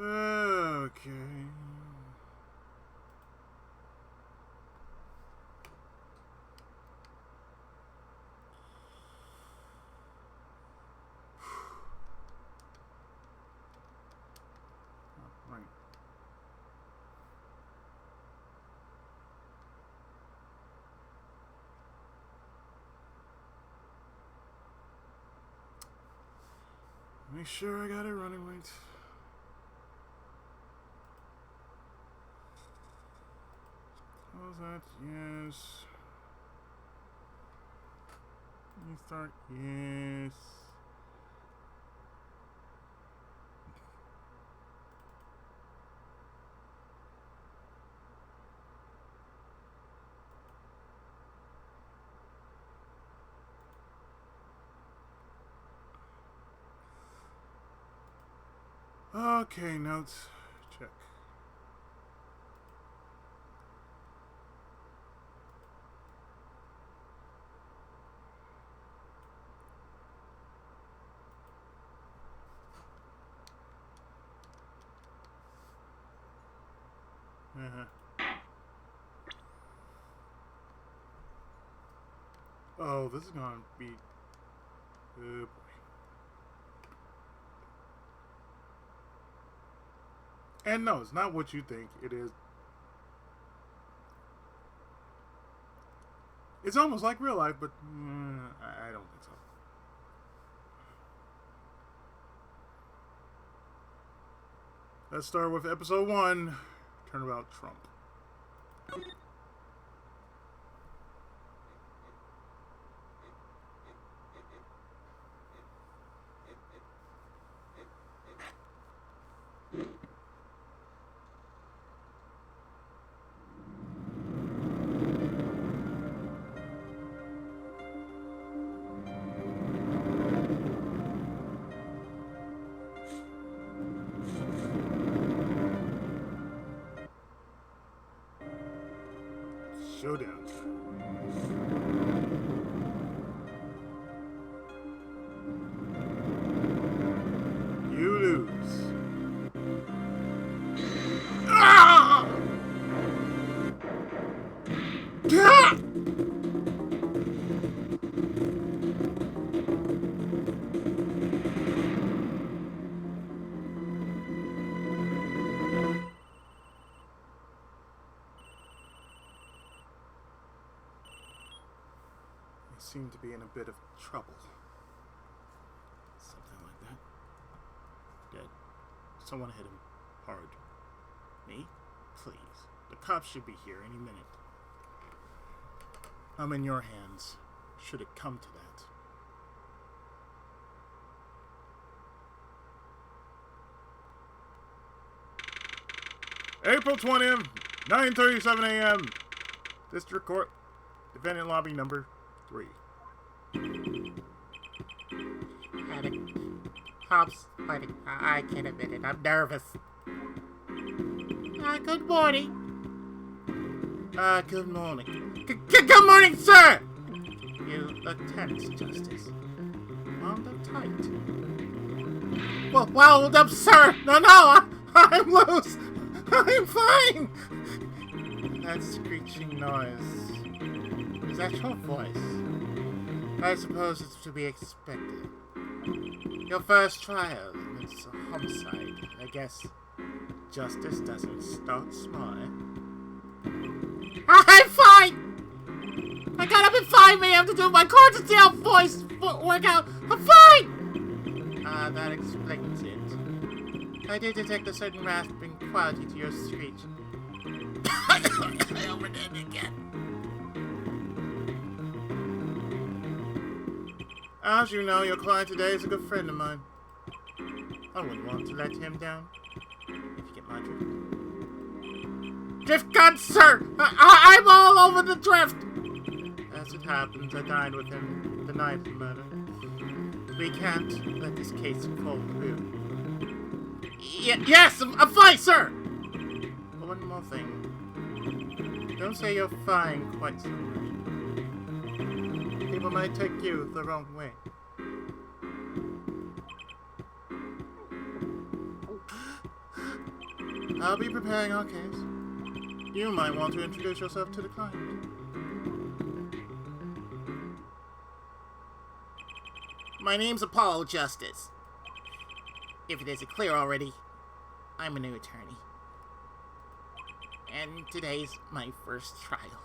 Okay. Right. Make sure I got it running right. Close that, yes. Restart, yes. Okay, notes. Check. Oh, this is gonna be. Oh boy. And no, it's not what you think. It is. It's almost like real life, but I don't think so. Let's start with episode 1. Turnabout Trump. Showdown time. You lose. Ah! Ah! Seem to be in a bit of trouble. Something like that. Dead. Someone hit him hard. Me? Please. The cops should be here any minute. I'm in your hands, should it come to that. April 20th, 9:37 a.m. District Court. Defendant lobby number 3. Hops, I can't admit it. I'm nervous. Good morning. Good morning. Good morning, sir! You look tense, Justice. Wound up tight. Well, wound up, sir! No, I'm loose! I'm fine! That screeching noise. Is that your voice? I suppose it's to be expected. Your first trial, it's a homicide. I guess justice doesn't start small. I'm fine! I got up at 5 a.m. to do my core to tail voice workout. I'm fine! That explains it. I did detect a certain rasping quality to your speech. I overdid it again. As you know, your client today is a good friend of mine. I wouldn't want to let him down, if you get my drift. Drift gun, sir! I'm all over the drift! As it happens, I dined with him the night of the murder. We can't let this case fall through. Yes, I'm fine, sir! But one more thing. Don't say you're fine quite so much. People might take you the wrong way. I'll be preparing our case. You might want to introduce yourself to the client. My name's Apollo Justice. If it isn't clear already, I'm a new attorney. And today's my first trial.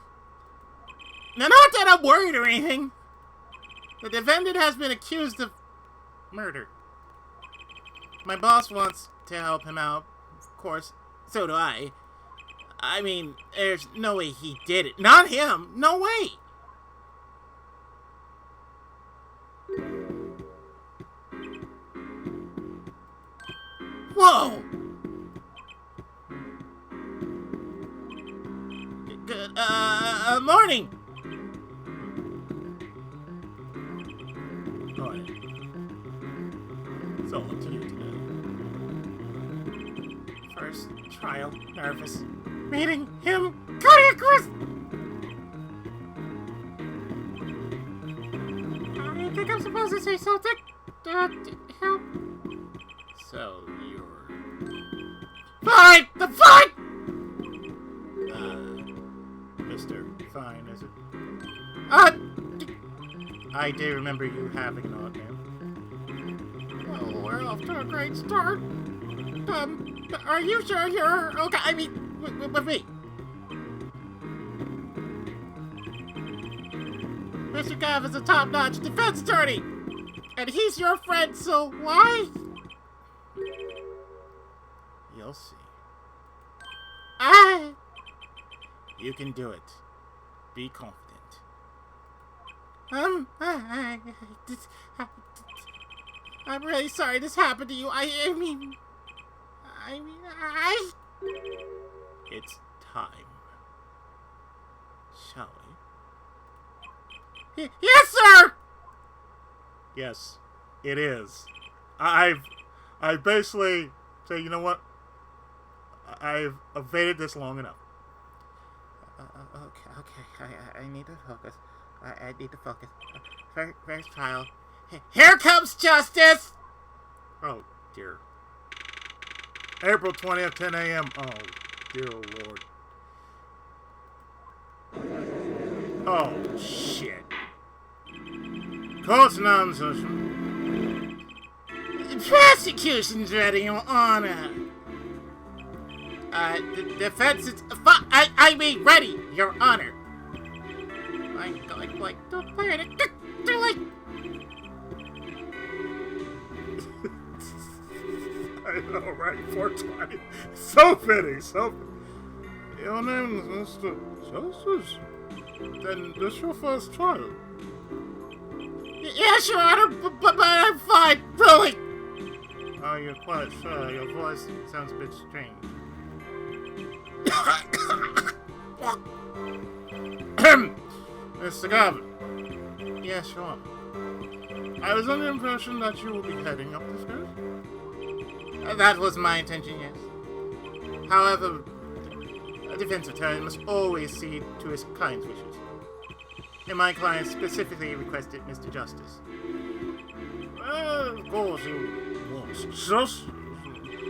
Now, not that I'm worried or anything. The defendant has been accused of murder. My boss wants to help him out. Of course, so do I. I mean, there's no way he did it. Not him. No way. Whoa! Good, morning! Go ahead. It's all up to you today. First trial, nervous. Meeting him, cardiac arrest! I think I'm supposed to say something. Help. So, you're... Fine! The fine! Mr. Fine, is it? I do remember you having an odd name. Well, we're off to a great start. Are you sure you're okay? I mean, with me. Mr. Gav is a top-notch defense attorney! And he's your friend, so why? You'll see. I... You can do it. Be confident. I'm really sorry this happened to you. I mean... It's time. Shall we? Yes, sir! Yes, it is. I've basically said, you know what? I've evaded this long enough. Okay. I need to focus. I need to focus. First trial. Here comes justice! Oh, dear. April 20th, 10 a.m. Oh, dear Lord. Oh, shit. Court's now in session. The prosecution's ready, Your Honor. The defense is... I mean, ready, Your Honor. I'm going like... Don't play it. Do it. I know, right? 420. So fitting, so fitting. Your name is Mr. Justice? Then this is your first trial. Yes, Your Honor, but I'm fine, really. Oh, you're quite sure. Your voice sounds a bit strange. Mr. Garvin. Yes, Your Honor. I was under the impression that you will be heading up this case. That was my intention, yes. However, a defense attorney must always cede to his client's wishes. And my client specifically requested Mr. Justice. Well, of course you want justice.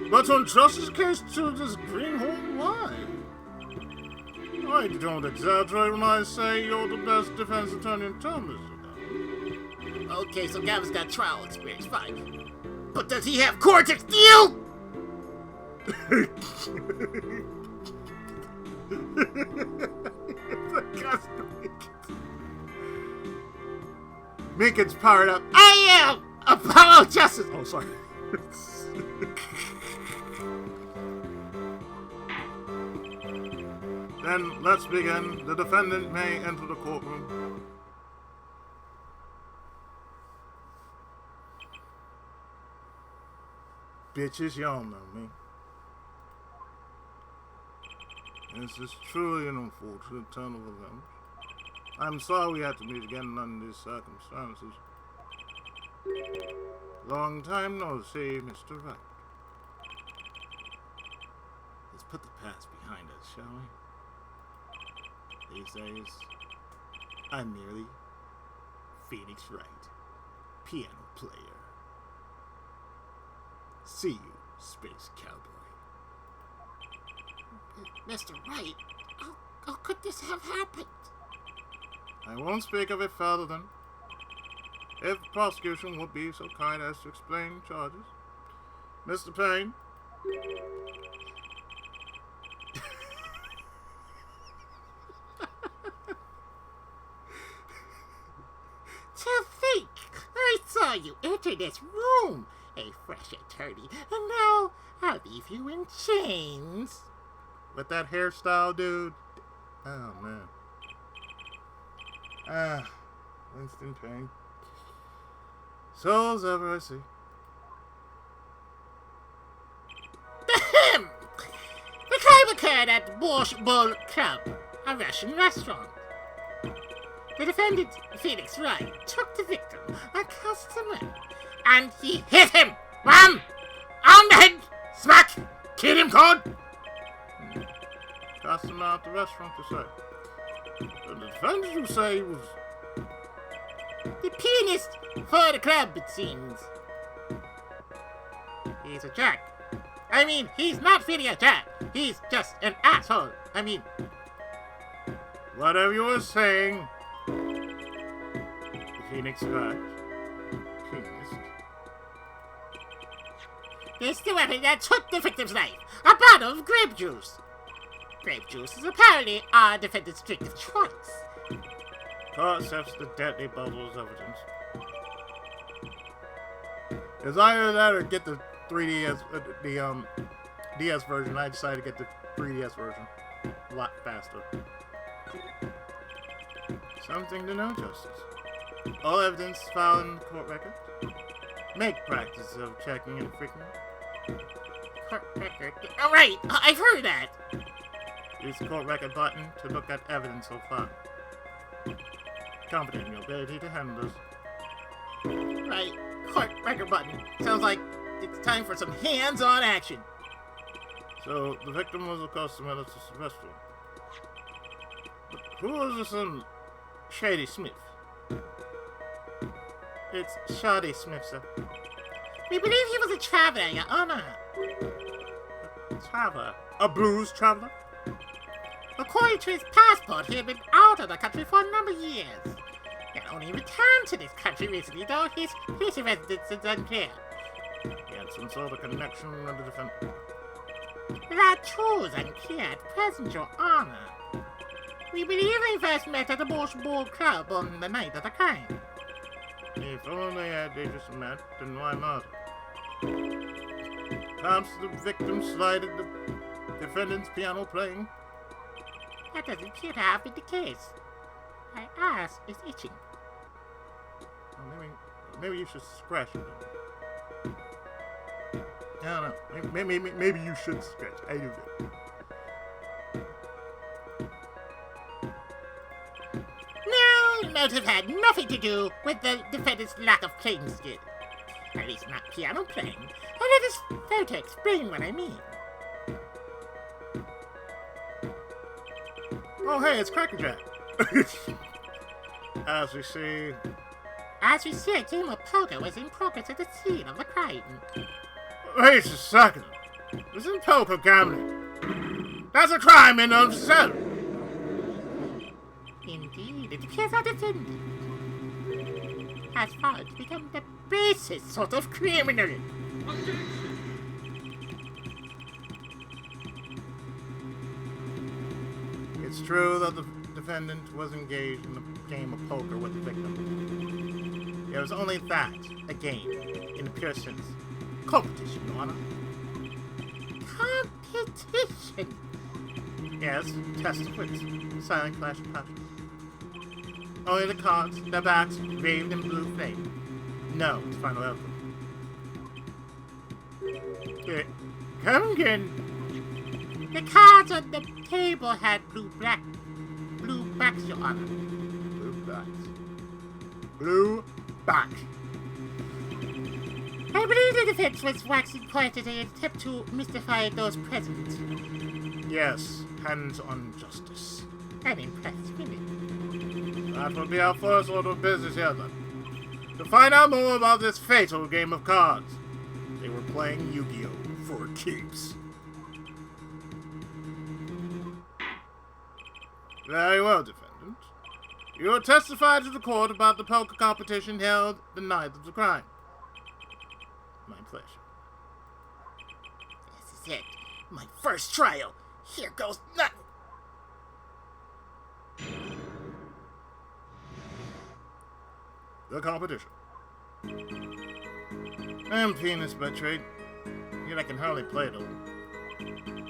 But on justice case to this greenhorn, why? I don't exaggerate when I say you're the best defense attorney in town, Mr. Gavin. Okay, so Gavin's got trial experience, fine. But does he have court to steal? Meekins powered up. I am Apollo Justice. Oh, sorry. Then let's begin. The defendant may enter the courtroom. Bitches, y'all know me. This is truly an unfortunate turn of events. I'm sorry we had to meet again under these circumstances. Long time no see, Mr. Wright. Let's put the past behind us, shall we? These days, I'm merely Phoenix Wright, piano player. See you, Space Cowboy. Mr. Wright, how could this have happened? I won't speak of it further then. If the prosecution would be so kind as to explain charges. Mr. Payne? To think, I saw you enter this room, a fresh attorney, and now I'll leave you in chains. With that hairstyle, dude? Oh, man. Winston Payne. Souls ever I see. Ahem! The crime occurred at Borscht Bull Club, a Russian restaurant. The defendant, Felix Wright, took the victim, a customer, and he hit him! Wham! On the head! Smack! Kid him, cold! Customer at the restaurant, you say? The defendant, you say, was... The pianist for the club, it seems. He's a jerk. I mean, he's not really a jerk. He's just an asshole. I mean... Whatever you were saying... Phoenix Wright. Pianist. It's the weapon that took the victim's life. A bottle of grape juice. Grape juice is apparently our defendant's drink of choice. Court accepts the deadly bubble as evidence. It's either that or get the 3DS, DS version. I decided to get the 3DS version. A lot faster. Something to know, Justice. All evidence filed in the court record. Make practice of checking it frequently. Court record? Oh, right, I've heard that. Use the court record button to look at evidence so far. Confident in your ability to handle this. Right, court record button. Sounds like it's time for some hands-on action. So, the victim was a customer at this restaurant. But who was this, Shady Smith? It's Shady Smith, sir. We believe he was a traveler, Your Honor. A traveler? A blues traveler? According to his passport, he had been out of the country for a number of years. He had only returned to this country recently, though his place of residence is unclear. He had some sort of connection with the defendant. That too is unclear at present, Your Honor. We believe they first met at the Borscht Bull Club on the night of the crime. If only they just met, then why murder? Perhaps the victim slided the defendant's piano playing. That doesn't appear to have been the case. My ass is itching. Well, maybe you should scratch it. I don't know. Maybe you should scratch. I do that. No, motive had nothing to do with the defendant's lack of playing skill. At least not piano playing. And let this photo explain what I mean. Oh, hey, it's Crackerjack. As we see... As you see, a game of poker was in progress at the scene of the crime. Wait a second. Isn't poker gambling? That's a crime in itself. Indeed, it appears our defendant has found to become the basest sort of criminal. It's true that the defendant was engaged in a game of poker with the victim. It was only that, a game, in the pure sense. Competition, Your Honor. Competition? Yes, test of wits. Silent clash of passions. Only the cards, the backs, raved in blue flame. No, it's final outcome. Okay. Come again. The cards on the table had blue backs, Your Honor. Blue backs. Blue back. I believe the defense was waxing pointed in an attempt to mystify those present. Yes, hands on justice. An impressed minute. That will be our first order of business here, then. To find out more about this fatal game of cards. They were playing Yu-Gi-Oh! For keeps. Very well, defendant. You will testify to the court about the poker competition held the night of the crime. My pleasure. This is it. My first trial. Here goes nothing. The competition. I am penis by trade, yet I can hardly play it over.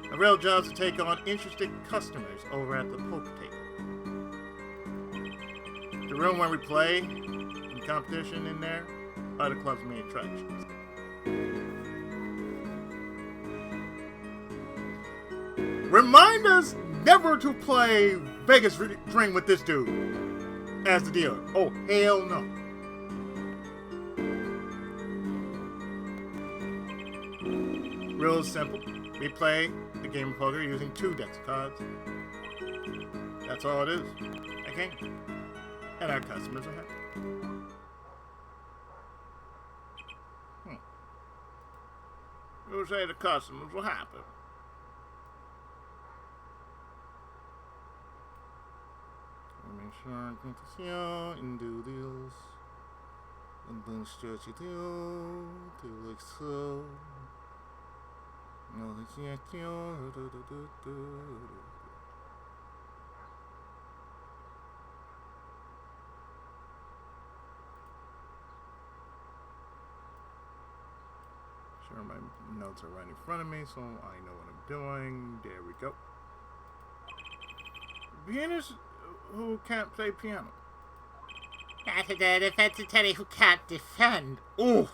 My real job is to take on interested customers over at the poker table. The room where we play, and competition in there, are the club's main attractions. Remind us never to play Vegas Dream with this dude as the dealer. Oh, hell no. Real simple. We play the game of poker using 2 decks of cards. That's all it is. Okay? And our customers are happy. You say the customers were happy. Make sure I can see and do this. And then stretch it out to like so. No, it's yet sure, my notes are right in front of me, so I know what I'm doing. There we go. Pianist who can't play piano. Not a defense attorney who can't defend. Ooh.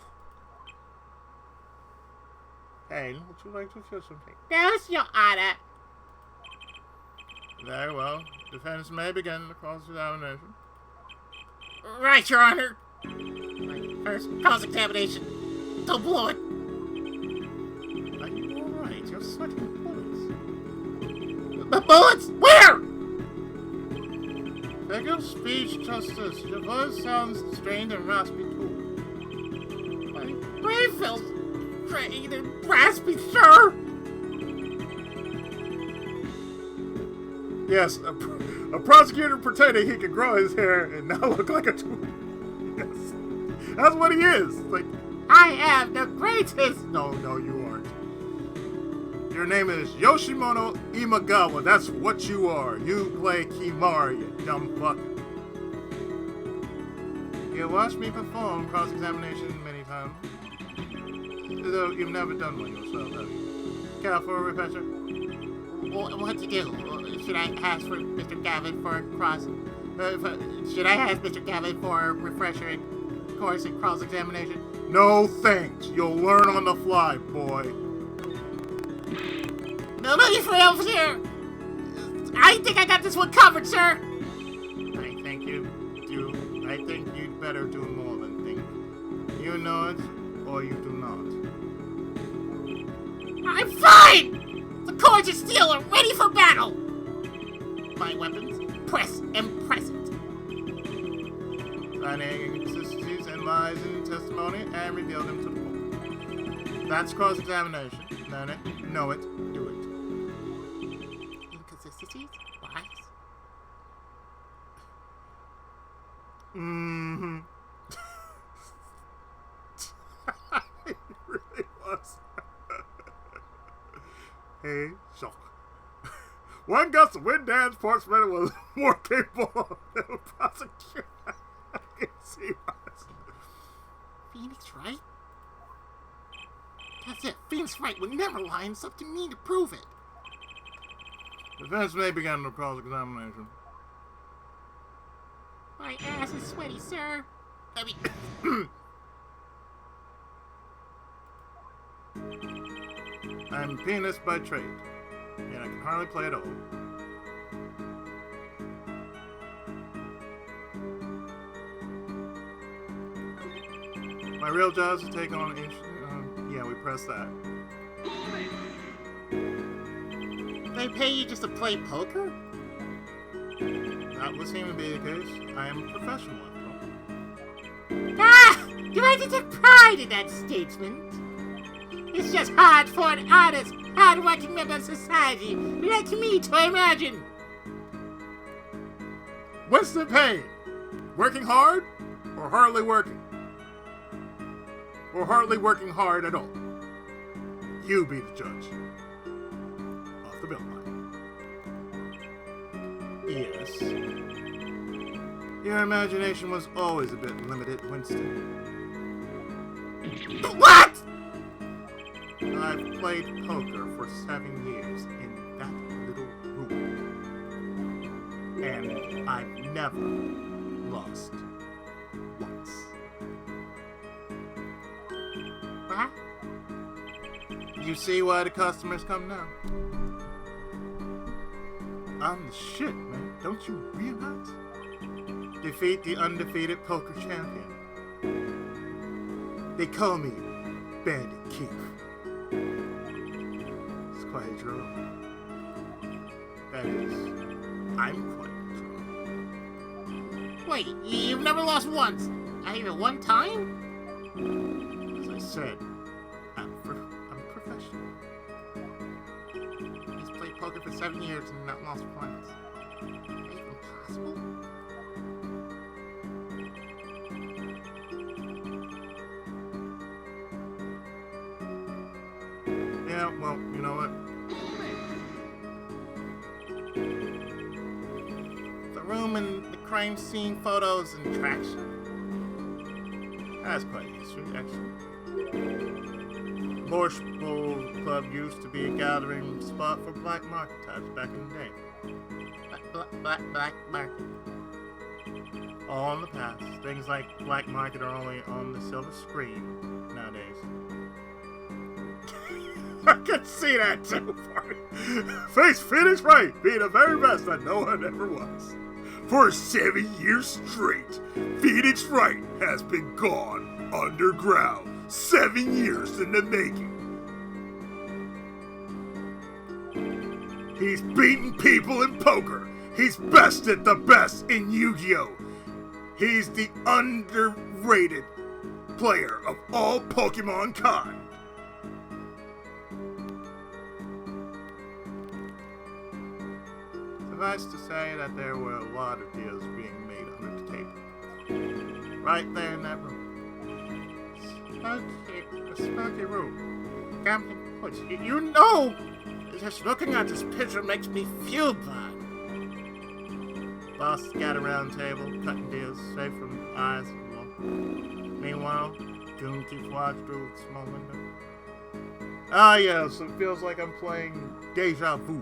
Hey, would you like to feel something? No, Your Honor. Very well. Defense may begin the cross-examination. Right, Your Honor. My first cross-examination. Don't blow it. Are you alright? You're sweating bullets. The bullets? Where? Figure of speech, Justice. Your voice sounds strained and raspy too. My brain feels strained and raspy, sir. Yes, a prosecutor pretending he could grow his hair and now look like a tool. Yes. That's what he is. Like, I am the greatest. no, you aren't. Your name is Yoshimoto Imagawa. That's what you are. You play Kimura, you dumb fuck. You watched me perform cross-examination many times. Though you've never done one yourself, have you? Care for a refresher? What to do? Should I ask for Mr. Gavin for a cross? Should I ask Mr. Gavin for a refresher course in cross-examination? No thanks. You'll learn on the fly, boy. No money for elves here! I think I got this one covered, sir! I think you'd better do more than think. You know it, or you do not. I'm fine! The cords of steel are ready for battle! My weapons, press and present. Find any inconsistencies and lies in testimony and reveal them to the court. That's cross-examination. Learn it, know it, do it. Inconsistencies? Lies? Mm-hmm. It really was. Hey, shock. One gust of wind dance sportsman was more capable than a prosecutor. I can see us. Phoenix right? That's it. Phoenix right would never lie, and it's up to me to prove it. Defense may begin the cross-examination. My ass is sweaty, sir. I mean... I'm penis by trade, and I can hardly play at all. My real job is to take on yeah, we press that. They pay you just to play poker? That would seem to be the case. I am a professional after all. Ah! You have to take pride in that statement. It's just hard for an honest, hard-working member of society like me to imagine. What's the pain? Working hard or hardly working? Or hardly working hard at all? You be the judge. Off the bill line. Yes. Your imagination was always a bit limited, Winston. What? I've played poker for 7 years in that little room. And I've never lost once. What? You see why the customers come now? I'm the shit, man. Don't you realize? Defeat the undefeated poker champion. They call me Bandit Keith. It's quite drunk. That is, I'm quite drunk. Wait, you've never lost once? Not even one time? As I said, I'm professional. He's played poker for 7 years and not lost once. Is that even possible? Yeah, well, you know what? The room and the crime scene photos and traction? That's quite history, actually. Borscht Bowl Club used to be a gathering spot for black market types back in the day. Black market. All in the past. Things like black market are only on the silver screen nowadays. I can see that too, Bart. Face Phoenix Wright being the very best that no one ever was. For 7 years straight, Phoenix Wright has been gone underground. 7 years in the making. He's beaten people in poker. He's bested the best in Yu-Gi-Oh! He's the underrated player of all Pokemon kind. Suffice to say that there were a lot of deals being made under the table. Right there in that room. A smoky room. Gambling points. You know! Just looking at this picture makes me feel bad. Boss sat around table, cutting deals, safe from eyes and law. Meanwhile, Goon keeps watch through the small window. Ah, yes, it feels like I'm playing Deja Vu.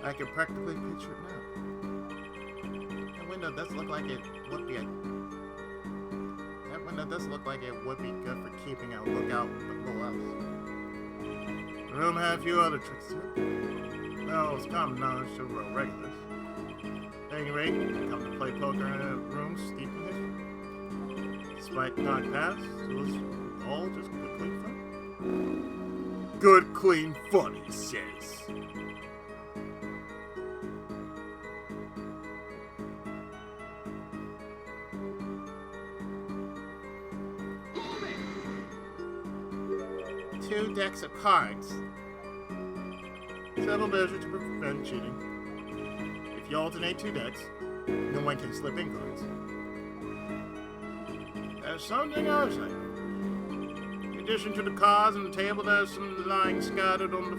I can practically picture it now. That window does look like it would be good for keeping a lookout below us. The room had a few other tricks to it. Well, it's common knowledge to regulars. At any rate, come to play poker in a room steeped in history. Despite the dark past, it was all just good, clean fun. Good, clean fun, he says. Two decks of cards. Several measures to prevent cheating. If you alternate two decks, no one can slip in cards. There's something else I know. In addition to the cards on the table, there's some lying scattered on the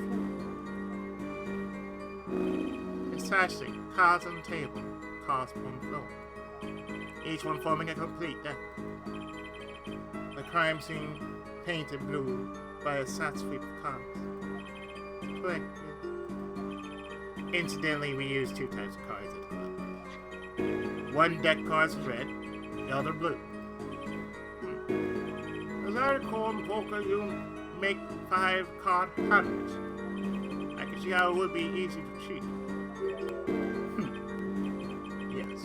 floor. Precisely. Cards on the table. Cards on the floor. Each one forming a complete deck. The crime scene painted blue by a sad sweep of cards. Correct. Incidentally, we use two types of cards at the club. One deck cards is red, the other blue. As I recall in poker, you make 5 card hands. I can see how it would be easy to cheat. Yes,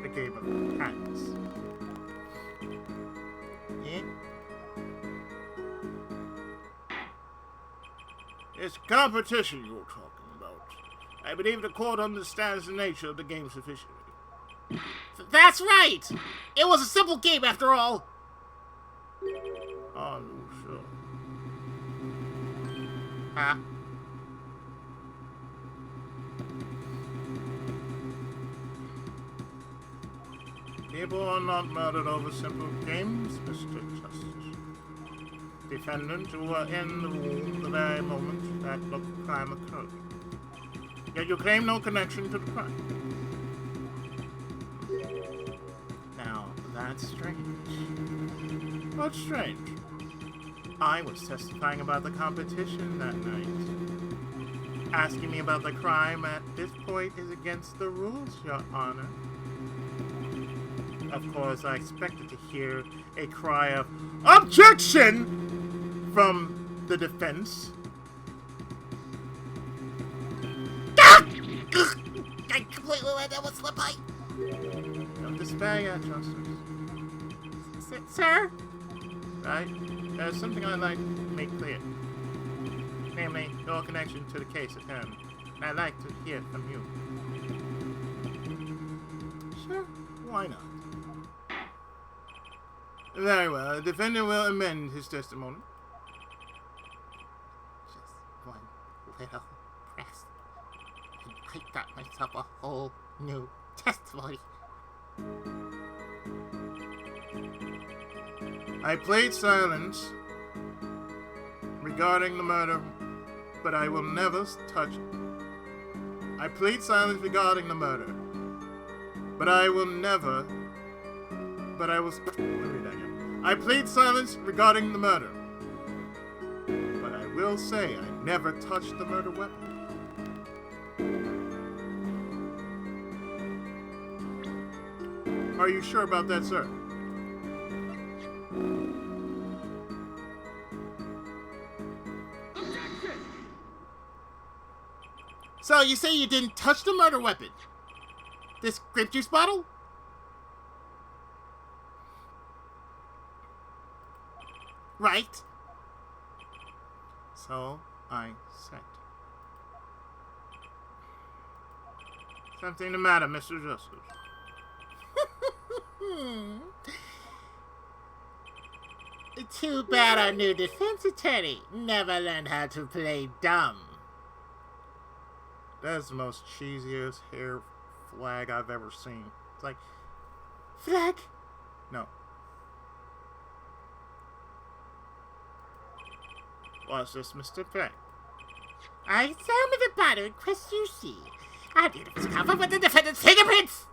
the game of hands. Yeah? It's competition you're talking about. I believe the court understands the nature of the game sufficiently. That's right! It was a simple game after all! Oh, no, sure. Huh? People are not murdered over simple games, Mr. Justice. Defendants who were in the room the very moment that the crime occurred. Yet you claim no connection to the crime. Now, that's strange. What's strange? I was testifying about the competition that night. Asking me about the crime at this point is against the rules, Your Honor. Of course, I expected to hear a cry of OBJECTION from the defense. I completely let that one slip by. Don't despair yet, Justice. Sir? Right? There's something I'd like to make clear. Namely, your connection to the case at hand. And I'd like to hear from you. Sure, why not? Very well, the defendant will amend his testimony. Just one little press, and I got myself a whole new testimony. I played silence regarding the murder, but I will never touch it. I played silence regarding the murder, but I will never. But I was. Let me read that again. I played silence regarding the murder, but I will say I never touched the murder weapon. Are you sure about that, sir? So you say you didn't touch the murder weapon? This grape juice bottle? Right. So I said. Something the matter, Mr. Justice? Too bad our new defense attorney never learned how to play dumb. That's the most cheesiest hair flag I've ever seen. It's like, Flag? no. What's this, Mr. Flag? I examined the bottle in quest you see. I knew it was covered with the defendant's fingerprints.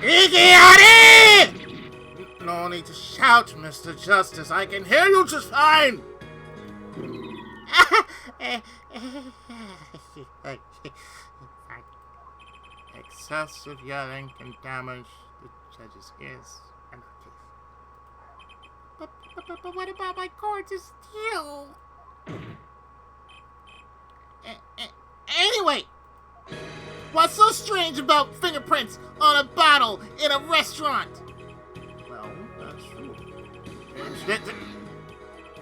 Idiotic! No need to shout, Mr. Justice. I can hear you just fine. Excessive yelling can damage the judge's ears and teeth. But what about my cords of steel? Anyway, what's so strange about fingerprints on a bottle in a restaurant? Well, that's true.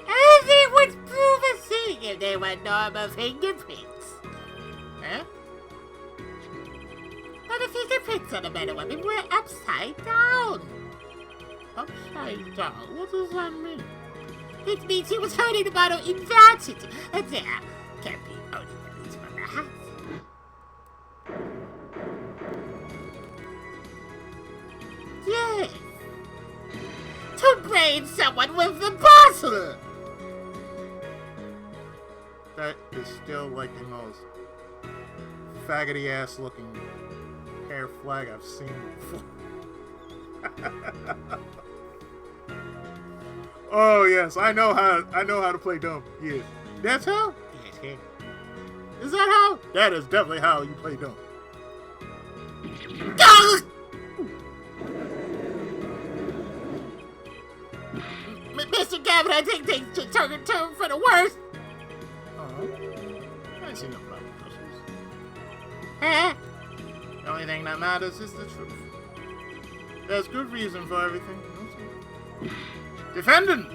Anything would prove a thing if they were normal fingerprints. Huh? But the fingerprints on the murder weapon were upside down. Upside down? What does that mean? It means he was holding the bottle inverted. And there can't be only the means from the hat. Yes. To brain someone with the bottle. That is still like the most faggoty ass looking hair flag I've seen before. Oh yes, I know how to play dumb. Yes. That's how? Yes. Is that how? That is definitely how you play dumb. Mr. Gavin, I think things took a turn for the worse. I ain't seen no problem with this. Huh? The only thing that matters is the truth. There's good reason for everything. Defendant!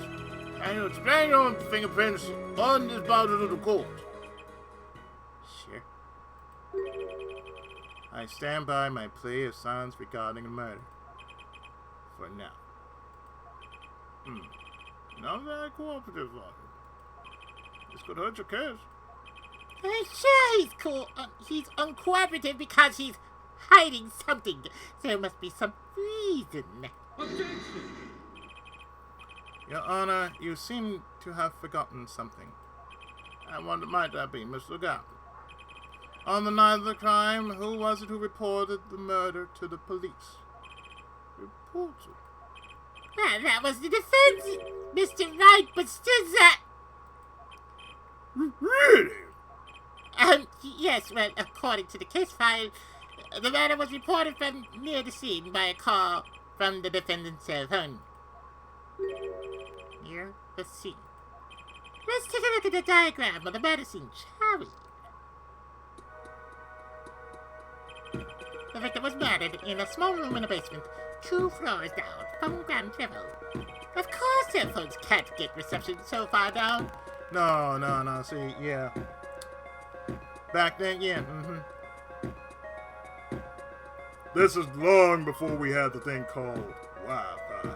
Can you explain your fingerprints on this bottle to the court? Sure. I stand by my plea of silence regarding the murder. For now. Not very cooperative, Lawyer. This could hurt your case. Sure, he's cool. He's uncooperative because he's hiding something. There must be some reason. Objection! Your Honor, you seem to have forgotten something. And what might that be, Mr. Gavin? On the night of the crime, who was it who reported the murder to the police? Reported? That was the defense, Mr. Wright, but still that... Really? Yes, well, according to the case file, the murder was reported from near the scene by a call from the defendant's cell phone. Near the scene. Let's take a look at the diagram of the murder scene, shall we? The victim was murdered in a small room in a basement, 2 floors down from ground level. Of course, cell phones can't get reception so far down. No, see, yeah. Back then, yeah, This is long before we had the thing called Wi-Fi.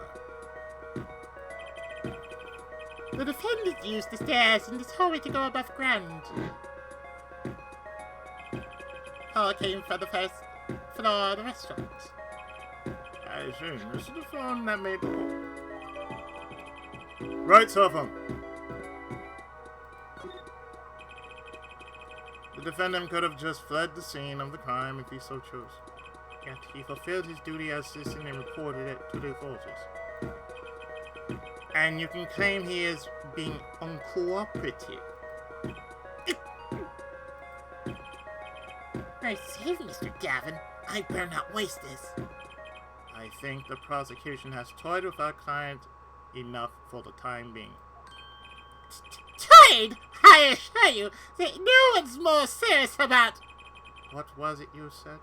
The defendant used the stairs in this hallway to go above ground. Call came from the first floor of the restaurant. I see. This is the phone that made the call. Right, cell phone. The defendant could have just fled the scene of the crime if he so chose. Yet he fulfilled his duty as citizen and reported it to the authorities. And you can claim he is being uncooperative. I say, Mr. Gavin, I better not waste this. I think the prosecution has toyed with our client enough for the time being. Toyed? I assure you that no one's more serious about... What was it you said?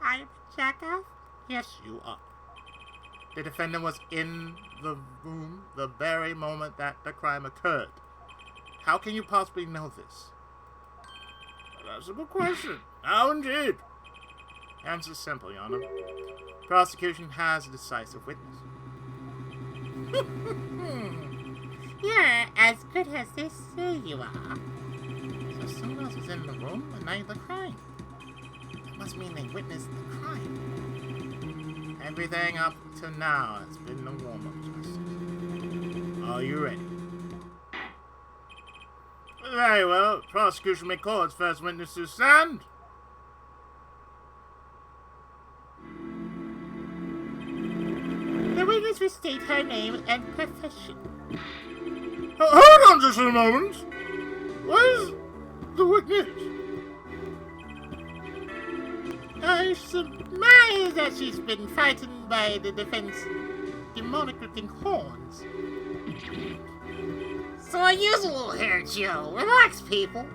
I'm a jackass? Yes, you are. The defendant was in the room the very moment that the crime occurred. How can you possibly know this? That's a good question. How indeed? Answer simple, Your Honor. Prosecution has a decisive witness. You're as good as they say you are. So someone else was in the room the night of the crime. That must mean they witnessed the crime. Everything up to now has been the warm-up, Justice. Are you ready? Very well. Prosecution may call its first witness to stand. The witness will state her name and profession. Hold on just a moment. Where's the witness? I surmise that she's been frightened by the defense's demonic-looking horns. So unusual here, Joe. Relax, people.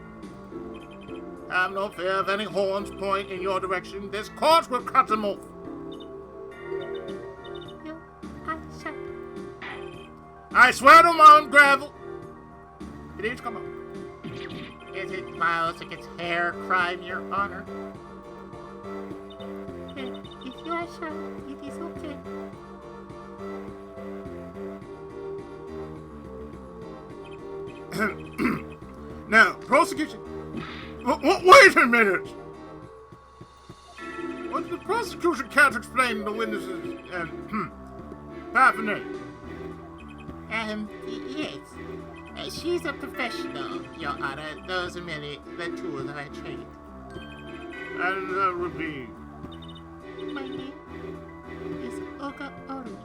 Have no fear of any horns point in your direction. This court will cut them off. No, I shall. I swear to Mount Gravel. It is come up. Is it violence against hair crime, Your Honor? If you are sure, it is okay. Now, prosecution. Wait a minute. What the prosecution can't explain the witnesses paraphernalia. Yes. She's a professional, Your Honor. Those are merely the tools of her trade. And that would be. My name is Olga Ori.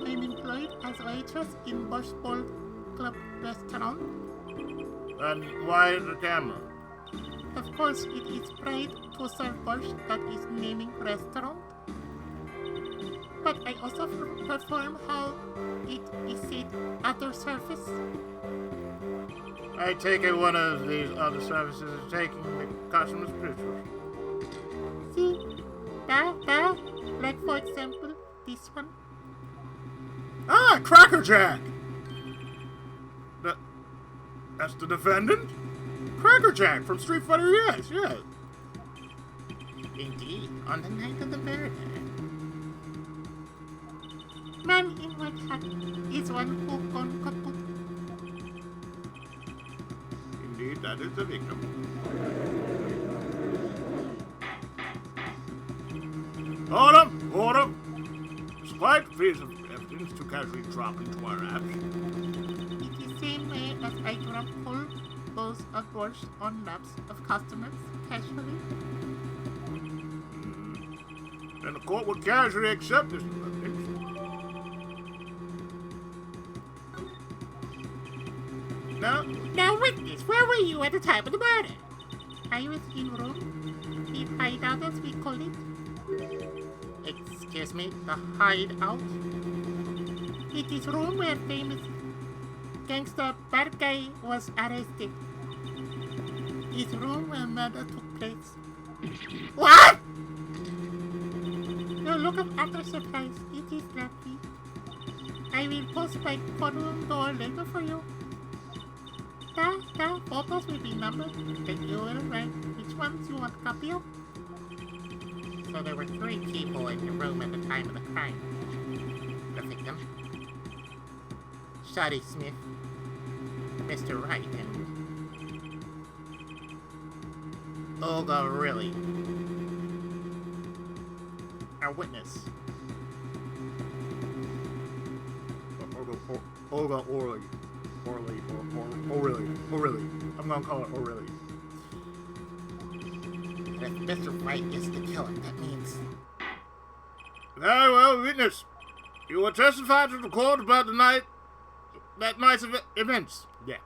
I'm employed as a waitress in Bush Bowl Club restaurant. And why the camera? Of course, it is pride to serve Bush that is naming restaurant. But I also perform how it is said other service. I take it one of these other services is taking the customer's pictures. See? Like for example, this one. Ah, Cracker Jack! That's the defendant? Cracker Jack from Street Fighter, yes. Indeed, on the night of the murder. Man in white hat is one who on kaput. that is the victim. Hold up! Hold up! Despite the piece of evidence to casually drop into our apps. It's the same way as I drop whole bowls of borscht on laps of customers casually. Then the court would casually accept this evidence. Now witness, where were you at the time of the murder? I was in room, the hideout as we call it. Excuse me, the hideout? It is room where famous gangster bad guy was arrested. It's room where murder took place. What? No look of utter surprise, it is lovely. I will post my courtroom door later for you. The photos will be numbered, then you will write which ones you want a copy of. So there were 3 people in the room at the time of the crime. The victim, Shotty Smith, Mr. Wright, and Olga Riley. Our witness. Olga Orley. O'Reilly. I'm gonna call it O'Reilly. And if Mr. Wright is the killer, that means... Very well, witness. You will testify to the court about that night's events. Yeah.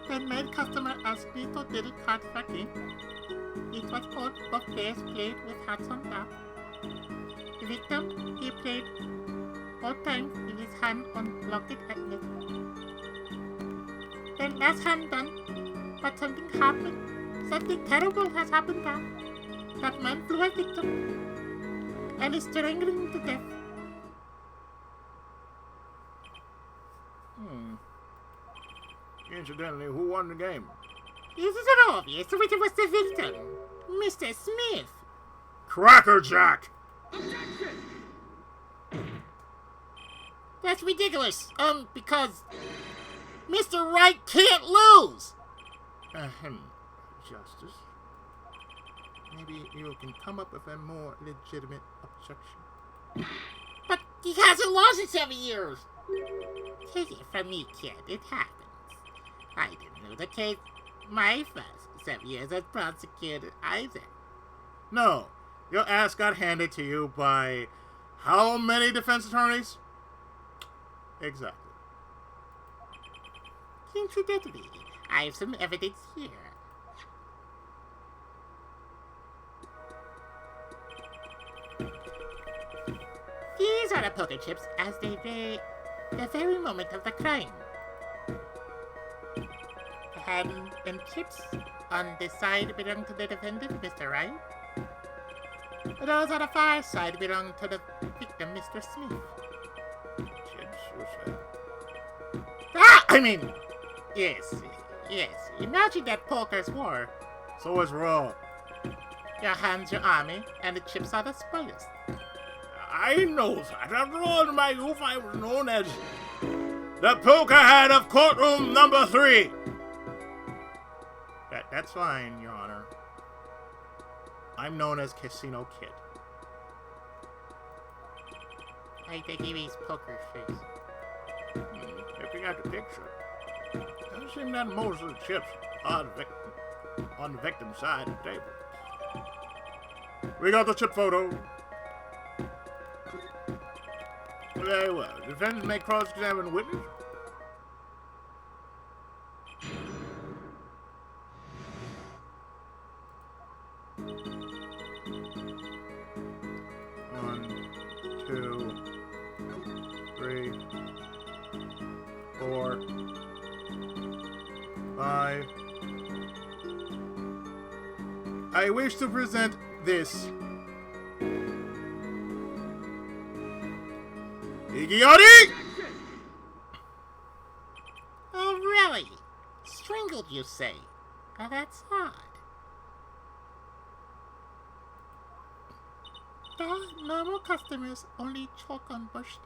When my customer asked me to deal cards for game, it was called both players played with hearts on top. The victim, he played both times with his hand on locked atlas. Then last hand done, but something happened. Something terrible has happened now. That man flew a victim and is strangling him to death. Incidentally, who won the game? Is it obvious which was the victim? Mr. Smith. Crackerjack! That's ridiculous. Because Mr. Wright can't lose. Justice. Maybe you can come up with a more legitimate objection. But he hasn't lost in 7 years. Take it from me, kid. It happens. I didn't know the case my first 7 years as prosecutor either. No, your ass got handed to you by how many defense attorneys? Exactly. Incidentally, I have some evidence here. These are the poker chips as they were the very moment of the crime. The hand and chips on this side belong to the defendant, Mr. Wright. Those on the far side belong to the victim, Mr. Smith. Yes. Imagine that poker's war. So is raw. Your hand's your army, and the chips are the spoils. I know that. After all, in my youth, I was known as the poker head of courtroom number 3. That's fine, Your Honor. I'm known as Casino Kid. I think he means poker face. If you got the picture, it does seem that most of the chips are on the victim's side of the table. We got the chip photo. Very well. Defendants may cross-examine witness. One, 2, 3, 4, 5. I wish to present this. Iggy! Alright! you say? That's odd. Normal customers only choke on bush.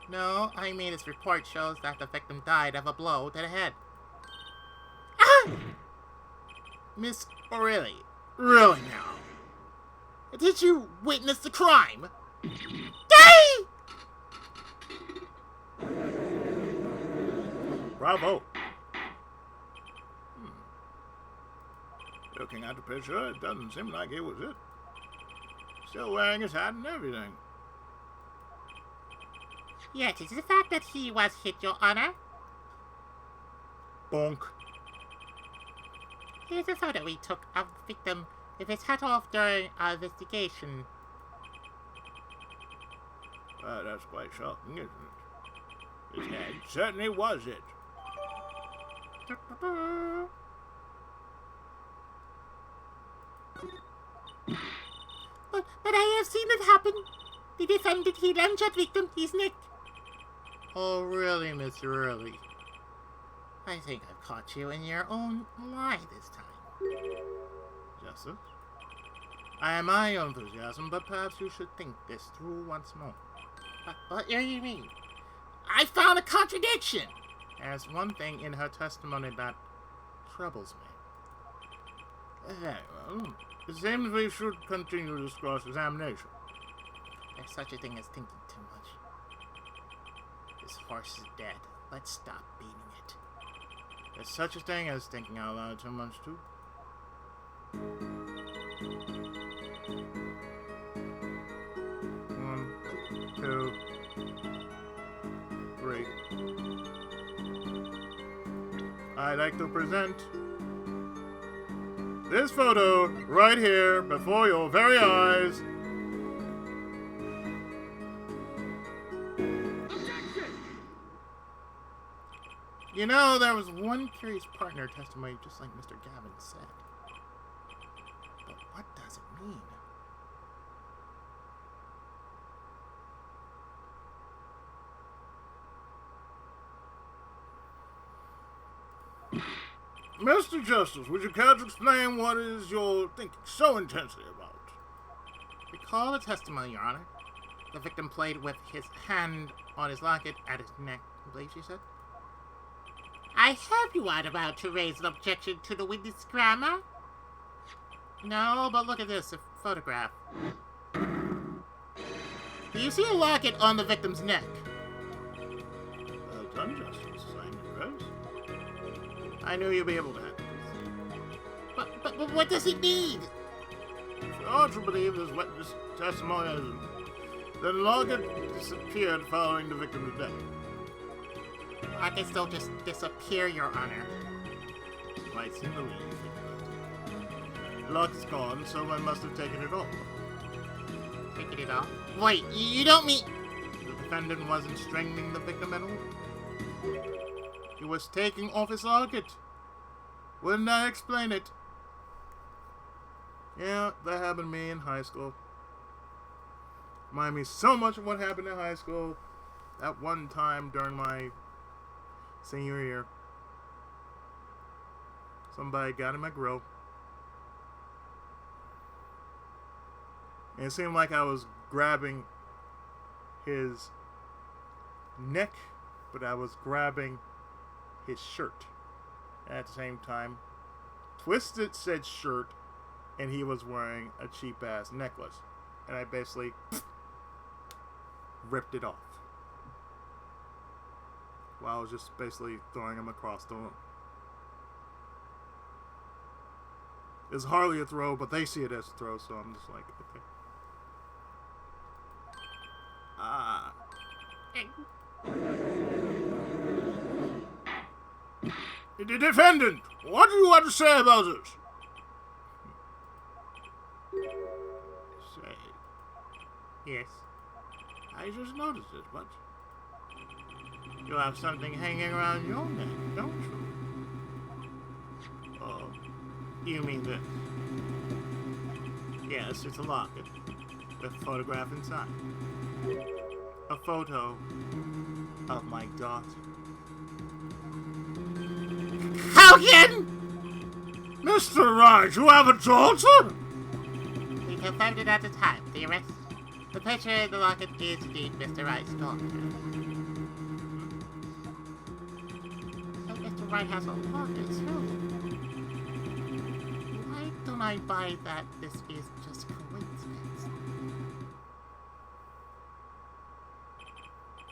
No, I mean his report shows that the victim died of a blow to the head. Ah! Miss O'Reilly, really now? Did you witness the crime? Day! Bravo. Looking at the picture, it doesn't seem like it was it. Still wearing his hat and everything. Yes, it's the fact that he was hit, Your Honor. Bonk. Here's a photo we took of the victim with his hat off during our investigation. That's quite shocking, isn't it? His head certainly was it. But I have seen it happen. The defendant, he lunged at victim, his neck. Oh, really, Miss Early? I think I've caught you in your own lie this time. Justice? I am my own enthusiasm, but perhaps you should think this through once more. What do you mean? I found a contradiction! There's one thing in her testimony that troubles me. Very well. It seems we should continue this cross-examination. There's such a thing as thinking too much. This horse is dead. Let's stop beating it. There's such a thing as thinking out loud too much, too. One, two, three. I'd like to present this photo right here before your very eyes. You know, there was one curious part in her testimony, just like Mr. Gavin said. But what does it mean? Mr. Justice, would you care to explain what is you're thinking so intensely about? Recall the testimony, Your Honor. The victim played with his hand on his locket at his neck, I believe she said. I heard you are about to raise an objection to the witness grammar. No, but look at this, a photograph. Do you see a locket on the victim's neck? Well done, Justice. I'm impressed. I knew you'd be able to handle this. But what does it mean? If you are to believe this witness testimony, then the locket disappeared following the victim's death. Lockets don't just disappear, Your Honor. Might seem the way you think about it. The lock is gone, someone must have taken it off. Taking it off? Wait, you don't mean... The defendant wasn't strangling the victim at all. He was taking off his locket. Wouldn't I explain it? Yeah, that happened to me in high school. Remind me so much of what happened in high school at one time during my senior year. Somebody got in my grill. And it seemed like I was grabbing his neck, but I was grabbing his shirt. And at the same time, twisted said shirt, and he was wearing a cheap-ass necklace. And I basically ripped it off. While I was just basically throwing him across the room. It's hardly a throw, but they see it as a throw, so I'm just like, okay. The defendant, what do you want to say about this? Say. Yes. I just noticed it, but you have something hanging around your neck, don't you? Oh, you mean this? Yes, it's a locket with a photograph inside. A photo of my daughter. Hogan! Mr. Wright, you have a daughter? We confirmed it at the time. The picture in the locket is indeed Mr. Wright's daughter. So Mr. Wright has a locket too. Why don't I buy that this is just coincidence?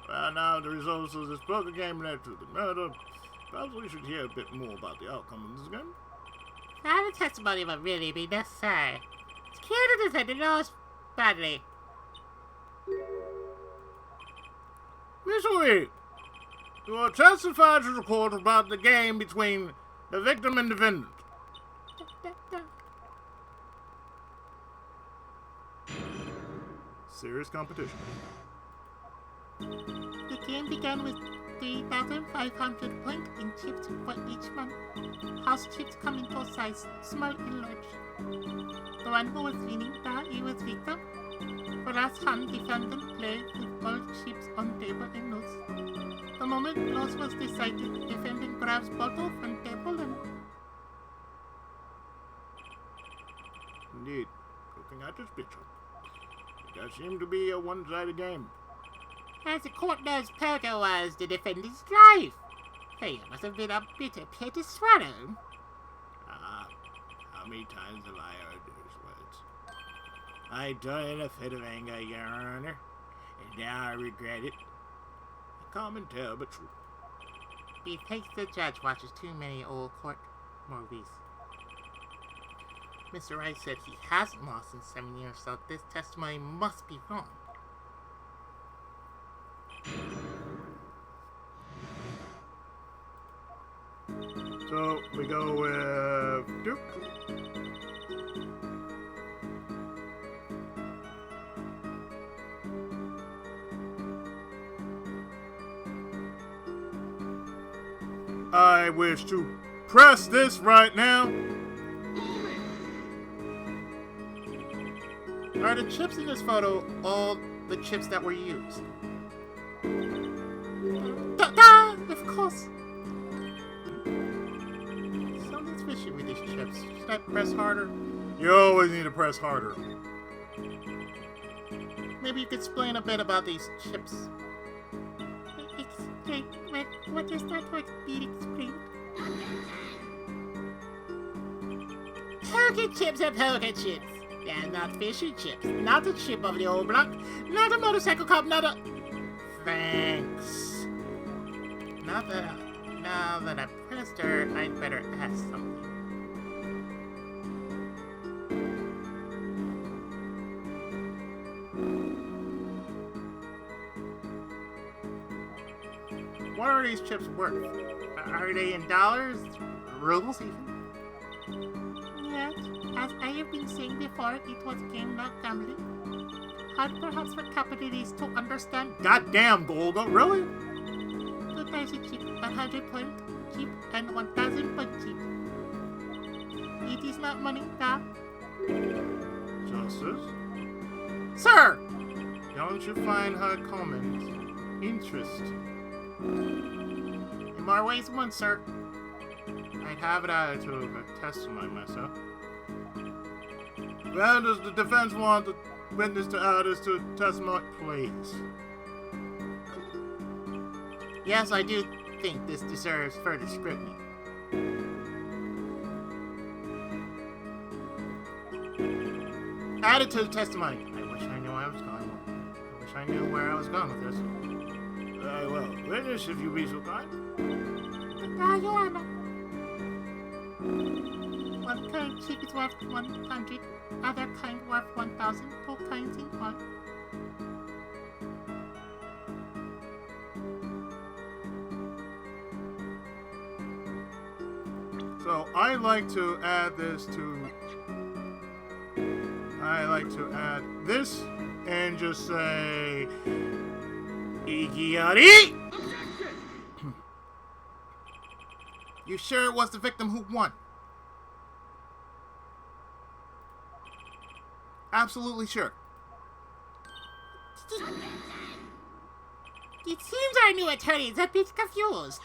Well, now the results of this poker game led to the murder. Perhaps we should hear a bit more about the outcome of this game. That testimony would really be necessary. It's clear the defendant knows badly. Miss Wee, you will testify to the court about the game between the victim and defendant. Serious competition. The game began with 3,500 points in chips for each month. House chips come in both sizes, small and large. The one who was winning, he was victim. For last hand, defendant played with all chips on table and loose. The moment loss was decided, the defendant grabs bottle from table and... Indeed. Looking at this picture, it does seem to be a one-sided game. As the court knows, poker was the defendant's life. Failure must have been a bitter pill to swallow. How many times have I heard those words? I died in a fit of anger, Your Honor, and now I regret it. A common tale, but true. Methinks the judge watches too many old court movies. Mr. Wright said he hasn't lost in 7 years, so this testimony must be wrong. So, we go with Duke. I wish to press this right now. Are the chips in this photo all the chips that were used? Of course. Something's fishy with these chips. Should I press harder? You always need to press harder. Maybe you could explain a bit about these chips. Explain? What does that word mean? Explain? Poker chips are poker chips. They're not fishy chips. Not a chip of the old block. Not a motorcycle cop. Not a... Thanks. Now that I pressed her, I'd better ask something. What are these chips worth? Are they in dollars? Rubles even? Yes, as I have been saying before, it was game, not gambling. Hard perhaps for capitalists to understand. Goddamn, Golga, really? 2,000 chip, 100 point chip, and 1,000 point chip. It is not money, that. Justice? Sir! Don't you find her comment interesting? In more ways than one, sir. I'd have it added to a testimony myself. Well, does the defense want the witness to add this to testimony, please? Yes, I do think this deserves further scrutiny. Added to the testimony. I wish I knew where I was going. I wish I knew where I was going with this. Very well. Witness, if you be so kind. Your Honor. One kind chip is worth 100, other kind worth 1,000, 2 kinds in one. So I like to add this and just say Igiyari. You sure it was the victim who won? Absolutely sure. It seems our new attorney is a bit confused.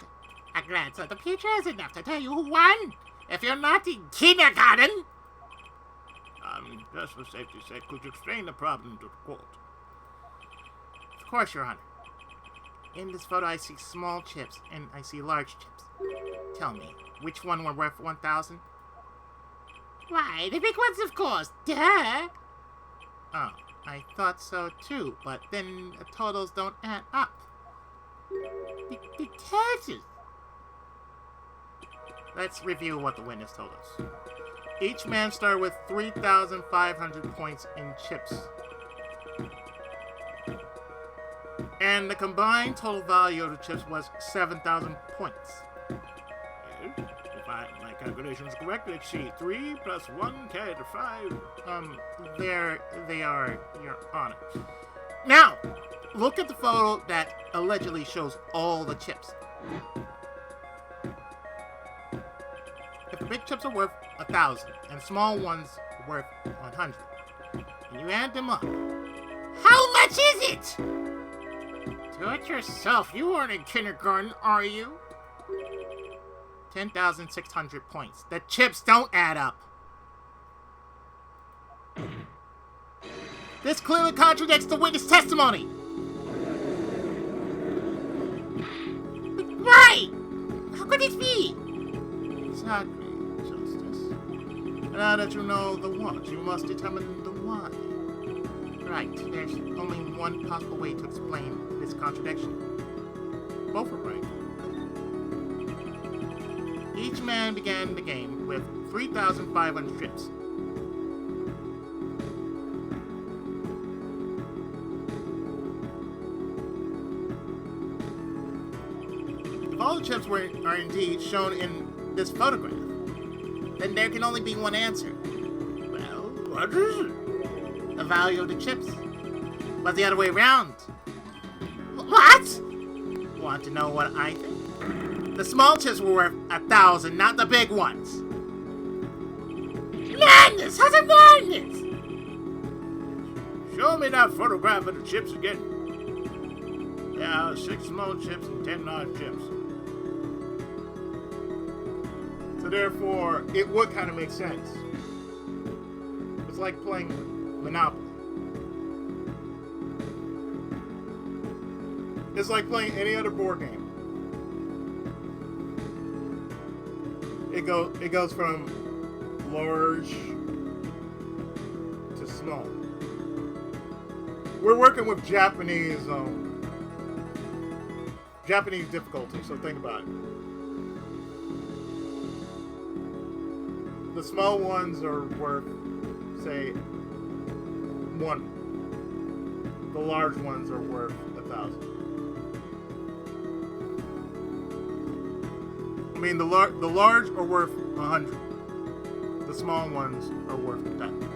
A glance at the future is enough to tell you who won. If you're not in kindergarten. Just for safety's sake, could you explain the problem to the court? Of course, Your Honor. In this photo, I see small chips, and I see large chips. Tell me, which one were worth 1,000? Why, the big ones, of course. Duh! Oh, I thought so too, but then the totals don't add up. Detective! Let's review what the witness told us. Each man started with 3,500 points in chips. And the combined total value of the chips was 7,000 points. If my calculations are correct, let's see. 3 plus 1 carried to 5. There they are, Your Honor. Now, look at the photo that allegedly shows all the chips. If the big chips are worth 1,000 and small ones are worth 100, and you add them up, how much is it? Do it yourself. You weren't in kindergarten, are you? 10,600 points. The chips don't add up. This clearly contradicts the witness testimony. But why? How could it be? Exactly, Justice. Now that you know the what, you must determine the why. Right, there's only one possible way to explain this contradiction. Both are right. Each man began the game with 3,500 chips. If all the chips are indeed shown in this photograph, then there can only be one answer. Well, what is it? The value of the chips. But the other way around. What? Want to know what I think? The small chips were worth 1,000, not the big ones. Madness! How's it madness? Show me that photograph of the chips again. There are 6 small chips and 10 large chips. So therefore, it would kind of make sense. It's like playing Monopoly. It's like playing any other board game. It goes from large to small. We're working with Japanese difficulty, so think about it. The small ones are worth, say, 1. The large ones are worth 1,000. I mean, the large are worth 100. The small ones are worth 10.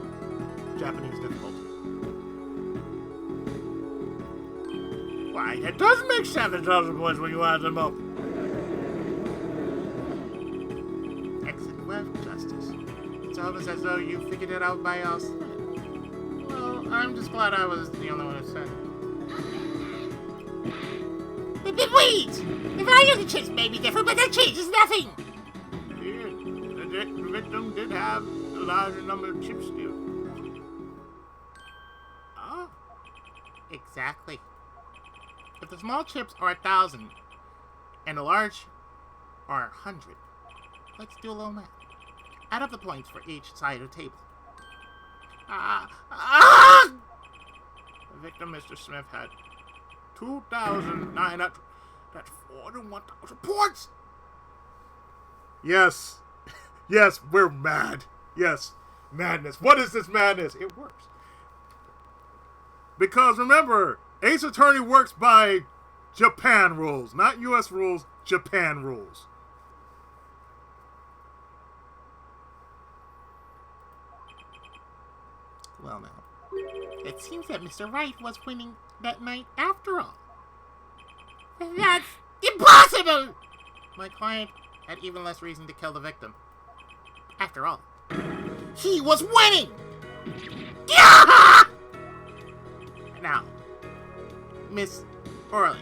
Japanese difficulty. Why, that does make 7,000 points when you add them up. Excellent work, Justice. It's almost as though you figured it out by yourself. Well, I'm just glad I was the only one who said it. But wait! The value of the chips may be different, but that changes nothing! The victim did have a larger number of chips still. Oh. Exactly. If the small chips are 1,000 and the large are 100, let's do a little math. Add up the points for each side of the table. The victim, Mr. Smith, had 2,900. That's 41,000 points. Yes. Yes, we're mad. Yes. Madness. What is this madness? It works. Because remember, Ace Attorney works by Japan rules. Not US rules, Japan rules. Well now, it seems that Mr. Wright was winning that night after all. That's impossible! My client had even less reason to kill the victim. After all, he was winning! Now, Miss Orley,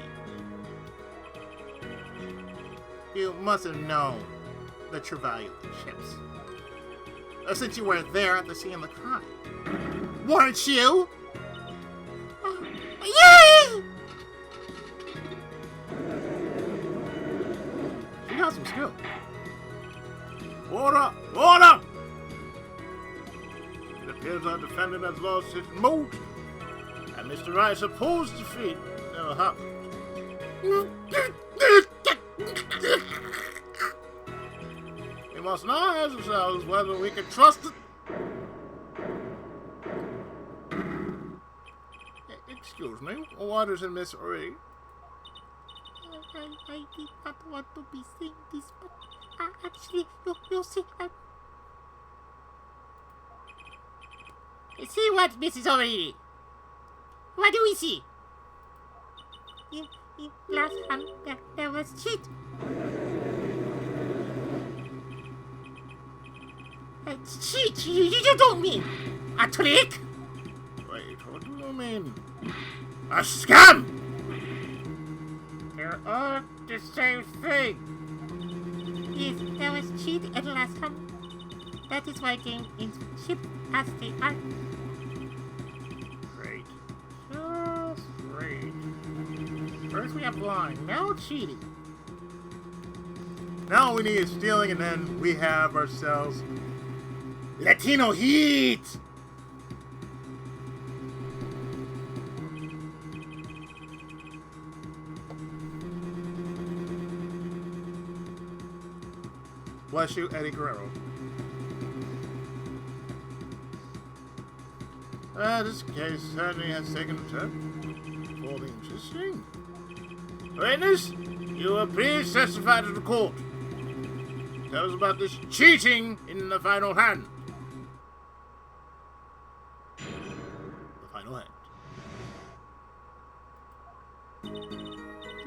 You must have known the true value of the chips. Since you were there at the scene of the crime. Weren't you? Yay! You got some skill. Order! Order! It appears our defendant has lost his mood, and Mr. Rice opposed defeat never happened. We must now ask ourselves whether we can trust it. Excuse me, what is it, Miss Ray? I did not want to be saying this, but actually, you see, see what, Mrs. O'Reilly? What do we see? In last hand, there was cheat. Cheat? You don't mean a trick? Wait, what do you mean? A scam! They're all the same thing. Yes, there was cheat at last hand. That is why game is cheap as they are. Great. Just great. First we have lying, now cheating. Now we need stealing, and then we have ourselves Latino heat! Bless you, Eddie Guerrero. This case certainly has taken a turn. For the interesting. Witness, you will please testify to the court. Tell us about this cheating in the final hand. The final hand.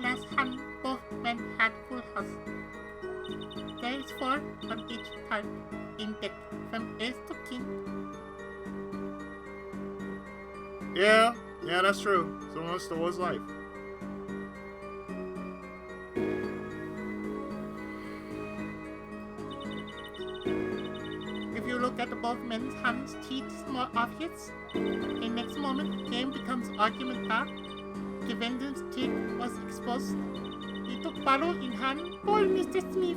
Last hand, both men had full house. There is 4 on each card in deck from ace to king. Yeah, that's true. Someone stole his life. If you look at both men's hands, cheat is more obvious. In next moment, game becomes argument back. Defendant's cheat was exposed. He took bottle in hand. Boy, Mr. Smith.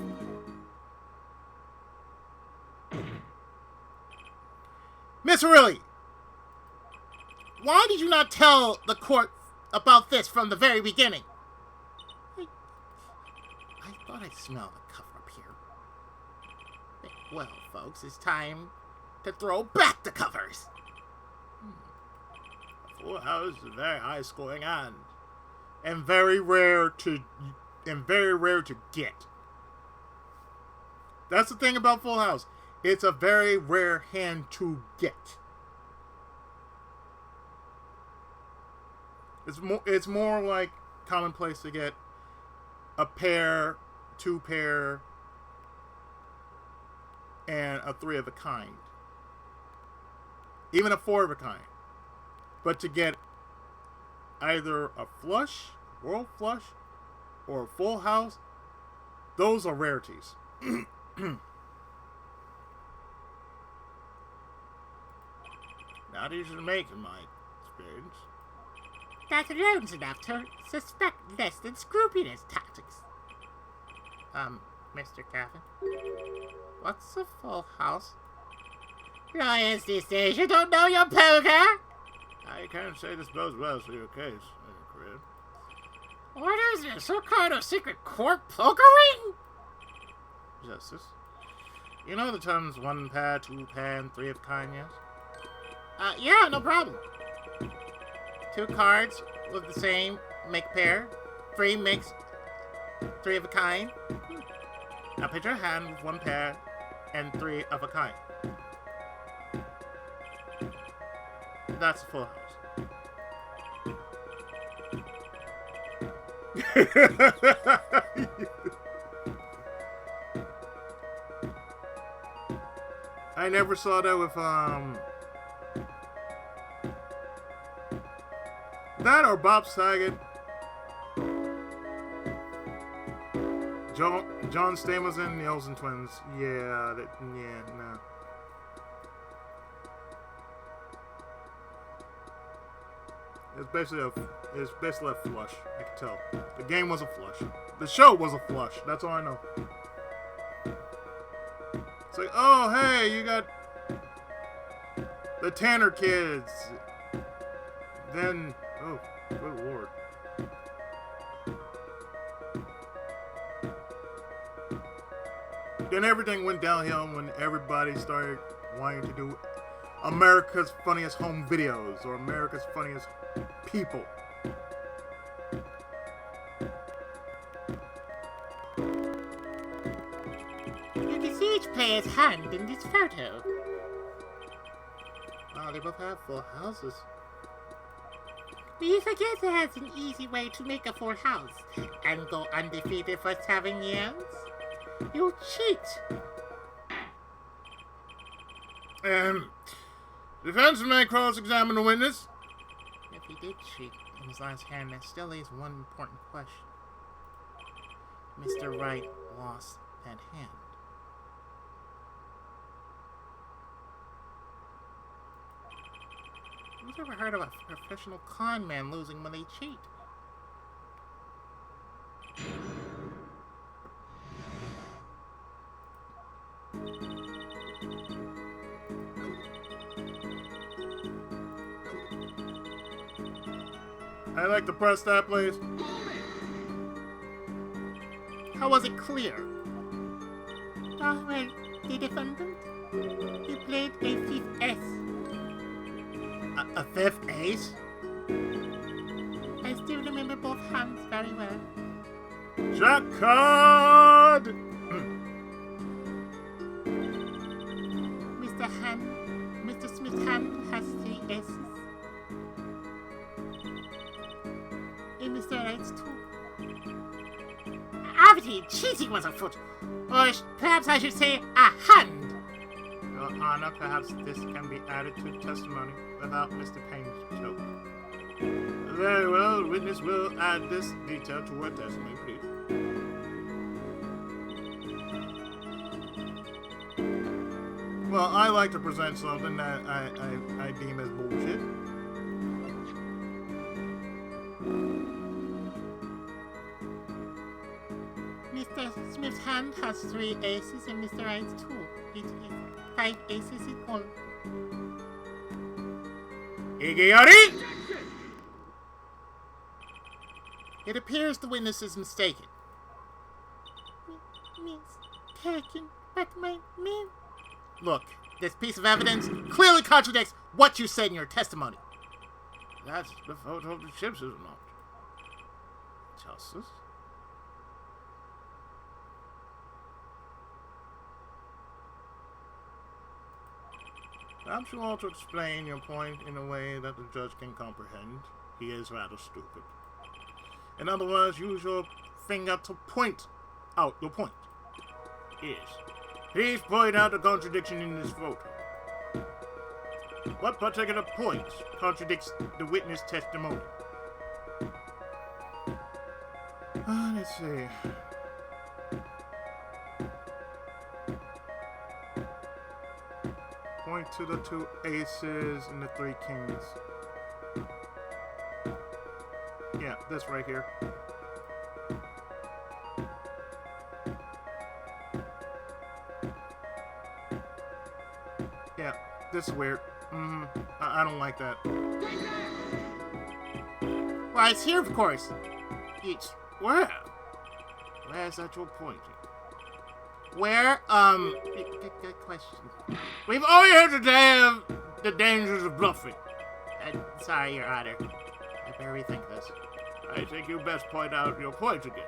Miss Riley, why did you not tell the court about this from the very beginning? I thought I smelled a cover up here. Well, folks, it's time to throw back the covers. Full House is a very high-scoring hand, and very rare to get. That's the thing about Full House. It's a very rare hand to get. It's more like commonplace to get a pair, 2 pair, and a 3 of a kind. Even a 4 of a kind. But to get either a flush, world flush, or a full house, those are rarities. Not easy to make, in my experience. That allone's enough to suspect less than scrupulous tactics. Mr. Cavan, what's a full house? Lawyers these days, you don't know your poker? I can't say this bodes well for your case, Chris. What is this? Some kind of secret court pokering? Justice. You know the terms 1 pair, 2 pair, and 3 of kind, yes? Yeah, no problem. 2 cards with the same make pair. 3 makes 3 of a kind. Now picture a hand with 1 pair and 3 of a kind. That's a full house. I never saw that with that or Bob Saget. John Stamos and the Olsen twins. Yeah, no. It's basically a flush. I can tell. The game was a flush. The show was a flush. That's all I know. It's like, oh hey, you got the Tanner kids. Then, oh, good lord. Then everything went downhill when everybody started wanting to do America's Funniest Home Videos or America's Funniest People. You can see each player's hand in this photo. Oh, they both have full houses. But you forget there's an easy way to make a full house and go undefeated for 7 years. You cheat. Defense may cross-examine the witness. If he did cheat in his last hand, that still leaves one important question. Mr. Wright lost that hand. Who's ever heard of a professional con man losing when they cheat? I'd like to press that, please. How was it clear? Well, the defendant, he played a fifth ace. A fifth ace? I still remember both hands very well. Jack card! Mr. Smith's hand has 3 aces. And Mr. Wright's 2. Obviously, cheating was afoot. Or perhaps I should say, a hand. Your Honor, perhaps this can be added to testimony without Mr. Payne's choke. Very well, witness will add this detail to her testimony, please. Well, I like to present something that I deem as bullshit. Mr. Smith's hand has 3 aces and Mr. Wright's 2. It is 5 aces in all. Igiyari! It appears the witness is mistaken. Mistaken? But my name... Look, this piece of evidence clearly contradicts what you said in your testimony. That's the photo of the chips, is it not? Justice? Perhaps you ought to explain your point in a way that the judge can comprehend. He is rather stupid. In other words, use your finger to point out your point. Yes. Please point out the contradiction in this photo. What particular point contradicts the witness testimony? Let's see. Point to the 2 aces and the 3 kings. Yeah, this right here. Yeah, this is weird. I don't like that. Why, it's here, of course. It's where? Where's that your point? Where? Good question. We've all heard today of the dangers of bluffing. Sorry, Your Honor. I better rethink this. I think you best point out your point again.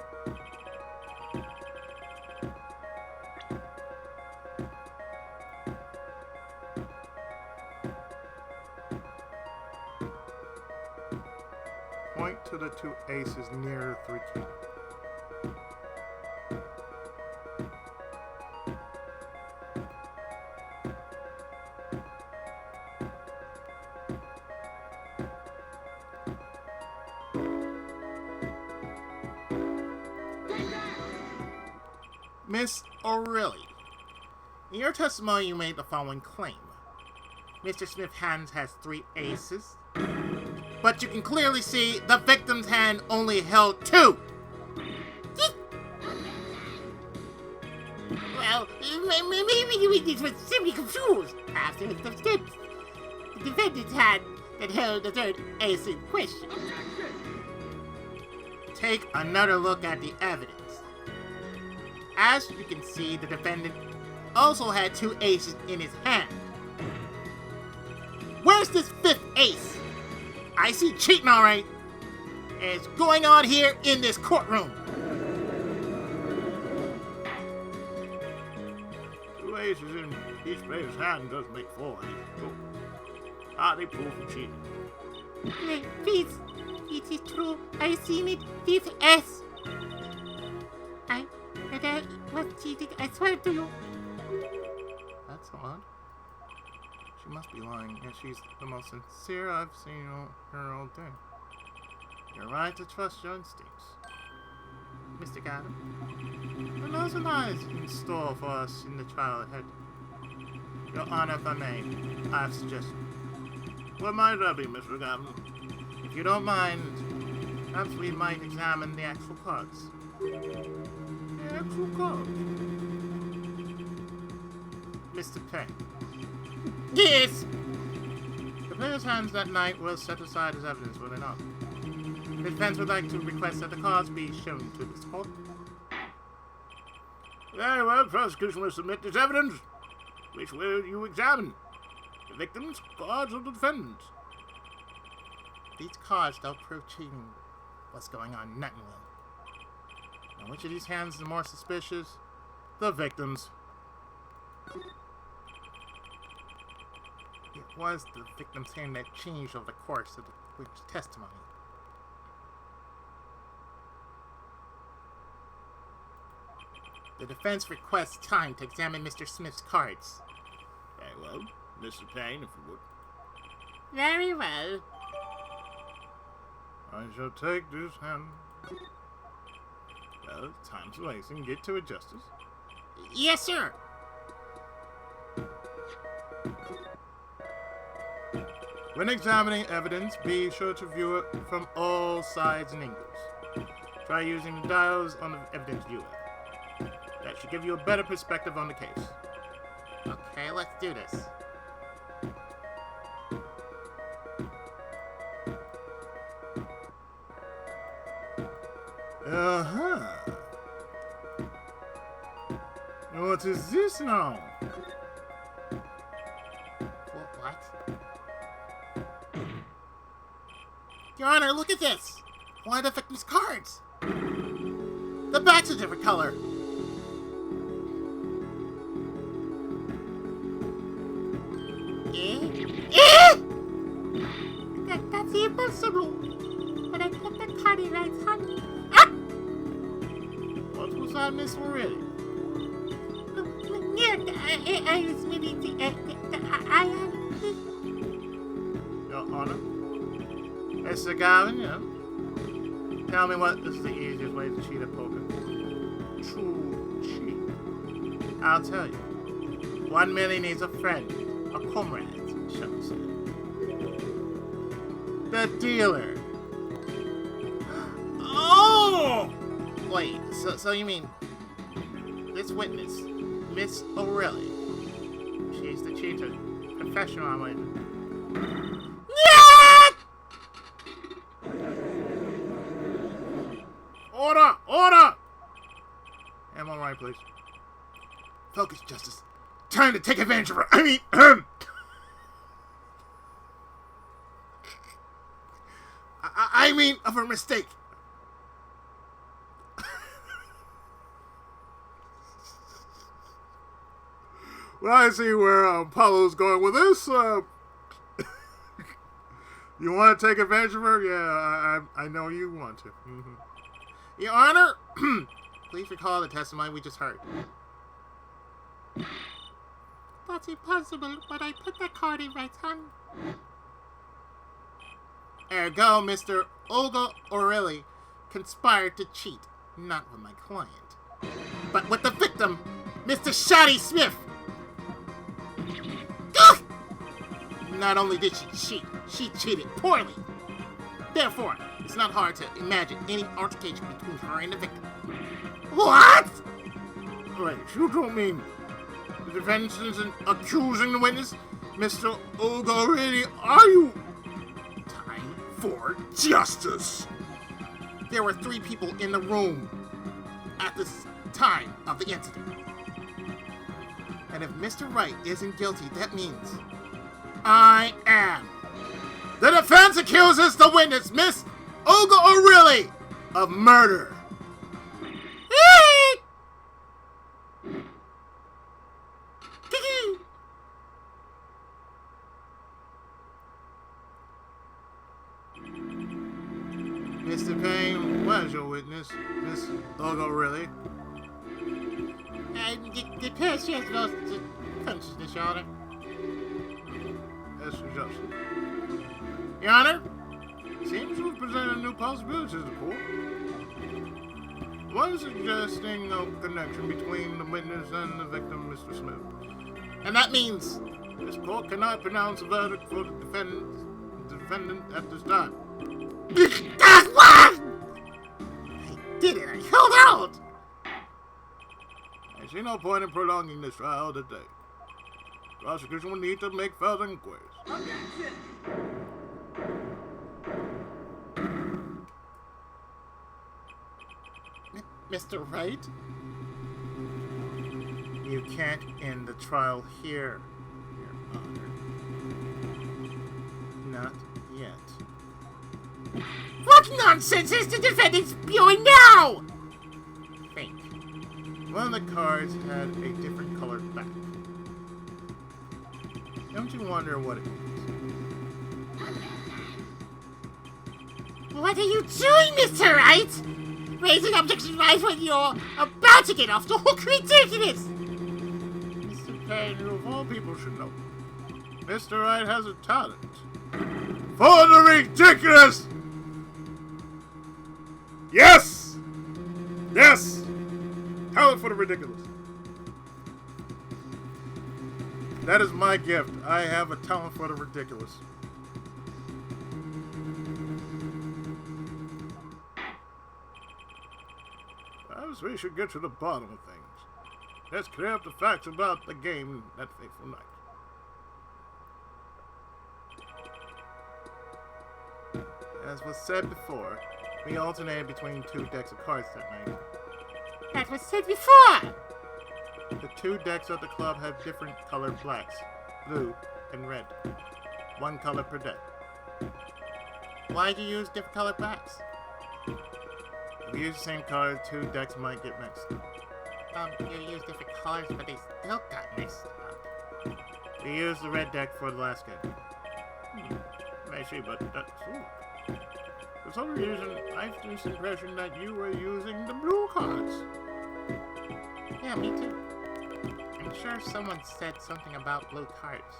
Point to the 2 aces near the 3 kings. Miss O'Reilly, in your testimony you made the following claim. Mr. Smith's hand has 3 aces, but you can clearly see the victim's hand only held 2. Well, maybe you were simply confused. Perhaps it was the defendant's hand that held the 3rd ace in question. Take another look at the evidence. As you can see, the defendant also had 2 aces in his hand. Where's this 5th ace? I see cheating, alright. It's going on here in this courtroom. 2 aces in each player's hand does make 4 aces. So, hardly proof of cheating. Please, it is true. I seen it. 5th ace. I was cheating. I swear to you. That's odd. She must be lying, and she's the most sincere I've seen her all day. You're right to trust your instincts. Mr. Gavin? There are no lies in store for us in the trial ahead. Your Honor, if I may, I have a suggestion. What might that be, Mr. Gavin? If you don't mind, perhaps we might examine the actual cards. The actual cards? Mr. Payne. Yes! The player's hands that night were set aside as evidence, were they not? The defense would like to request that the cards be shown to this court. Very well, prosecution will submit this evidence. Which will you examine? The victim's cards or the defendant's? These cards don't prove cheating. What's going on? Nothing will. Now, which of these hands is the more suspicious? The victim's. It was the victim's hand that changed over the course of the witness testimony. The defense requests time to examine Mr. Smith's cards. Very well. Mr. Payne, if you would. Very well. I shall take this hand. Well, time's wasting. Get to it, Justice. Yes, sir. When examining evidence, be sure to view it from all sides and angles. Try using the dials on the evidence viewer. That should give you a better perspective on the case. Okay, let's do this. Uh-huh. What is this now? What? Your Honor, look at this! Why the victim's cards? The back's a different color. That's impossible. But I put the card in right hand. Ah! What was that, Miss O'Reilly? I was meaning to. Your Honor? Mr. Gavin, yeah? Tell me what is the easiest way to cheat at poker? True cheat. I'll tell you. One merely needs a friend, a comrade, shall we say. The dealer. Oh! Wait, so you mean this witness, Miss O'Reilly, she's the cheater, professional, I'm waiting. Yeah! Order! Order! Am I right, please? Focus, Justice. Trying to take advantage of her. I mean of her mistake. Well, I see where Paulo's going with this. You want to take advantage of her? Yeah, I know you want to. Mm-hmm. Your Honor, please recall the testimony we just heard. That's impossible, but I put the card in right hand. Ergo, Mr. Olga O'Reilly conspired to cheat, not with my client. but with the victim, Mr. Shoddy Smith. Ugh! Not only did she cheat, she cheated poorly. Therefore, it's not hard to imagine any altercation between her and the victim. What? Wait, you don't mean the defense isn't accusing the witness? Mr. Ogoridi, are you? Time for justice. There were 3 people in the room at the time of the incident. And if Mr. Wright isn't guilty, that means I am. The defense accuses the witness, Miss Ogoridi, of murder. Mr. Payne, where's your witness, Miss Ogoridi? The patient has lost the conscious disorder. That's your justice. Your Honor, seems to have presented new possibilities to the court. One suggesting no connection between the witness and the victim, Mr. Smith. And that means This court cannot pronounce a verdict for the defendant at this time. that's what! I did it. I held out. I see no point in prolonging this trial today. The prosecution will need to make further inquiries. Mr. Wright? You can't end the trial here, Your Honor. Not yet. What nonsense is the defendant spewing now? Think. One of the cards had a different colored back. Don't you wonder what it means? What are you doing, Mr. Wright? Raising objections right when you're about to get off the hook? Ridiculous! Mr. Payne, you of all people should know. Mr. Wright has a talent for the ridiculous! Yes! Yes! Talent for the ridiculous. That is my gift. I have a talent for the ridiculous. Perhaps we should get to the bottom of things. Let's clear up the facts about the game that fateful night. As was said before, we alternated between 2 decks of cards that night. That was said before! The 2 decks of the club had different colored blacks, blue and red. 1 color per deck. Why'd you use different colored blacks? If we use the same card, 2 decks might get mixed. You used different colors, but they still got mixed up. We used the red deck for the last game. I see, but that's true. For some reason, I have this impression that you were using the blue cards. Yeah, me too. I'm sure someone said something about blue cards.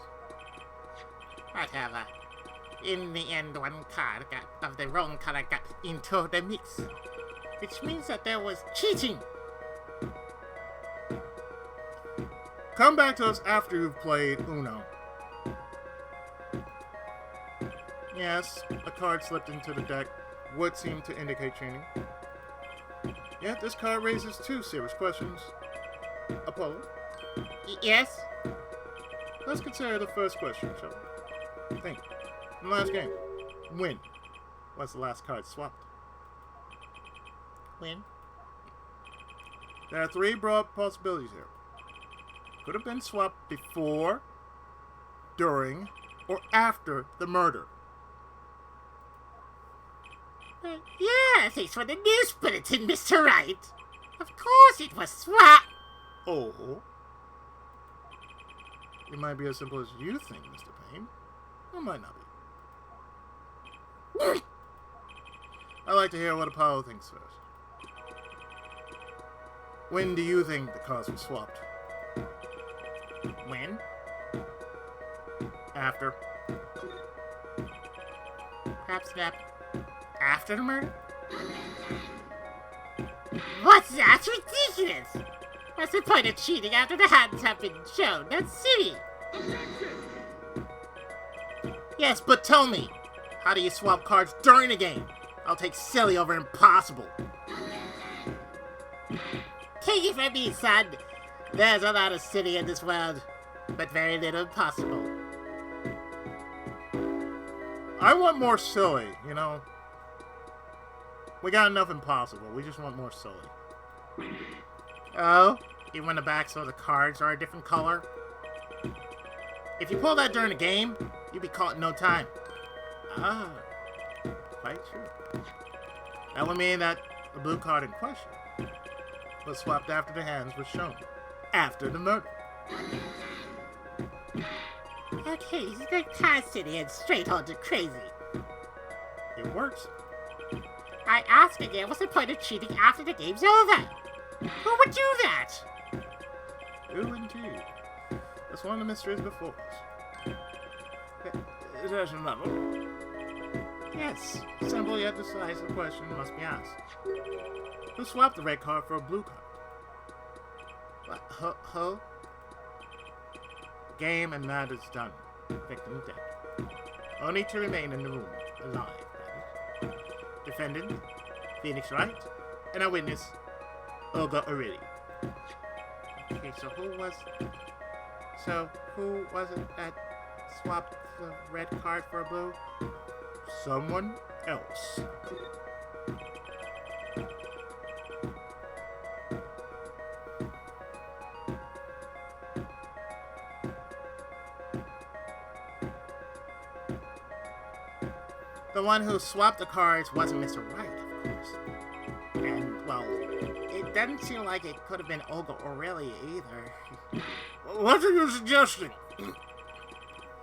Whatever. In the end, 1 card of the wrong color got into the mix. Which means that there was cheating. Come back to us after you've played Uno. Yes, a card slipped into the deck would seem to indicate cheating. Yet this card raises 2 serious questions. Apollo? Yes? Let's consider the first question, shall we? Think. In the last game, when Was the last card swapped? When? There are 3 broad possibilities here. Could have been swapped before, during, or after the murder. Yeah, thanks for the news bulletin, Mr. Wright. Of course it was swapped. Oh. It might be as simple as you think, Mr. Payne. Or it might not be. I'd like to hear what Apollo thinks first. When do you think the cards were swapped? When? After. Perhaps not after the murder? What's that? That's ridiculous! What's the point of cheating after the hands have been shown? That's silly! Yes, but tell me, how do you swap cards during a game? I'll take silly over impossible. Take it from me, son. There's a lot of silly in this world, but very little impossible. I want more silly, you know? We got enough impossible. We just want more silly. Oh? Even when the backs of the cards are a different color? If you pull that during a game, you'd be caught in no time. Ah, quite true. That would mean that the blue card in question was swapped after the hands were shown. After the murder. Okay, this is like city and straight on to crazy. It works. I ask again, what's the point of cheating after the game's over? Who would do that? Who indeed? That's one of the mysteries before us. Is there another? Yes. Simple yet decisive question must be asked. Who swapped the red card for a blue card? What? Who? Game and matters done. Victim dead. Only to remain in the room, alive. Defendant, Phoenix Wright, and our witness, Olga O'Reilly. Okay, so who was it that swapped the red card for a blue? Someone else. The one who swapped the cards wasn't Mr. Wright, of course. And, well, it doesn't seem like it could have been Olga O'Reilly either. What are you suggesting?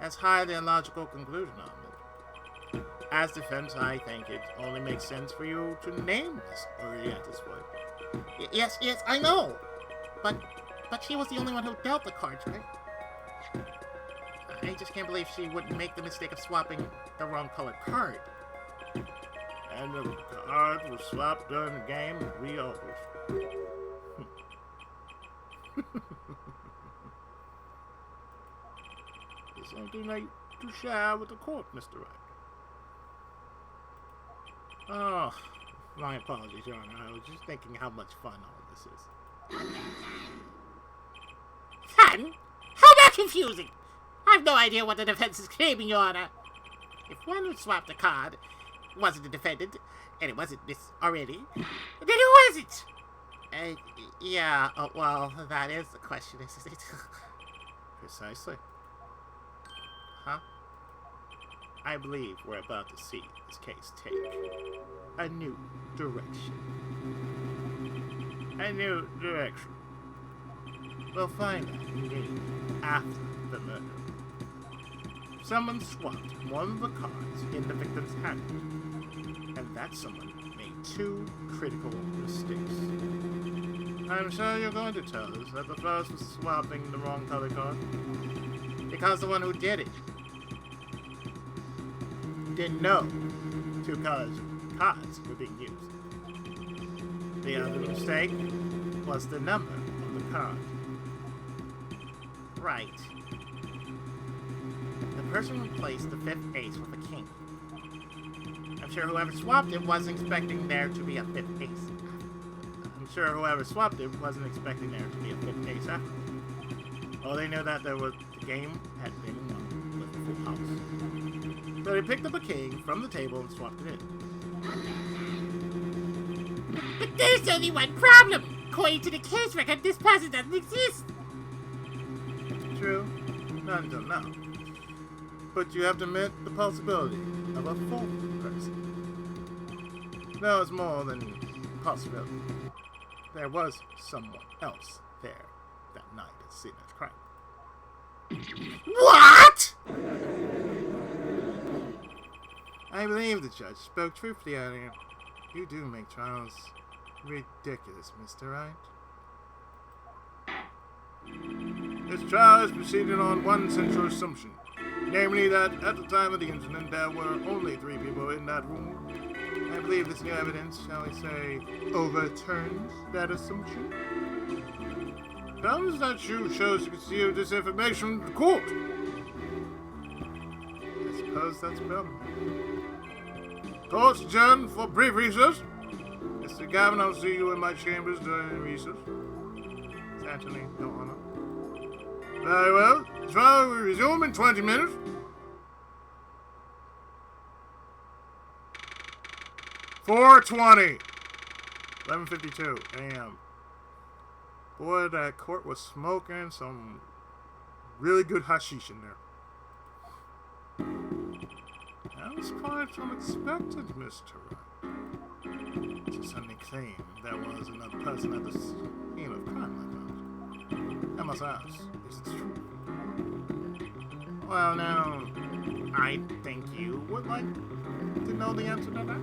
That's highly illogical conclusion on it. As defense, I think it only makes sense for you to name Miss O'Reilly at this point. Yes, I know. But she was the only one who dealt the cards, right? I just can't believe she wouldn't make the mistake of swapping the wrong colored card. And the card was swapped during the game, we always. There's something like to share with the court, Mr. Wright. Oh, my apologies, Your Honor. I was just thinking how much fun all this is. Fun? How about confusing? I have no idea what the defense is claiming, Your Honor. If one who swapped the card wasn't the defendant, and it wasn't Miss O'Reilly, then who was it? Yeah, well, that is the question, isn't it? Precisely. Huh? I believe we're about to see this case take a new direction. A new direction. We'll find out indeed after the murder. Someone swapped one of the cards in the victim's hand, and that someone made two critical mistakes. I'm sure you're going to tell us that the first was swapping the wrong color card, because the one who did it didn't know two colors cards were being used. The other mistake was the number of the card. Right. The person who placed the fifth ace with a king. I'm sure whoever swapped it wasn't expecting there to be a fifth ace. I'm sure whoever swapped it wasn't expecting there to be a fifth ace after. All they knew that the game had been won with a full house. So they picked up a king from the table and swapped it in. But there's only one problem. According to the case record, this person doesn't exist. True. None until now. But you have to admit the possibility of a fourth person. No, it's more than possibility. There was someone else there that night at the scene of the crime. What? I believe the judge spoke truthfully earlier. You do make trials ridiculous, Mr. Wright. This trial is proceeding on one central assumption, namely that at the time of the incident there were only 3 people in that room. I believe this new evidence, shall we say, overturns that assumption? Comes that you chose to conceal this information from the court. I suppose that's a problem. Court's adjourned for brief recess. Mr. Gavin, I'll see you in my chambers during recess. It's Anthony, no honor. Very well. Trial will resume in 20 minutes. $4:20. 11:52 a.m. Boy, that court was smoking some really good hashish in there. That was quite unexpected, Mr. Wright. To suddenly claim there was another person at the scene of crime like that. I must ask, is this true? Well, now, I think you would like to know the answer to that.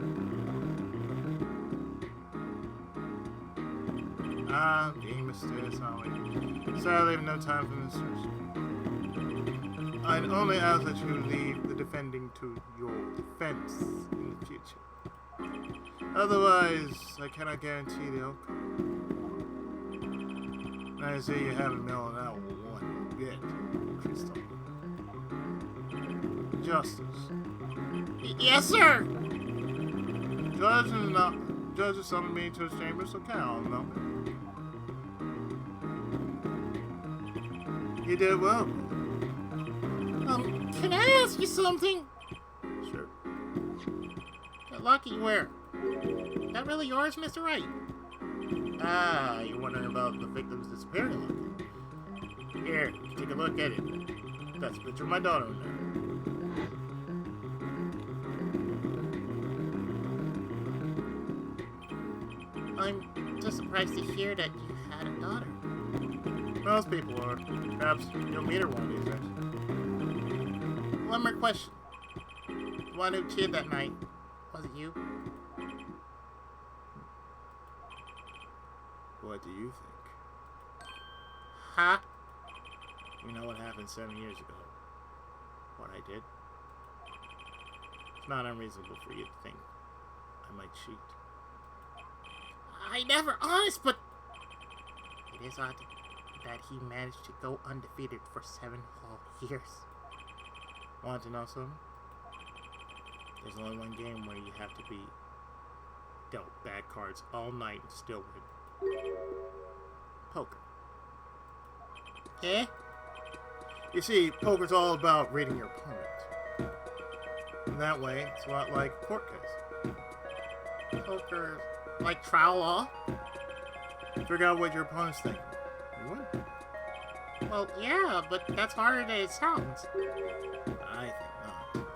Being mysterious, are we? Sadly, I have no time for mysteries. I'd only ask that you leave the defending to your defense in the future. Otherwise, I cannot guarantee the outcome. I see you haven't mellowed out one bit, Crystal. Justice. Yes, sir. Judge has summoned me to his chamber, so count on them. You did well. Can I ask you something? Sure. That locket you wear. Is that really yours, Mr. Wright? Ah, you're wondering about the victim's disappearing locket. Here, take a look at it. That's a picture of my daughter in there. I'm just surprised to hear that you had a daughter. Most people are. Perhaps you'll meet her one of these days. One more question. The one who cheered that night, was it you? What do you think? Huh? You know what happened 7 years ago? What I did? It's not unreasonable for you to think I might cheat. I never honest, but it is odd that he managed to go undefeated for 7 whole years. Want to know something? There's only one game where you have to be dealt bad cards all night and still win. Poker. Eh? You see, poker's all about reading your opponent. And that way, it's a lot like a court case. Poker, like trial law? Figure out what your opponent's thinking. You win. Well, yeah, but that's harder than it sounds. I think not.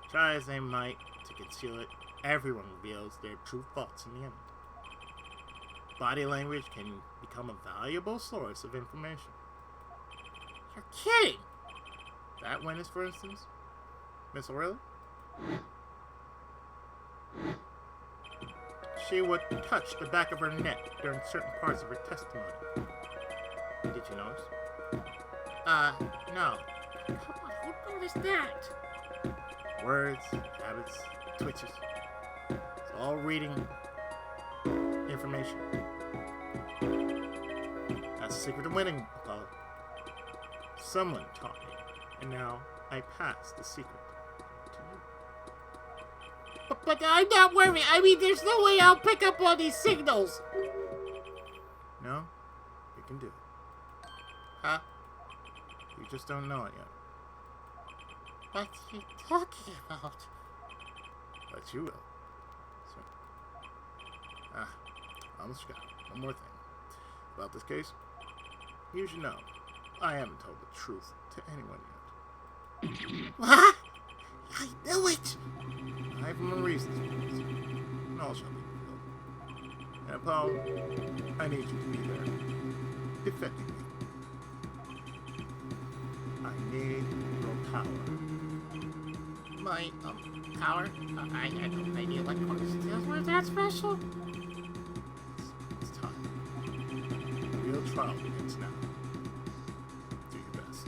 Try as they might to conceal it, everyone reveals their true thoughts in the end. Body language can become a valuable source of information. You're kidding! That witness, for instance, Miss O'Reilly, she would touch the back of her neck during certain parts of her testimony. Did you notice? No. Come on, who noticed that? Words, habits, twitches. It's all reading information. That's the secret to winning, I call it. Someone taught me, and now I pass the secret to you. But I'm not worried. I mean, there's no way I'll pick up on these signals. No? You can do it. Huh? You just don't know it yet. What are you talking about? But you will. So, almost forgot. One more thing. About this case, you should know, I haven't told the truth to anyone yet. What? I knew it! I have my reasons for this. And all shall be fulfilled. And Paul, I need you to be there. Defending me. I need your power. My, power? I had no idea what course deals were that special. It's time. The real trial begins now. Do your best.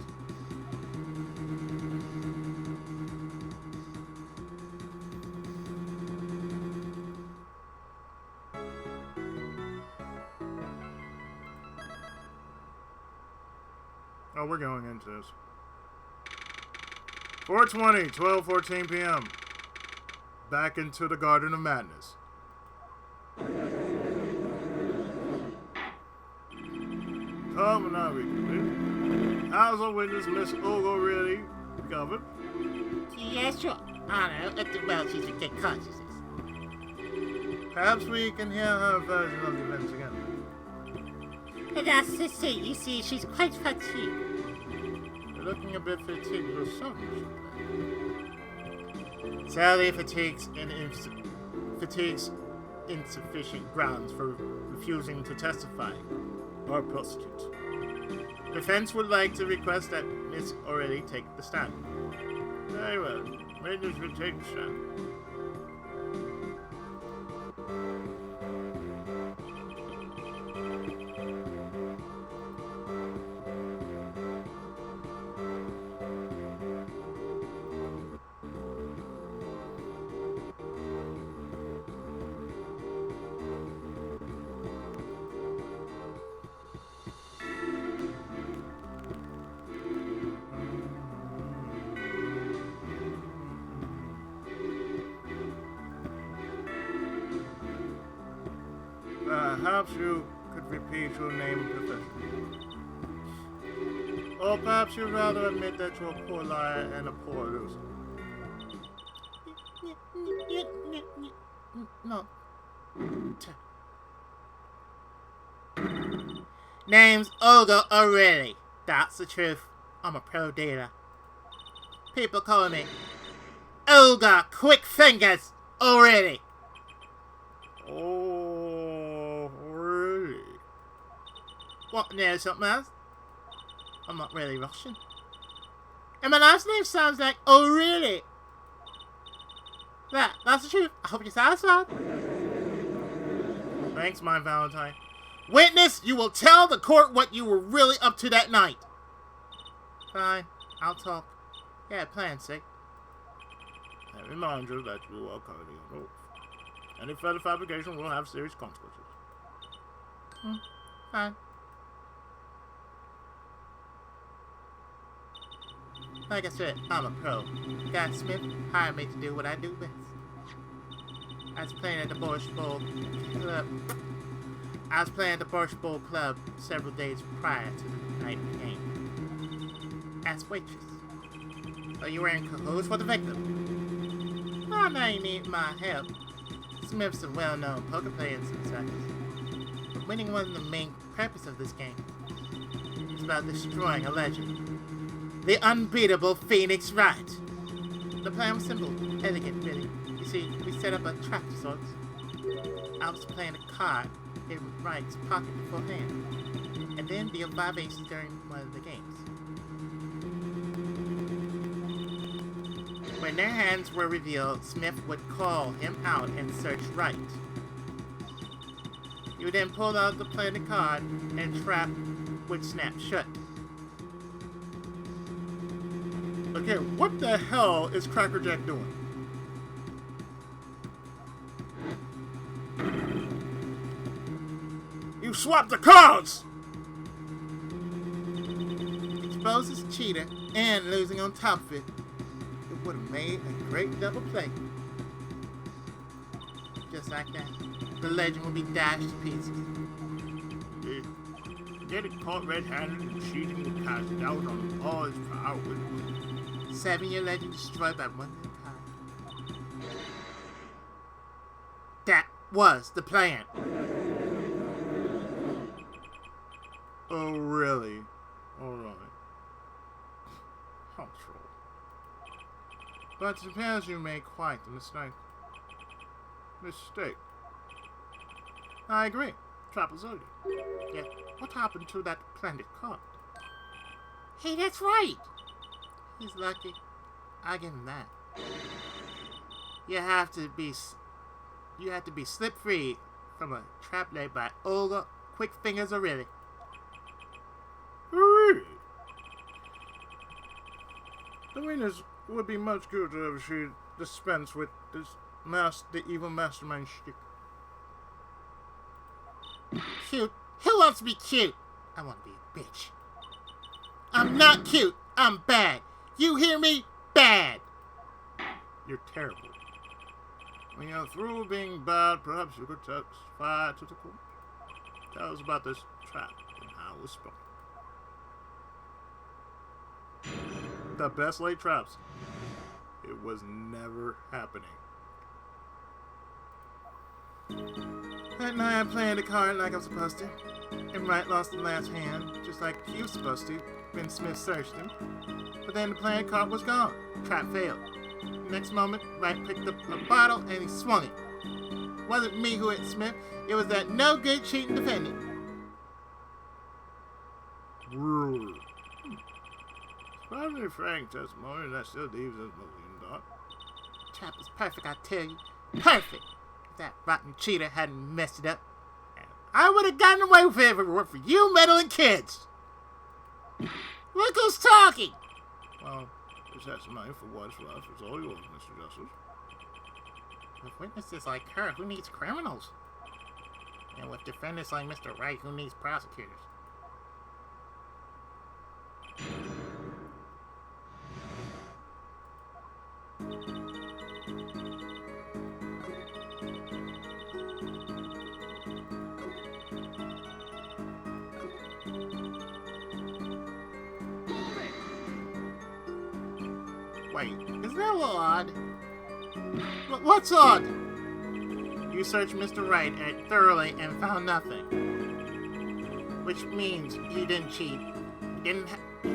Oh, we're going into this. 4:20, 12:14 p.m. Back into the Garden of Madness. Come and now we can do. How's our witness, Miss Ogo, really covered? Yes, Your Honor. Well, she's in good consciousness. Perhaps we can hear her version of the events again. And that's to say, you see, she's quite fatigued. You're looking a bit fatigued yourself, Mr. Sadly, fatigue's insufficient grounds for refusing to testify. Or prostitutes. Defense would like to request that Miss O'Reilly take the stand. Very well. Witness will take the stand. Perhaps you could repeat your name and profession. Or perhaps you'd rather admit that you're a poor liar and a poor loser. No. Name's Olga O'Reilly. That's the truth. I'm a pro dealer. People call me Olga Quick Fingers O'Reilly. Oh, really? Want to know something else? I'm not really Russian. And my last name sounds like O'Reilly. That's the truth. I hope you're satisfied. Thanks, my Valentine. Witness, you will tell the court what you were really up to that night. Fine, I'll talk. Yeah, plan, sick. I remind you that you are currently on oath. Any further fabrication will have serious consequences. Fine. Like I said, I'm a pro. Guy Smith hired me to do what I do best. I was playing at the Borscht Bowl Club several days prior to the night of the game. As waitress. Are you wearing cahoots for the victim? Oh, now you need my help. Smith's a well-known poker player in some circles. But winning wasn't the main purpose of this game. It's about destroying a legend. The unbeatable Phoenix Wright. The plan was simple, elegant, really. You see, we set up a trap of sorts. I was playing a card in Wright's pocket beforehand, and then deal 5 aces during one of the games. When their hands were revealed, Smith would call him out and search Wright. He would then pull out the planted card, and trap would snap shut. Okay, what the hell is Crackerjack doing? You swapped the cards! Exposes cheater and losing on top of it. It would have made a great double play. Just like that, the legend would be dashed to pieces. Getting caught red-handed and cheating to pass down on all his power. 7-year legend destroyed by one little card. That was the plan. Oh, really? Alright. How troll. But it appears you made quite a mistake. I agree. Trapezoidal. Yeah, what happened to that planted card? Hey, that's right! He's lucky. I give him that. You have to be slip-free from a trap laid by Olga Quick Fingers O'Reilly. Really? The winners would be much cuter if she dispensed with the evil mastermind shtick. Cute? Who wants to be cute? I want to be a bitch. I'm not cute. I'm bad. You hear me? Bad. You're terrible. When you're through being bad, perhaps you could testify to the court. Tell us about this trap and how it was sprung. The best laid traps. It was never happening. That night I played the card like I was supposed to. And Wright lost the last hand, just like he was supposed to, when Smith searched him. But then the playing card was gone. Trap failed. Next moment, Wright picked up a bottle and he swung it. It wasn't me who hit Smith, it was that no good cheating defendant. Really? Surprisingly frank testimony that still leaves us moving, Doc. Trap was perfect, I tell you. Perfect! If that rotten cheater hadn't messed it up, I would have gotten away with it if it weren't for you meddling kids. Look who's talking! Well, this testimony for what it's worth is all yours, Mr. Justice. With witnesses like her, who needs criminals? And with defendants like Mr. Wright, who needs prosecutors? Wait, isn't that a little odd? What's odd? You searched Mr. Wright thoroughly and found nothing. Which means he didn't cheat.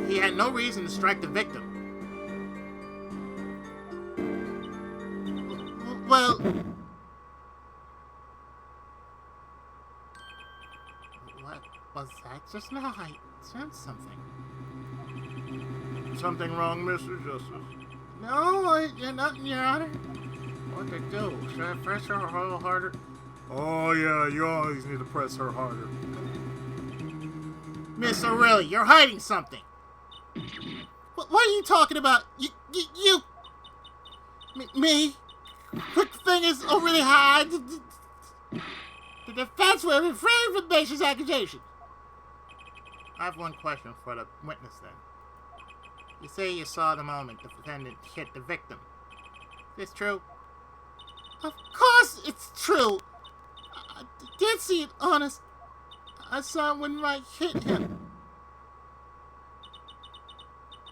He had no reason to strike the victim. Well... What was that just now? I sensed something. Something wrong, Mr. Justice? No, nothing, Your Honor. What to do? Should I press her a little harder? Oh, yeah, you always need to press her harder. Miss O'Reilly, you're hiding something. What are you talking about? You... Me? Quick fingers overly high. The defense will refrain from baseless accusations. I have one question for the witness, then. You say you saw the moment the defendant hit the victim. Is this true? Of course it's true. I did see it, honest. I saw it when Wright hit him.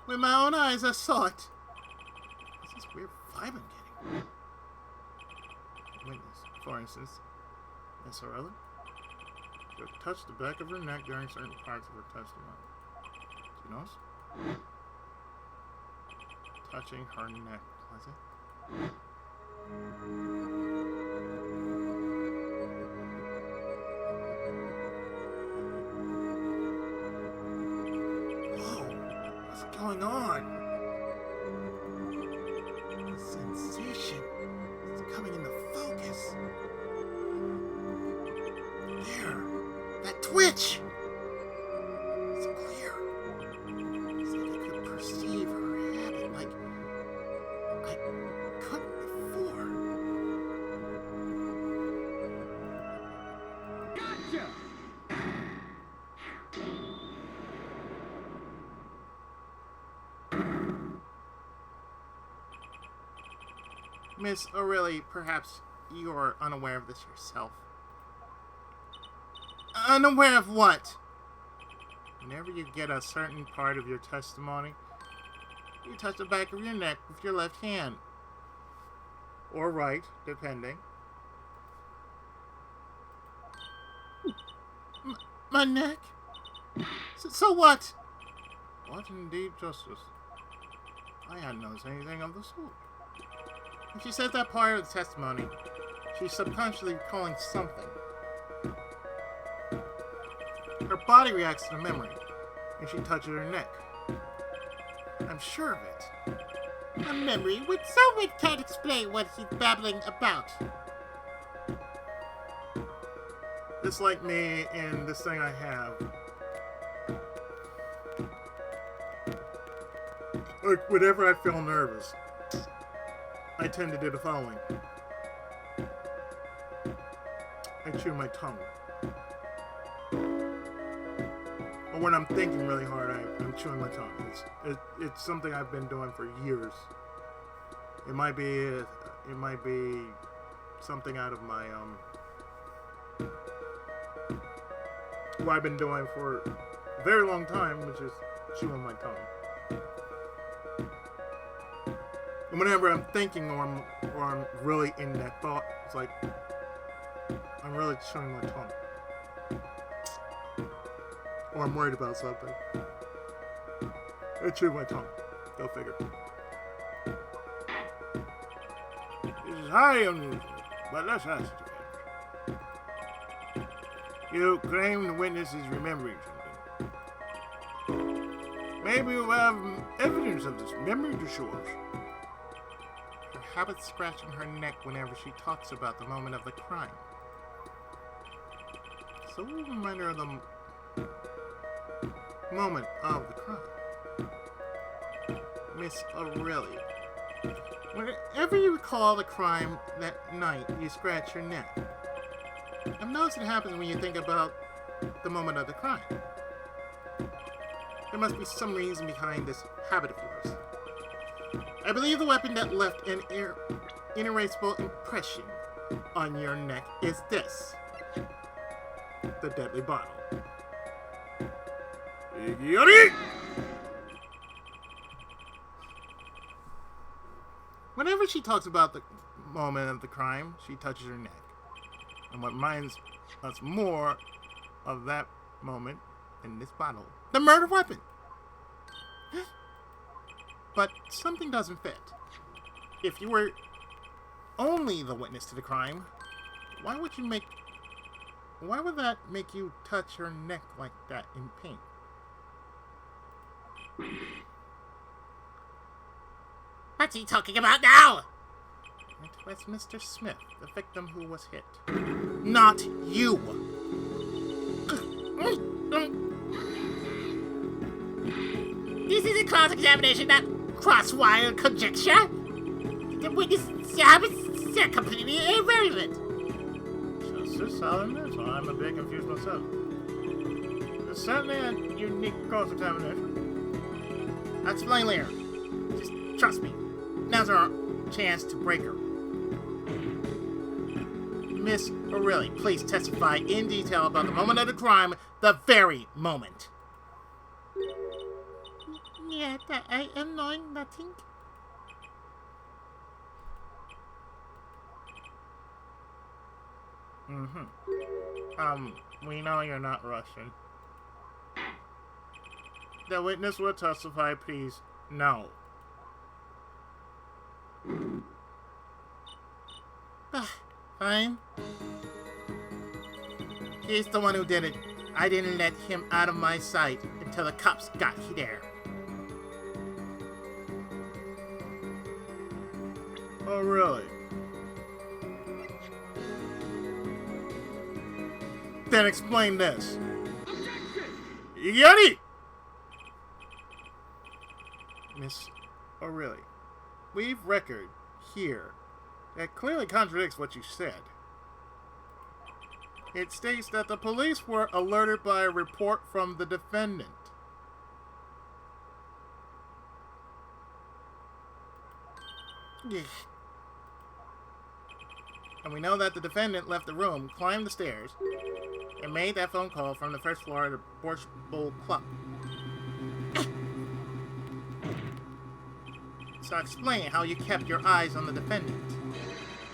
With my own eyes, I saw it. What's this weird vibe I'm getting? Witness, for instance, Miss O'Reilly. You touched the back of her neck during certain parts of her testimony. Do you notice? Touching her neck, was it? Whoa, what's going on? The sensation is coming into focus. There, that twitch! It's clear. It's like I could perceive her habit, like I couldn't before. Gotcha! Miss O'Reilly, perhaps you're unaware of this yourself. Unaware of what? Whenever you get a certain part of your testimony, you touch the back of your neck with your left hand. Or right, depending. My neck? So what? What indeed, Justice? I hadn't noticed anything of the sort. When she says that part of the testimony, she's subconsciously recalling something. Her body reacts to the memory, and she touches her neck. I'm sure of it. A memory which someone can't explain what he's babbling about. It's like me in this thing I have. Like, whenever I feel nervous, I tend to do the following. I chew my tongue. Or when I'm thinking really hard, I'm chewing my tongue. It's something I've been doing for years. It might be something out of my what I've been doing for a very long time, which is chewing my tongue. And whenever I'm thinking or I'm really in that thought, it's like I'm really chewing my tongue. Or I'm worried about something. I chew my tongue. Go figure. This is highly unusual, but let's ask it. You claim the witness is remembering something. Maybe you have evidence of this memory to show us. Her habit scratching her neck whenever she talks about the moment of the crime. So a reminder of the moment of the crime. Miss Aurelia. Whenever you recall the crime that night, you scratch your neck. I've noticed it happens when you think about the moment of the crime. There must be some reason behind this habit of yours. I believe the weapon that left an inerasable impression on your neck is this. The deadly bottle. Yuri! Whenever she talks about the moment of the crime, she touches her neck. And what reminds us more of that moment in this bottle, the murder weapon. But something doesn't fit. If you were only the witness to the crime, why would that make you touch her neck like that in pain? What's he talking about now? It was Mr. Smith, the victim who was hit. Not you! This is a cross-examination, not cross-wire conjecture. The witness habits are completely irrelevant. Justice, I'll admit, I'm a bit confused myself. It's certainly a unique cross-examination. I'll explain later. Just trust me. Now's our chance to break her. Miss Aurelia, please testify in detail about the moment of the crime, the very moment. Yet I am knowing nothing. We know you're not Russian. The witness will testify, please. No. Fine. He's the one who did it. I didn't let him out of my sight until the cops got there. Oh, really? Then explain this. Yeti! Miss Aurelia, we've record here that clearly contradicts what you said. It states that the police were alerted by a report from the defendant. And we know that the defendant left the room, climbed the stairs, and made that phone call from the first floor of the Borscht Bowl Club. So explain how you kept your eyes on the defendant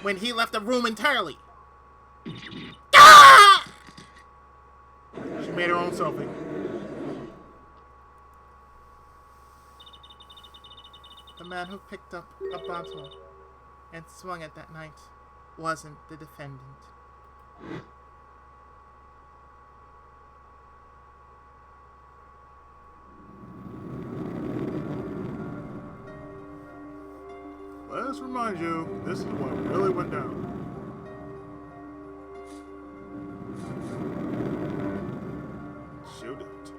when he left the room entirely. Ah! She made her own selfie. The man who picked up a bottle and swung it that night wasn't the defendant. Let's remind you, this is what really went down. Shoot it.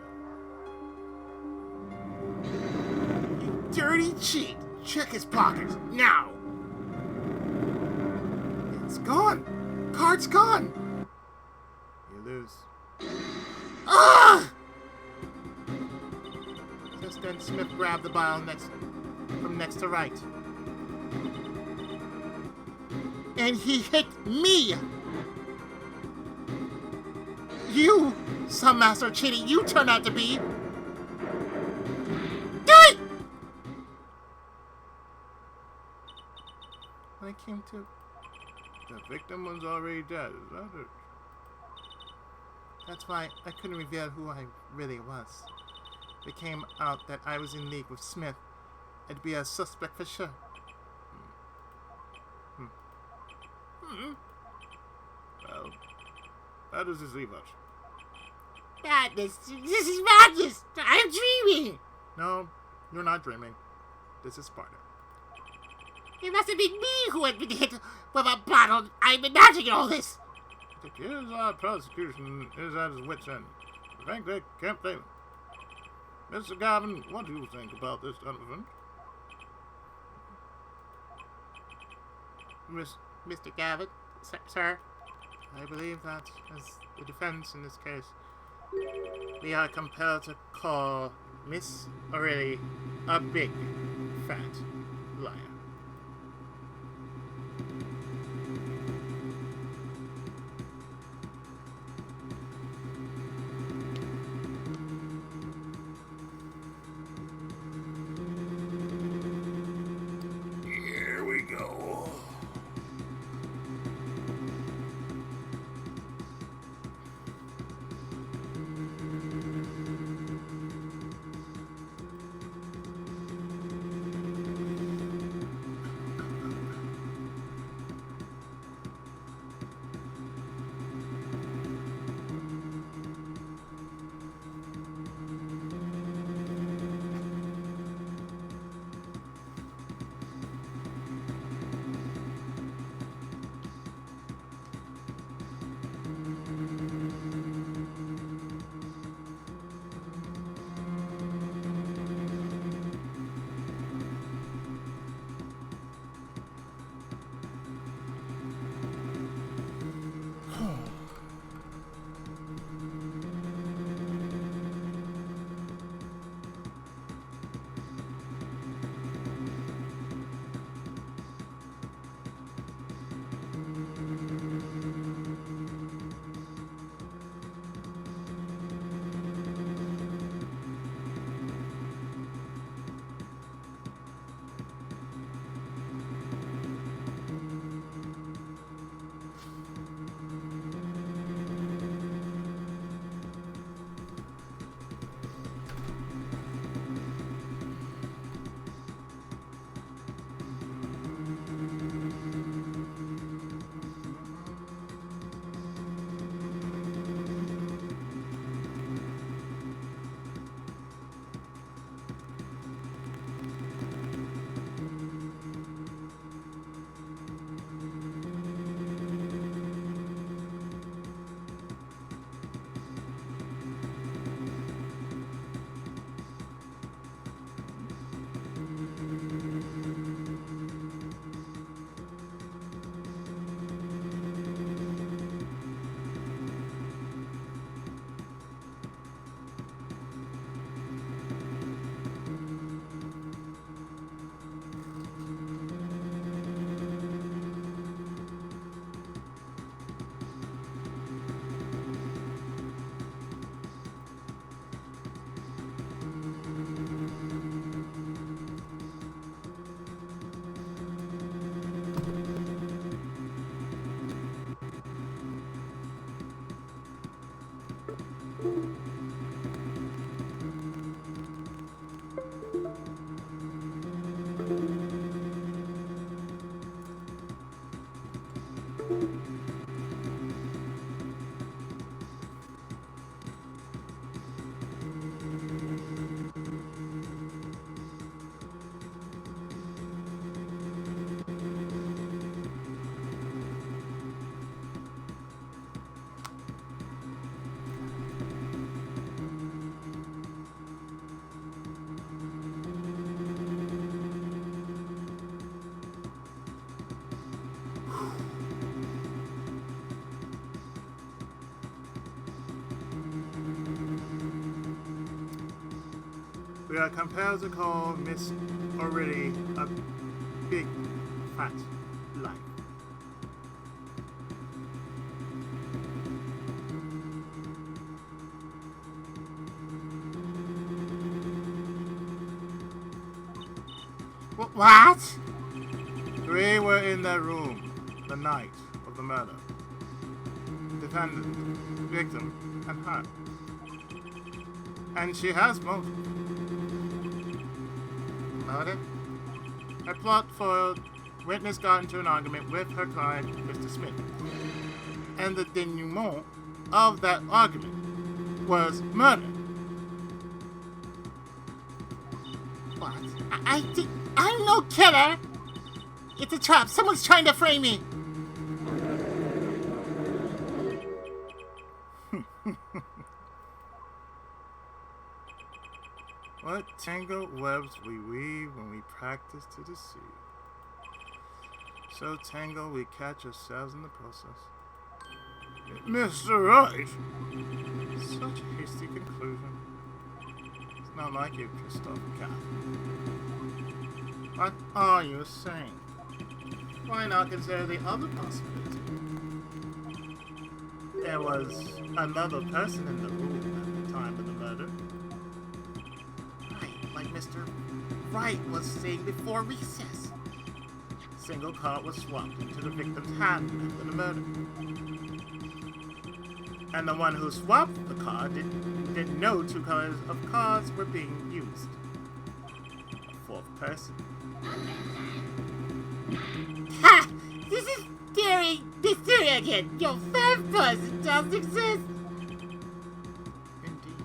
You dirty cheat! Check his pockets, now! It's gone! Card's gone! You lose. Ah! Then Smith grabbed the vial from next to right. And he hit me! You, some master cheating, you turned out to be! Do it! When I came to... The victim was already dead, is that it? That's why I couldn't reveal who I really was. It came out that I was in league with Smith. I'd be a suspect for sure. Well, that is his leave us. Madness! This is madness! I'm dreaming! No, you're not dreaming. This is Sparta. It must have been me who had been hit with a bottle. I'm imagining all this. It appears our prosecution is at his wit's end. Frankly, I can't blame him. Mr. Garvin, what do you think about this gentleman? Mr. Gavin, sir, I believe that as the defense in this case, we are compelled to call Miss Aurelie a big, fat liar. Here we go. We are compelled to call Miss already a big fat lie. What? We were in that room the night of the murder. Defendant, victim, and her. And she has motive. Motive? Her plot foiled, witness got into an argument with her client, Mr. Smith. And the denouement of that argument was murder. What? I'm no killer! It's a trap. Someone's trying to frame me. What tangled webs we weave when we practice to deceive. So tangled we catch ourselves in the process. Mr. Right! Such a hasty conclusion. It's not like you, Christopher. What are you saying? Why not consider the other possibility? There was another person in the room at the time of the murder. Right, like Mr. Wright was saying before recess. Single card was swapped into the victim's hand after the murder. And the one who swapped the card didn't know two colors of cards were being used. A fourth person. Ha! This theory again! Your third person doesn't exist! Indeed.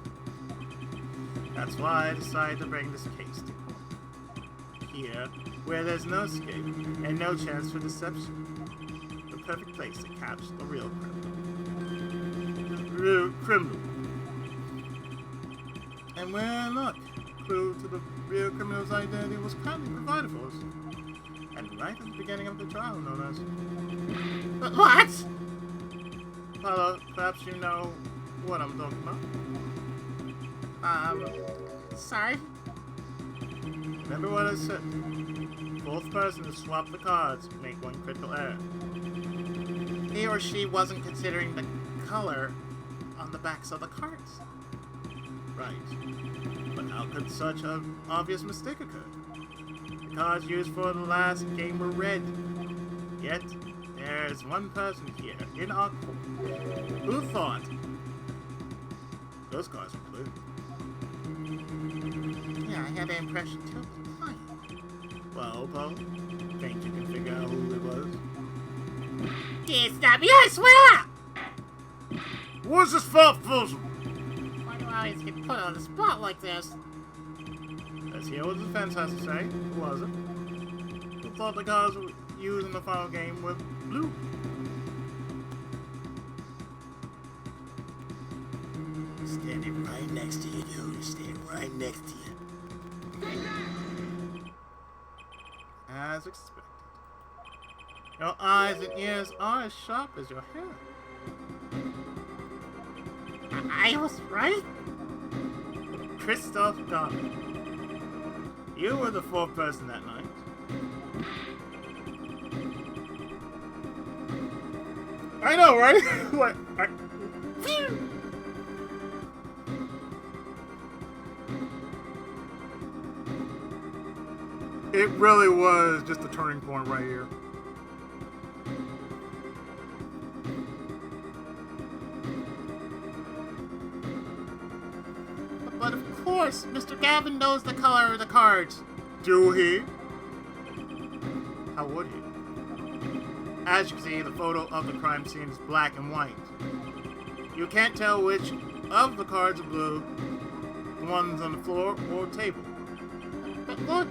That's why I decided to bring this case to court. Here, where there's no escape and no chance for deception. The perfect place to catch the real criminal. And we're in luck. Clue to the real criminal's identity was kindly provided for us. And right at the beginning of the trial, no less. What? Paula, perhaps you know what I'm talking about? Sorry? Remember what I said. Both persons who swap the cards make one critical error. He or she wasn't considering the color on the backs of the cards. Right. But how could such an obvious mistake occur? The cards used for the last game were red. Yet, there's one person here in our court who thought those cards were blue. Yeah, I had that impression too. Why? Well, Paul, think you can figure out who it was? It's not me, I swear! What's this fault, Fuzzle? Why do I always get put on the spot like this? Let's hear what the defense has to say. Who was it? Who thought the cards were used in the final game were blue? Standing right next to you, dude. Standing right next to you. As expected. Your eyes and ears are as sharp as your hair. I was right? Christoph Garner. You were the fourth person that night. I know, right? What? It really was just a turning point right here. But of course, Mr. Gavin knows the color of the cards. Do he? How would he? As you can see, the photo of the crime scene is black and white. You can't tell which of the cards are blue, the ones on the floor or table. But look,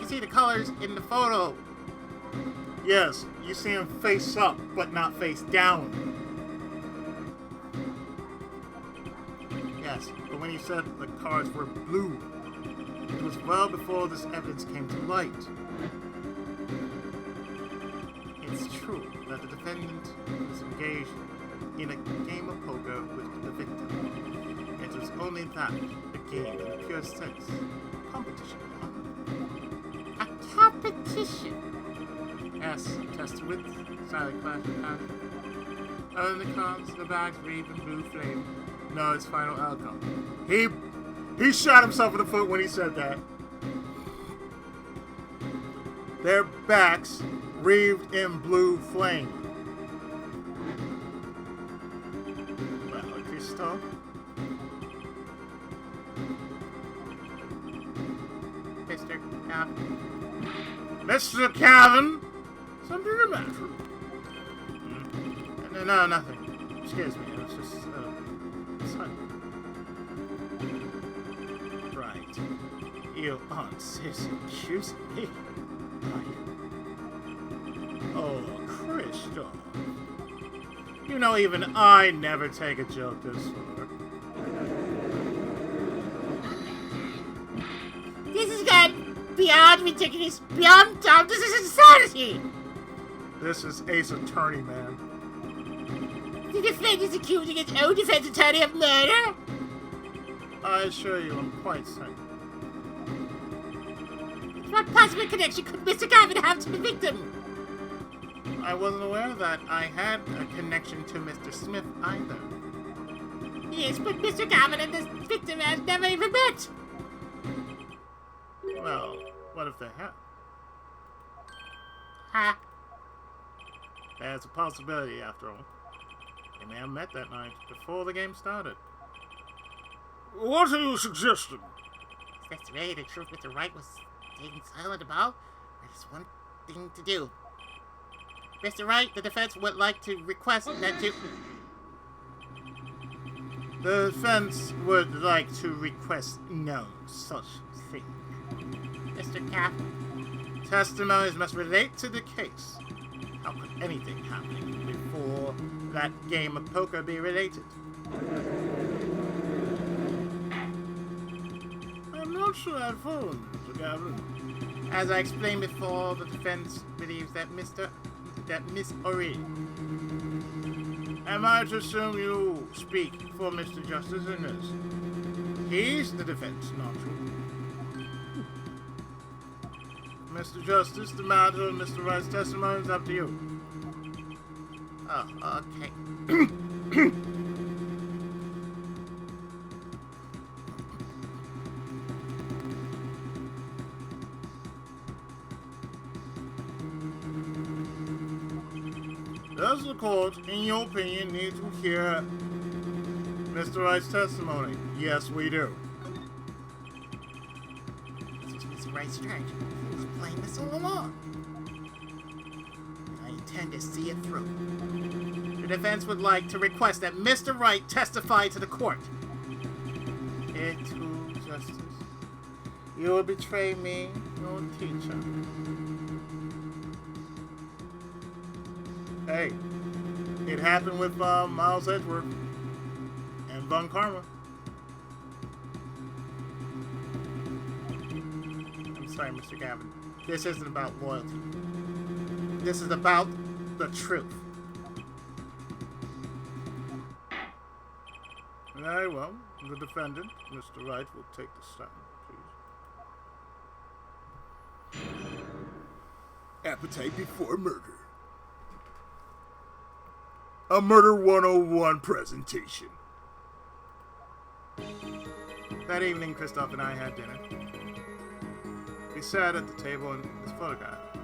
you see the colors in the photo. Yes, you see them face up, but not face down. Yes, but when you said the cards were blue, it was well before this evidence came to light. It's true that the defendant was engaged in a game of poker with the victim. It was only that the game in the pure sense. Competition. A competition? Yes, test with silent clash of passion. Other than the cons, the bags reap and blue flame. No, its final outcome. He shot himself in the foot when he said that. Their backs wreathed in blue flame. Well, Christoph. Mr. Calvin. Mr. Calvin? Something the matter? No, nothing. Excuse me, it was just, sudden. Right. You aren't seriously accusing me, are you? Oh, Christoph. You know, even I never take a joke this far. This is getting beyond ridiculous, beyond dumb. This is insanity! This is Ace Attorney, man. The defendant is accusing its own defense attorney of murder? I assure you, I'm quite sane. What possible connection could Mr. Calvin have to the victim? I wasn't aware that I had a connection to Mr. Smith either. Yes, but Mr. Calvin and this victim has never even met. Well, what if they have? Huh? There's a possibility, after all. They may have met that night, before the game started. What are you suggesting? If that's really the truth Mr. Wright was staying silent about, that is one thing to do. Mr. Wright, the defense would like to request that you... The defense would like to request no such thing. Mr. Calvin. Testimonies must relate to the case. How could anything happening before that game of poker be related? I'm not sure I'd follow, Mr. Gavin. As I explained before, the defense believes that Miss Ori. Am I to assume you speak for Mr. Justice in this? He's the defense, not you. Mr. Justice, the matter of Mr. Wright's testimony is up to you. Oh, okay. Does the court, in your opinion, need to hear Mr. Wright's testimony? Yes, we do. It's Mr. Wright's charge. He was playing this all along. I intend to see it through. The defense would like to request that Mr. Wright testify to the court. It too, Justice. You will betray me, your teacher. Hey, it happened with Miles Edgeworth and Von Karma. I'm sorry, Mr. Gavin. This isn't about loyalty. This is about the truth. Very well. The defendant, Mr. Wright, will take the stand, please. Appetite before murder. A Murder 101 presentation. That evening, Christoph and I had dinner. We sat at the table and was photographed.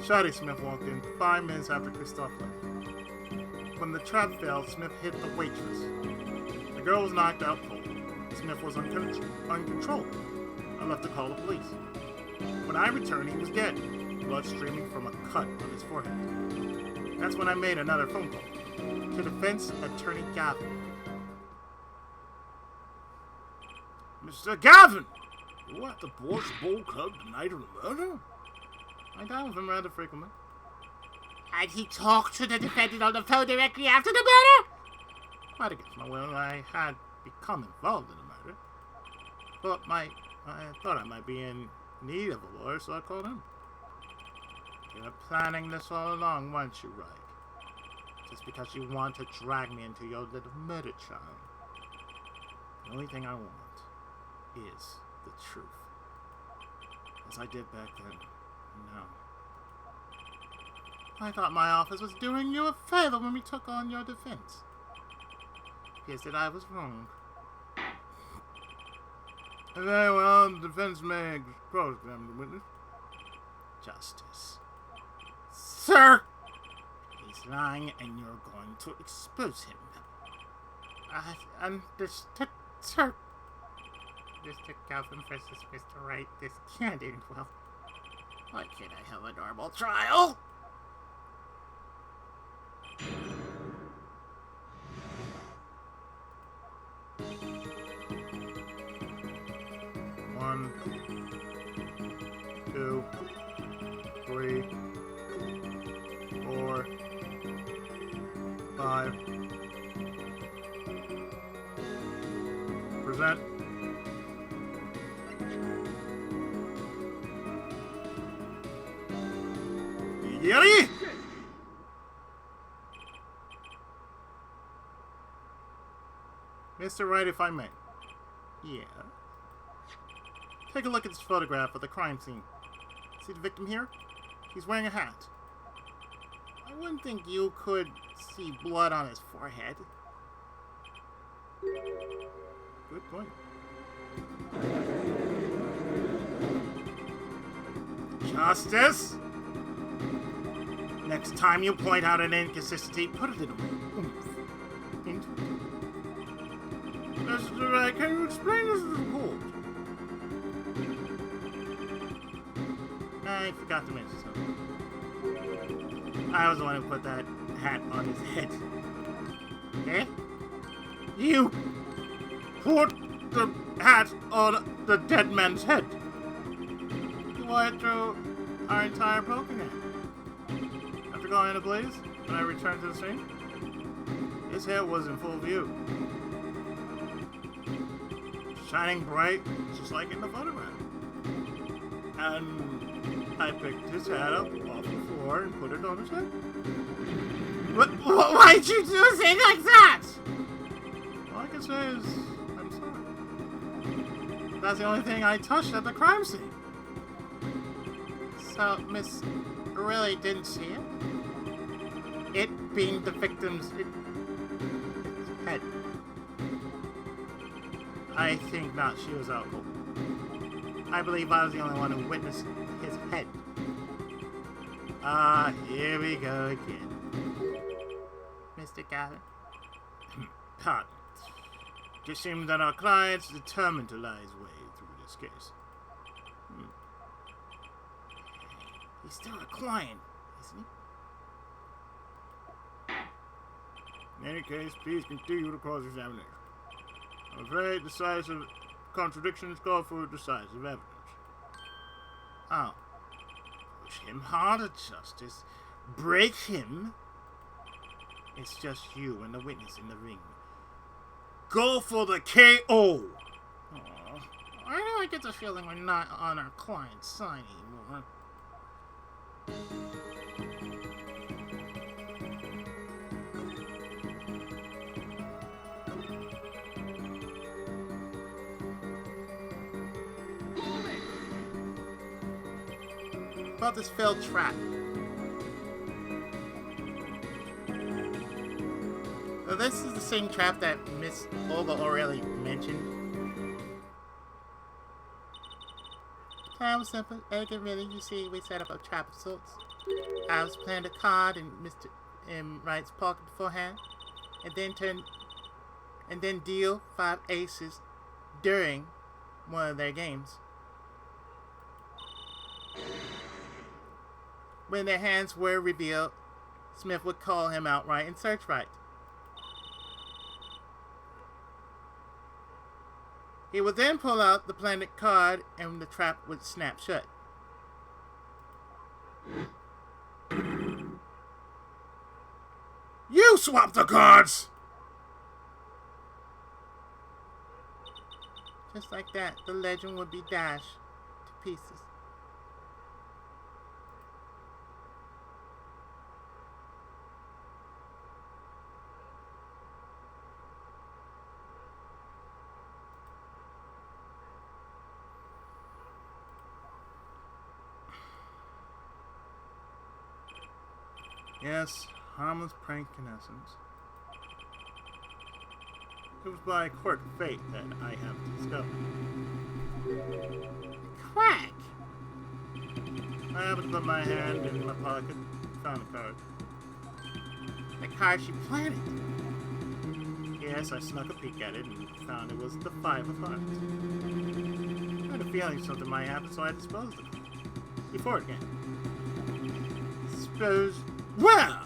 Shotty Smith walked in 5 minutes after Christoph left. When the trap failed, Smith hit the waitress. The girl was knocked out cold. Smith was uncontrollable. I left to call the police. When I returned, he was dead, blood streaming from a cut on his forehead. That's when I made another phone call to defense attorney Gavin. Mr. Gavin! You were at the Boys Bowl Club the night of the murder? I dial with him rather frequently. And he talked to the defendant on the phone directly after the murder? Quite against my will, I had become involved in the murder. But I thought I might be in need of a lawyer, so I called him. You were planning this all along, weren't you, Wright? Just because you want to drag me into your little murder trial. The only thing I want is the truth. As I did back then, and now. I thought my office was doing you a favor when we took on your defense. Appears that I was wrong. Very well, the defense may cross-examine the witness. Justice. Sir! He's lying and you're going to expose him. I understood, sir. Mr. Calvin versus Mr. Wright, this can't end well. Why can't I have a normal trial? One, 2, 3, 4, 5. Present. Yeti! Mr. Wright, if I may. Yeah. Take a look at this photograph of the crime scene. See the victim here? He's wearing a hat. I wouldn't think you could see blood on his forehead. Good point. Justice? Next time you point out an inconsistency, put it in oomph into it. Mr. Wright, can you explain this to the court? I forgot to mention something. I was the one who put that hat on his head. Eh? You put the hat on the dead man's head. You wore it through our entire poker night. After going into blaze, when I returned to the scene, his hair was in full view. Shining bright, just like in the photograph. And I picked his hat up off the floor and put it on his head. Why'd you do a thing like that? All I can say is, I'm sorry. That's the only thing I touched at the crime scene. So, Miss really didn't see it? It being the victim's head. I think not. She was out cold. I believe I was the only one who witnessed his head. Here we go again. Mr. Gavin? Pardon. It just seems that our client's determined to lie his way through this case. He's still a client, isn't he? In any case, please continue the cross-examination. I'm afraid decisive contradictions call for decisive evidence. Oh. Push him harder, Justice. Break him. It's just you and the witness in the ring. Go for the KO! Aw. I know I get the feeling we're not on our client's side anymore. About this failed trap. So this is the same trap that Miss Olga already mentioned. Time was simple, elegant really. You see, we set up a trap of sorts. I was playing a card in Mr. Wright's pocket beforehand, and then deal 5 aces during one of their games. When their hands were revealed, Smith would call him outright and search Wright. He would then pull out the planet card and the trap would snap shut. You swapped the cards! Just like that, the legend would be dashed to pieces. Yes, harmless prank in essence. It was by a quirk of fate that I have discovered. Quack! I happened to put my hand in my pocket, found a card. The card she planted. Yes, I snuck a peek at it and found it was the 5 of Hearts. I had a feeling something might happen, so I disposed of it. Before it came. Suppose. Where?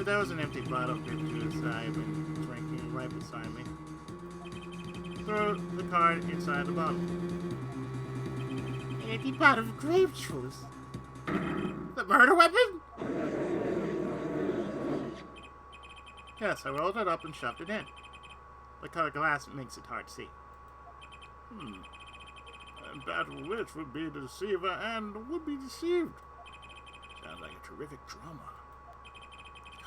There was an empty bottle of grape juice that I had been drinking right beside me. Throw the card inside the bottle. An empty bottle of grape juice. The murder weapon? Yes, I rolled it up and shoved it in. The colored glass makes it hard to see. A battle witch would be the deceiver and would be deceived. Sounds like a terrific drama.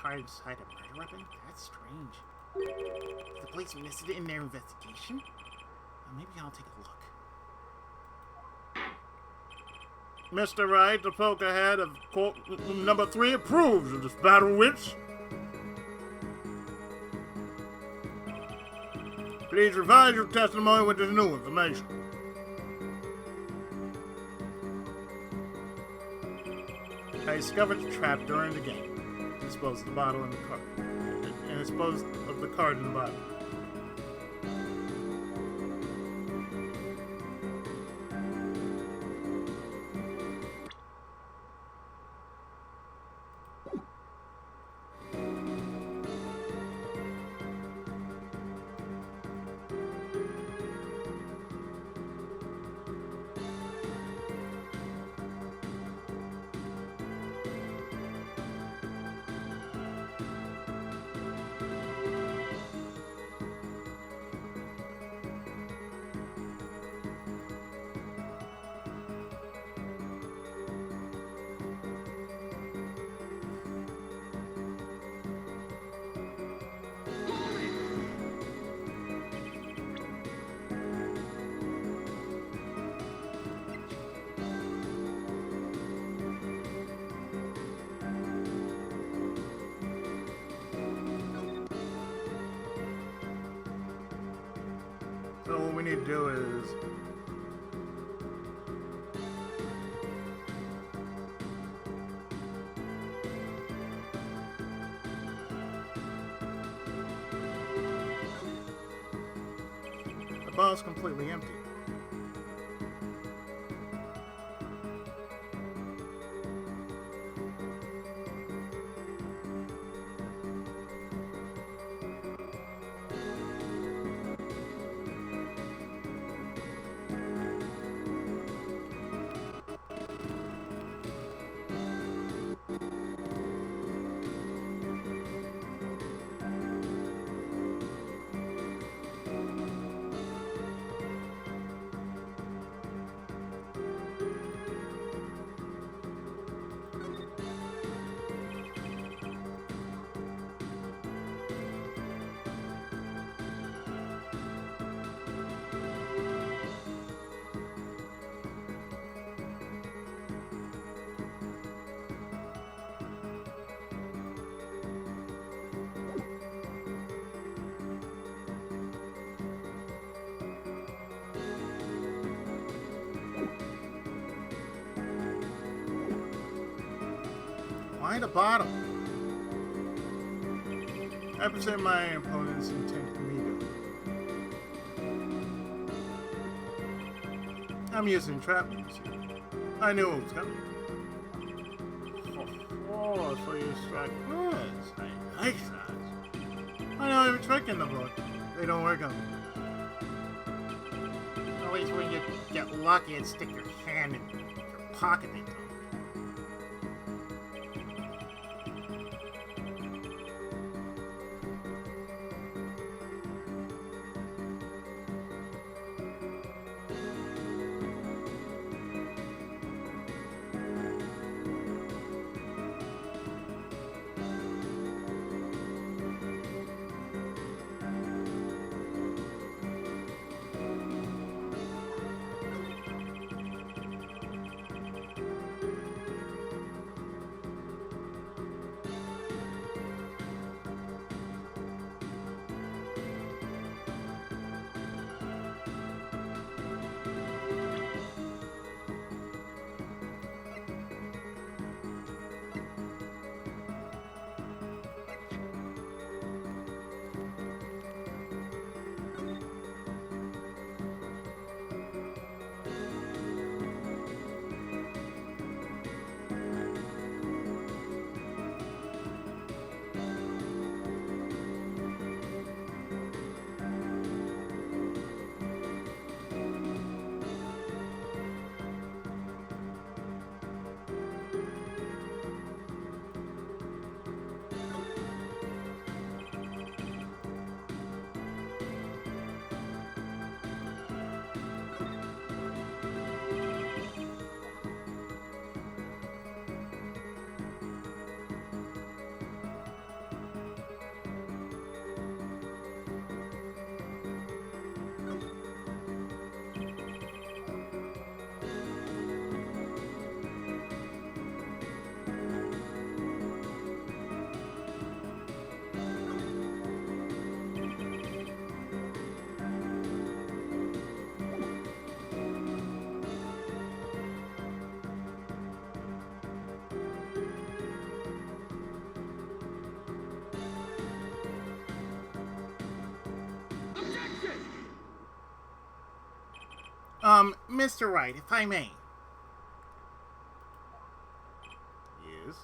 Card inside a murder weapon? That's strange. Did the police miss it in their investigation? Maybe I'll take a look. Mr. Wright, the poker head of court number 3 approves of this battle witch. Please revise your testimony with this new information. I discovered the trap during the game. Disposed of the bottle in the card. And disposed of the card in the bottle. So what we need to do is the bottle's completely empty. Why the bottle? I represent my opponent's intent immediately. I'm using entrapment, you see. I knew it was coming. Oh, so you strike first. I like that. I know every trick in the book. They don't work on me. Always when you get lucky and stick your hand in your pocket, they don't. Mr. Wright, if I may. Yes?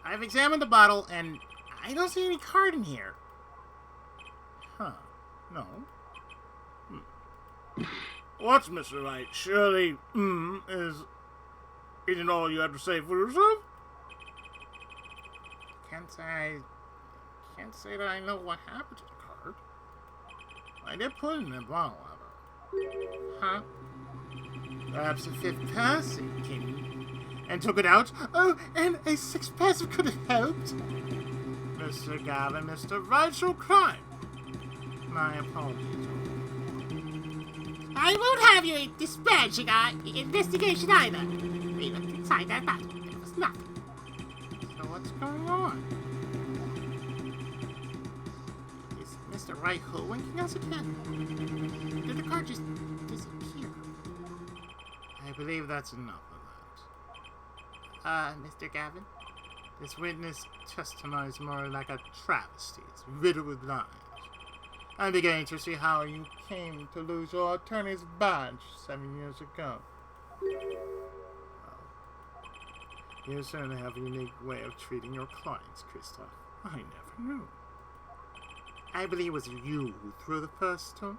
I've examined the bottle, and I don't see any card in here. Huh. No. What's Mr. Wright? Surely, isn't all you have to say for yourself? Can't say that I know what happened to the card. I did put it in the bottle, however. Huh? Perhaps the fifth person came and took it out. Oh, and a sixth person could have helped. Mr. Gavin, Mr. Rightful Crime. My apologies. I won't have you dispatching our investigation either. We looked inside that bottle. There was nothing. So what's going on? Is Mr. Wright hoodwinking us again? Did the card just disappear? I believe that's enough of that. Mr. Gavin? This witness testimony is more like a travesty. It's riddled with lies. I'm beginning to see how you came to lose your attorney's badge 7 years ago. Well, you certainly have a unique way of treating your clients, Christoph. I never knew. I believe it was you who threw the first stone.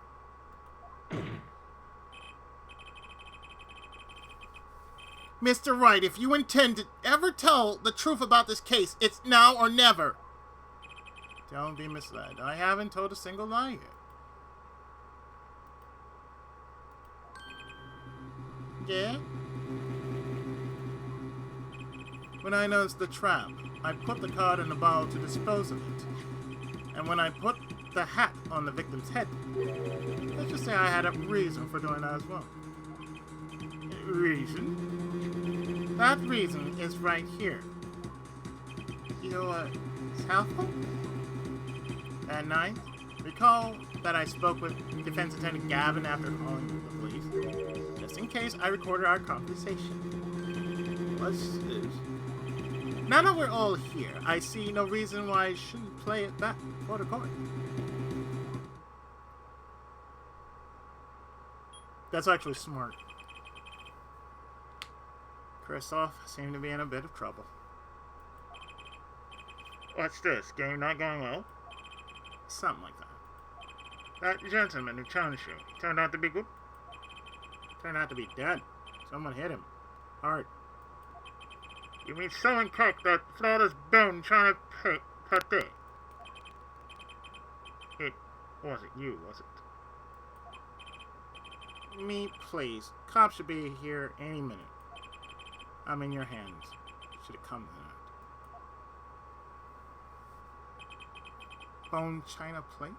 Mr. Wright, if you intend to ever tell the truth about this case, it's now or never. Don't be misled. I haven't told a single lie yet. Yeah? When I noticed the trap, I put the card in the bottle to dispose of it. And when I put the hat on the victim's head, let's just say I had a reason for doing that as well. Reason? That reason is right here. Your cell phone? That night, recall that I spoke with Defense Attorney Gavin after calling the police, just in case I recorded our conversation. What's this? Now that we're all here, I see no reason why I shouldn't play it back for the court. That's actually smart. Christoph seemed to be in a bit of trouble. What's this? Game not going well? Something like that. That gentleman who challenged you turned out to be good? Turned out to be dead. Someone hit him. Hard. You mean someone cracked that flawless bone trying to cut it? It wasn't you, was it? Me, please. Cops should be here any minute. I'm in your hands. Should have come to that. Bone china plate?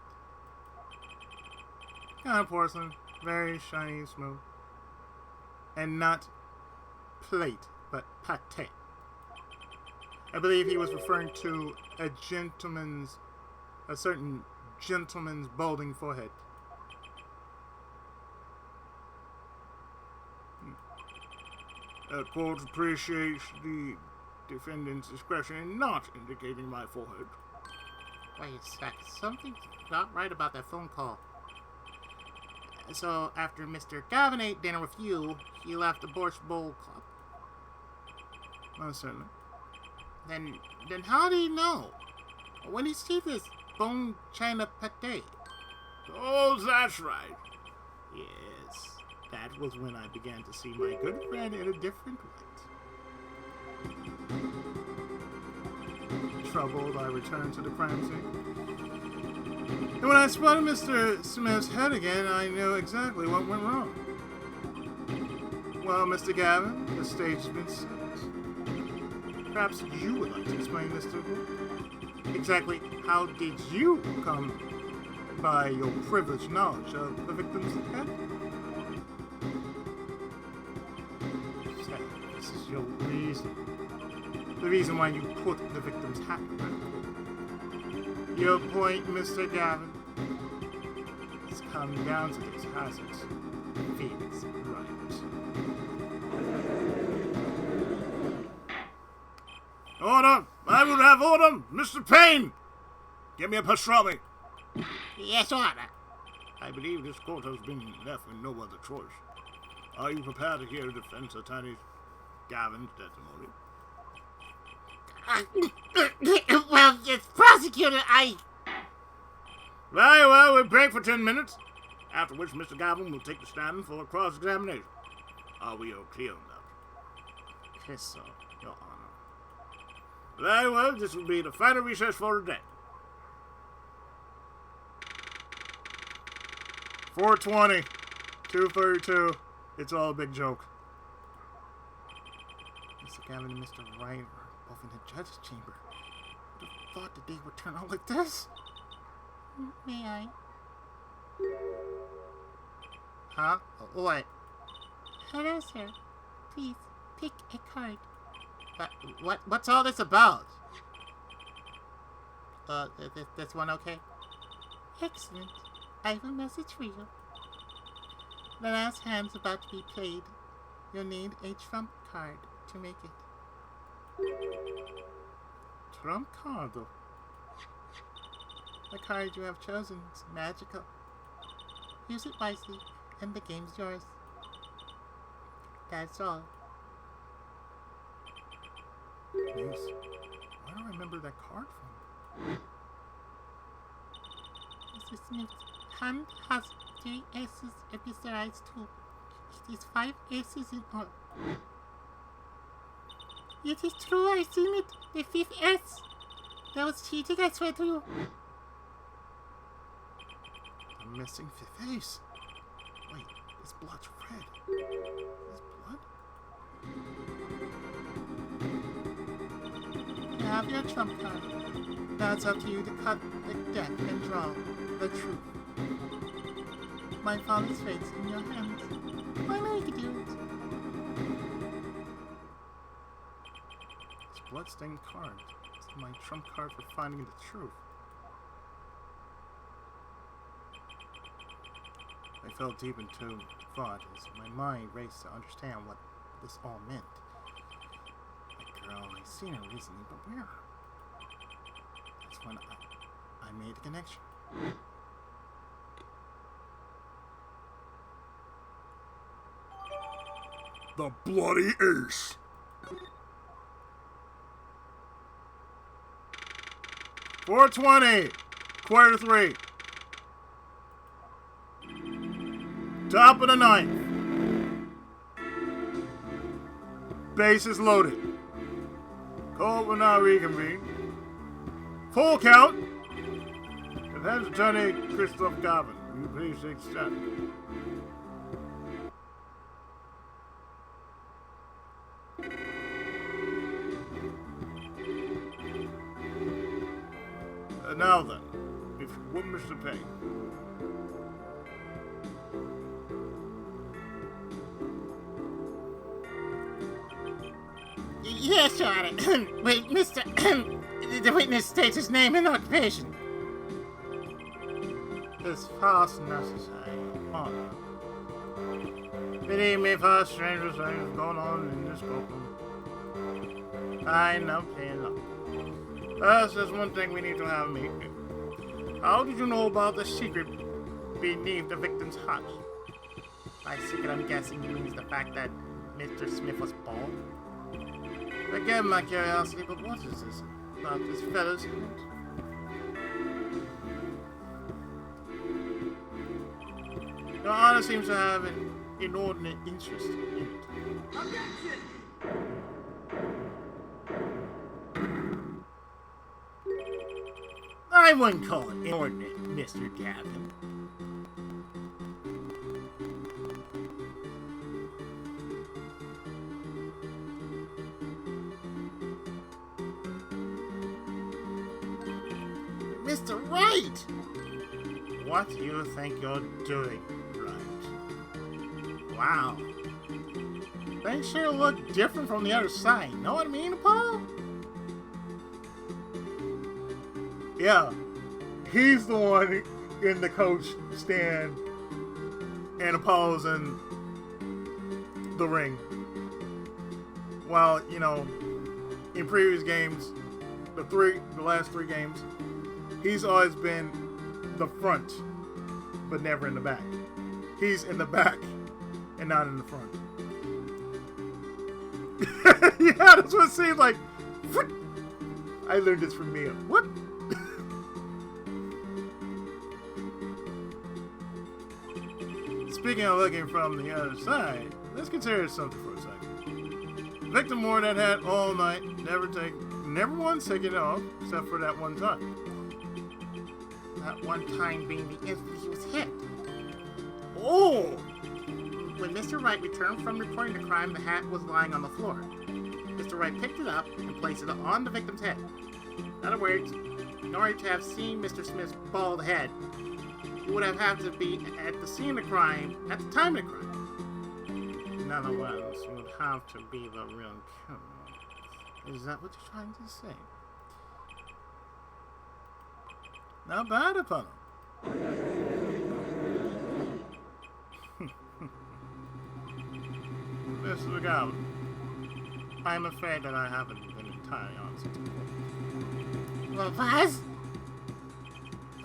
Kind of porcelain. Very shiny, smooth. And not plate, but pate. I believe he was referring to a certain gentleman's balding forehead. Court appreciates the defendant's discretion in not indicating my forehead. Wait a sec. Something's not right about that phone call. So, after Mr. Gavin ate dinner with you, he left the Borscht Bowl Club. Most certainly. Then how do you know? When did he see this bone china pate? Oh, that's right. Yes, that was when I began to see my good friend in a different light. Troubled, I returned to the crime scene. And when I spotted Mr. Smith's head again, I knew exactly what went wrong. Well, Mr. Gavin, the stage has been set. Perhaps you would like to explain this to me. Exactly how did you come by your privileged knowledge of the victim's head? Say, this is your reason. The reason why you put the victim's hat back. Your point, Mr. Gavin, has come down to this, hasn't it? Phoenix Wright. Order! I would have order! Mr. Payne! Give me a pastrami. Yes, order. I believe this court has been left with no other choice. Are you prepared to hear defense attorney Gavin's testimony? Well, yes, prosecutor, Very well, we'll break for 10 minutes, after which Mr. Gavin will take the stand for a cross-examination. Are we all clear on that? Yes, sir, Your Honor. Very well, this will be the final recess for the day. 4:20, 2:32. It's all a big joke. Mr. Gavin and Mr. Wright are both in the judge's chamber. Who would have thought the day would turn out like this? May I? Huh? What? Hello, sir. Please, pick a card. What's all this about? This one okay? Excellent. I have a message for you. The last hand's about to be played. You'll need a trump card to make it. Trump card, though. The card you have chosen is magical. Use it wisely, and the game's yours. That's all. Nice. Where do I remember that card from? Mr. Smith's hand has 3 S's besides 2. It is 5 S's in all. It is true, I've seen it. The 5th S. That was cheating, I swear to you. I'm missing 5th ace. Wait, this blood's red. This blood? You have your trump card. Now it's up to you to cut the deck and draw the truth. My father's fate's in your hands. I know you can do it. This blood-stained card. It's my trump card for finding the truth. I fell deep into thought as my mind raced to understand what this all meant. That girl, I've seen her recently, but where? That's when I made the connection. The bloody ace! $4.20, quarter 3. Top of the 9th. Bases loaded. Court will now reconvene. Full count. Defense attorney Christopher Gavin, will you please take stand? Now then, if you would, Mr. Payne. Yes, Your Honor. Wait, Mr. The witness states his name and occupation. It's fast necessary. Honor. Believe me, far stranger things going on in this courtroom. I know, enough. First, there's one thing we need to have a meeting. How did you know about the secret beneath the victim's hut? By secret, I'm guessing he means the fact that Mr. Smith was bald. Forgive my curiosity, but what is this about this fellow's hut? Your Honor seems to have an inordinate interest in it. Objection! I wouldn't call it inordinate, Mr. Gavin. Mr. Wright! What do you think you're doing, Wright? Wow. They sure look different from the other side. Know what I mean, Paul? Yeah, he's the one in the coach stand and Apollo's in the ring. While, you know, in previous games, the last 3 games, he's always been the front but never in the back. He's in the back and not in the front. Yeah, that's what it seems like. What? I learned this from Mia. What? Speaking of looking from the other side, let's consider something for a second. Victim wore that hat all night, never once taken it off, except for that one time. That one time being the instant he was hit. Oh! When Mr. Wright returned from reporting the crime, the hat was lying on the floor. Mr. Wright picked it up and placed it on the victim's head. In other words, in order to have seen Mr. Smith's bald head, you would have had to be at the scene of the crime at the time of the crime. In other words, you would have to be the real criminal. Is that what you're trying to say? Not bad upon him. Mr. McGowan, I'm afraid that I haven't been entirely honest. Well, Buzz?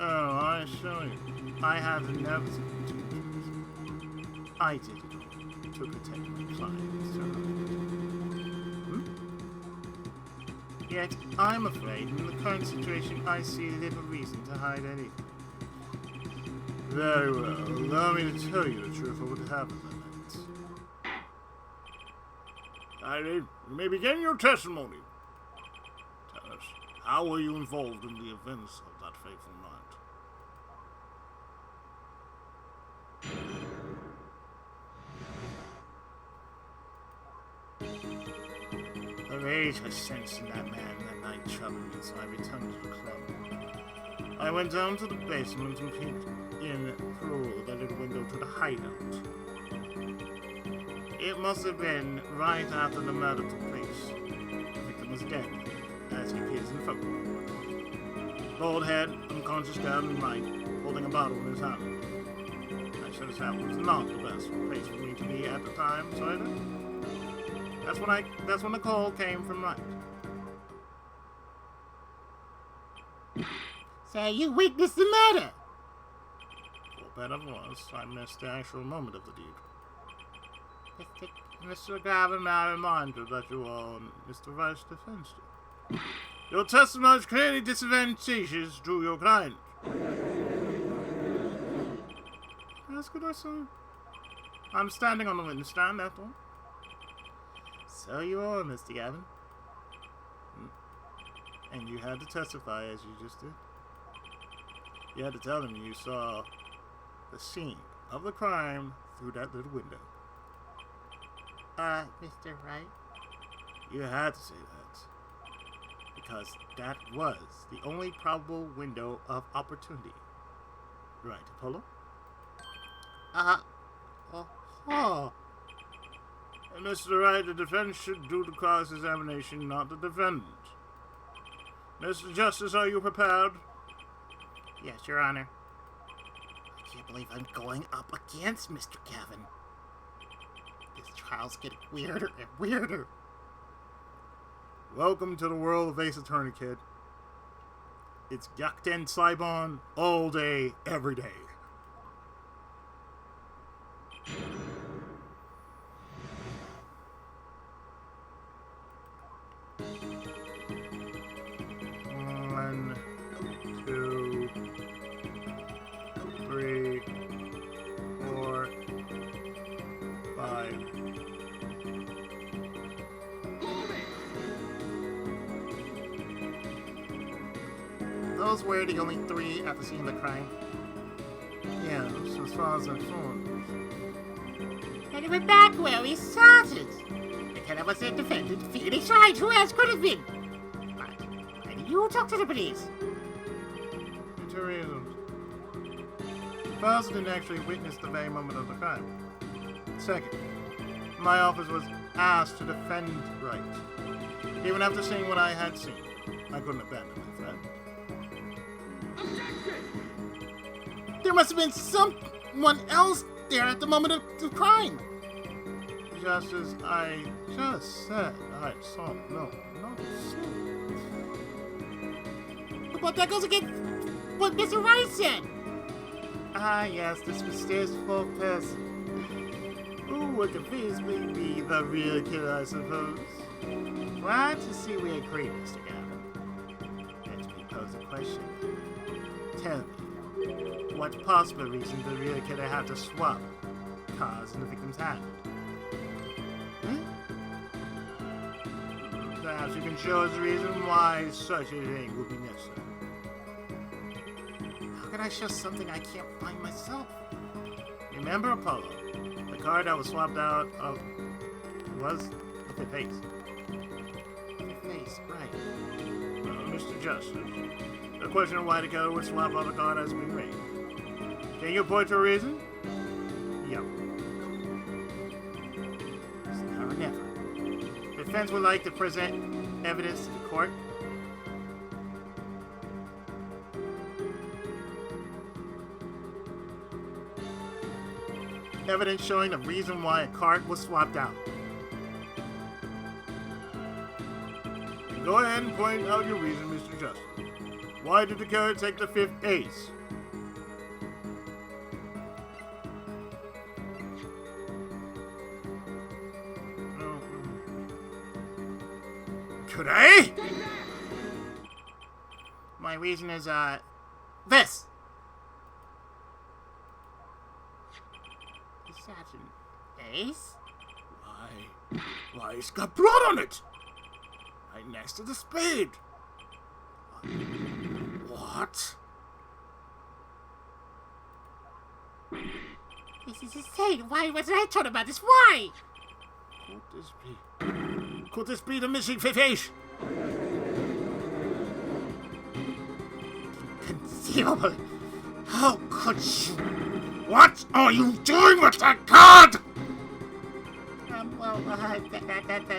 oh, I assure you, I have never. I did it to protect my client, Mr. Wright. Yet, I'm afraid in the current situation I see little reason to hide anything. Very well. Allow me to tell you the truth of what happened that night. Irene, you may begin your testimony. Tell us, how were you involved in the events of that fateful night? The rage I sensed in that man that night troubled me, so I returned to the club. I went down to the basement and peeked in through the little window to the hideout. It must have been right after the murder took place. The victim was dead, as he appears in the photo. Bald head, unconscious down in right, holding a bottle in his hand. I should have said it was not the best place for me to be at the time, so I did. That's when the call came from Wright. So you witnessed the murder? For better or worse, I missed the actual moment of the deed. Mr. Gavin, may I remind you that you are on Mr. Wright's defense team. Your testimony is clearly disadvantageous to your client. What else could I say? I'm standing on the witness stand, after all. So you are, Mr. Gavin. And you had to testify as you just did. You had to tell them you saw the scene of the crime through that little window. Mr. Wright? You had to say that. Because that was the only probable window of opportunity. Right, Apollo? And Mr. Wright, the defense should do the cross-examination, not the defendant. Mr. Justice, are you prepared? Yes, Your Honor. I can't believe I'm going up against Mr. Gavin. This trial's getting weirder and weirder. Welcome to the world of Ace Attorney, kid. It's Yakten Saibon all day, every day. One, two, three, 4, 5. Those were the only 3 at the scene of the crime. Yes, as far as I'm informed. And he went back where he started. The killer was the defendant, Felix Wright, who else could have been? But why did you talk to the police? For 2 reasons. First, I didn't actually witness the very moment of the crime. Second, my office was asked to defend Wright. Even after seeing what I had seen, I couldn't abandon my friend. There must have been someone else there at the moment of the crime. Just as I just said, I saw no soul. But that goes against what Mr. Wright said. Ah, yes, this mysterious fourth person. Who would conveniently be the real killer, I suppose? Glad to see we agree, Mr. Gavin. Let me pose a question. Tell me, what possible reason the real killer had to swap cars in the victim's hand? Perhaps you can show us the reason why such a thing would be necessary. How can I show something I can't find myself? Remember Apollo? The car that was swapped out of was the face. The face, right. Mr. Justice, the question of why the killer would swap out the car has been raised. Can you point to a reason? Yep. It's now or never. The defense would like to present evidence to the court. Evidence showing the reason why a card was swapped out. Go ahead and point out your reason, Mr. Justice. Why did the killer take the fifth ace? Today? My reason is, this. Is that an ace? Why, it's got blood on it! Right next to the spade. What? This is insane. Why wasn't I told about this? Why? Could this be the missing fifth ace? Inconceivable. How could you? What are you doing with that card?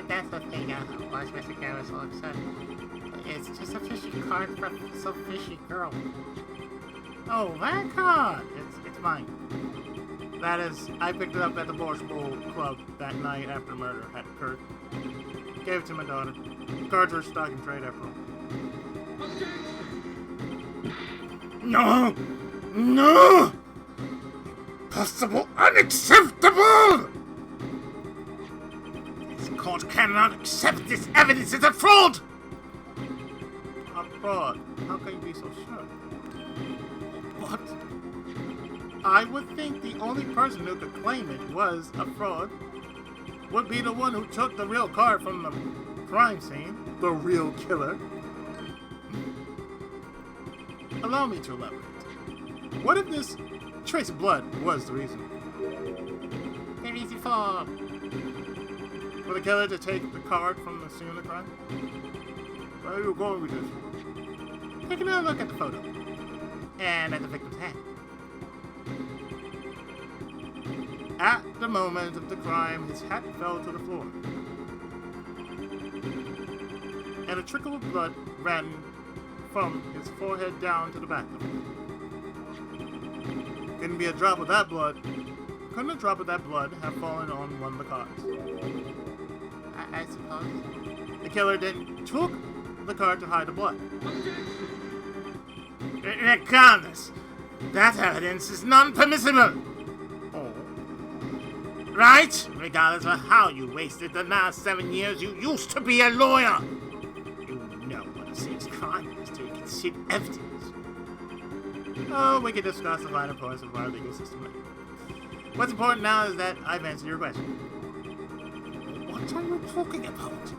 That's the thing. Why is Mr. Garrett so upset? It's just a fishy card from some fishy girl. Oh, that card! It's mine. That is, I picked it up at the Borscht Bowl Club that night after the murder had occurred. Gave it to my daughter. Cards were stock in trade after all. No! No! Impossible! Unacceptable! This court cannot accept this evidence as a fraud! A fraud? How can you be so sure? What? I would think the only person who could claim it was a fraud would be the one who took the real car from the crime scene, the real killer. Allow me to elaborate. What if this trace of blood was the reason? The reason for the killer to take the card from the scene of the crime? Where are you going with this? Take another look at the photo. And at the victim's hand. At the moment of the crime, his hat fell to the floor. And a trickle of blood ran from his forehead down to the back of him. Couldn't be a drop of that blood. Couldn't a drop of that blood have fallen on one of the cards? I suppose. The killer then took the card to hide the blood. Regardless, that evidence is non-permissible. Oh. Right? Regardless of how you wasted the last 7 years, you used to be a lawyer. You know what a serious crime is to consider evidence. Oh, we can discuss the finer points of our legal system later. What's important now is that I've answered your question. What are you talking about?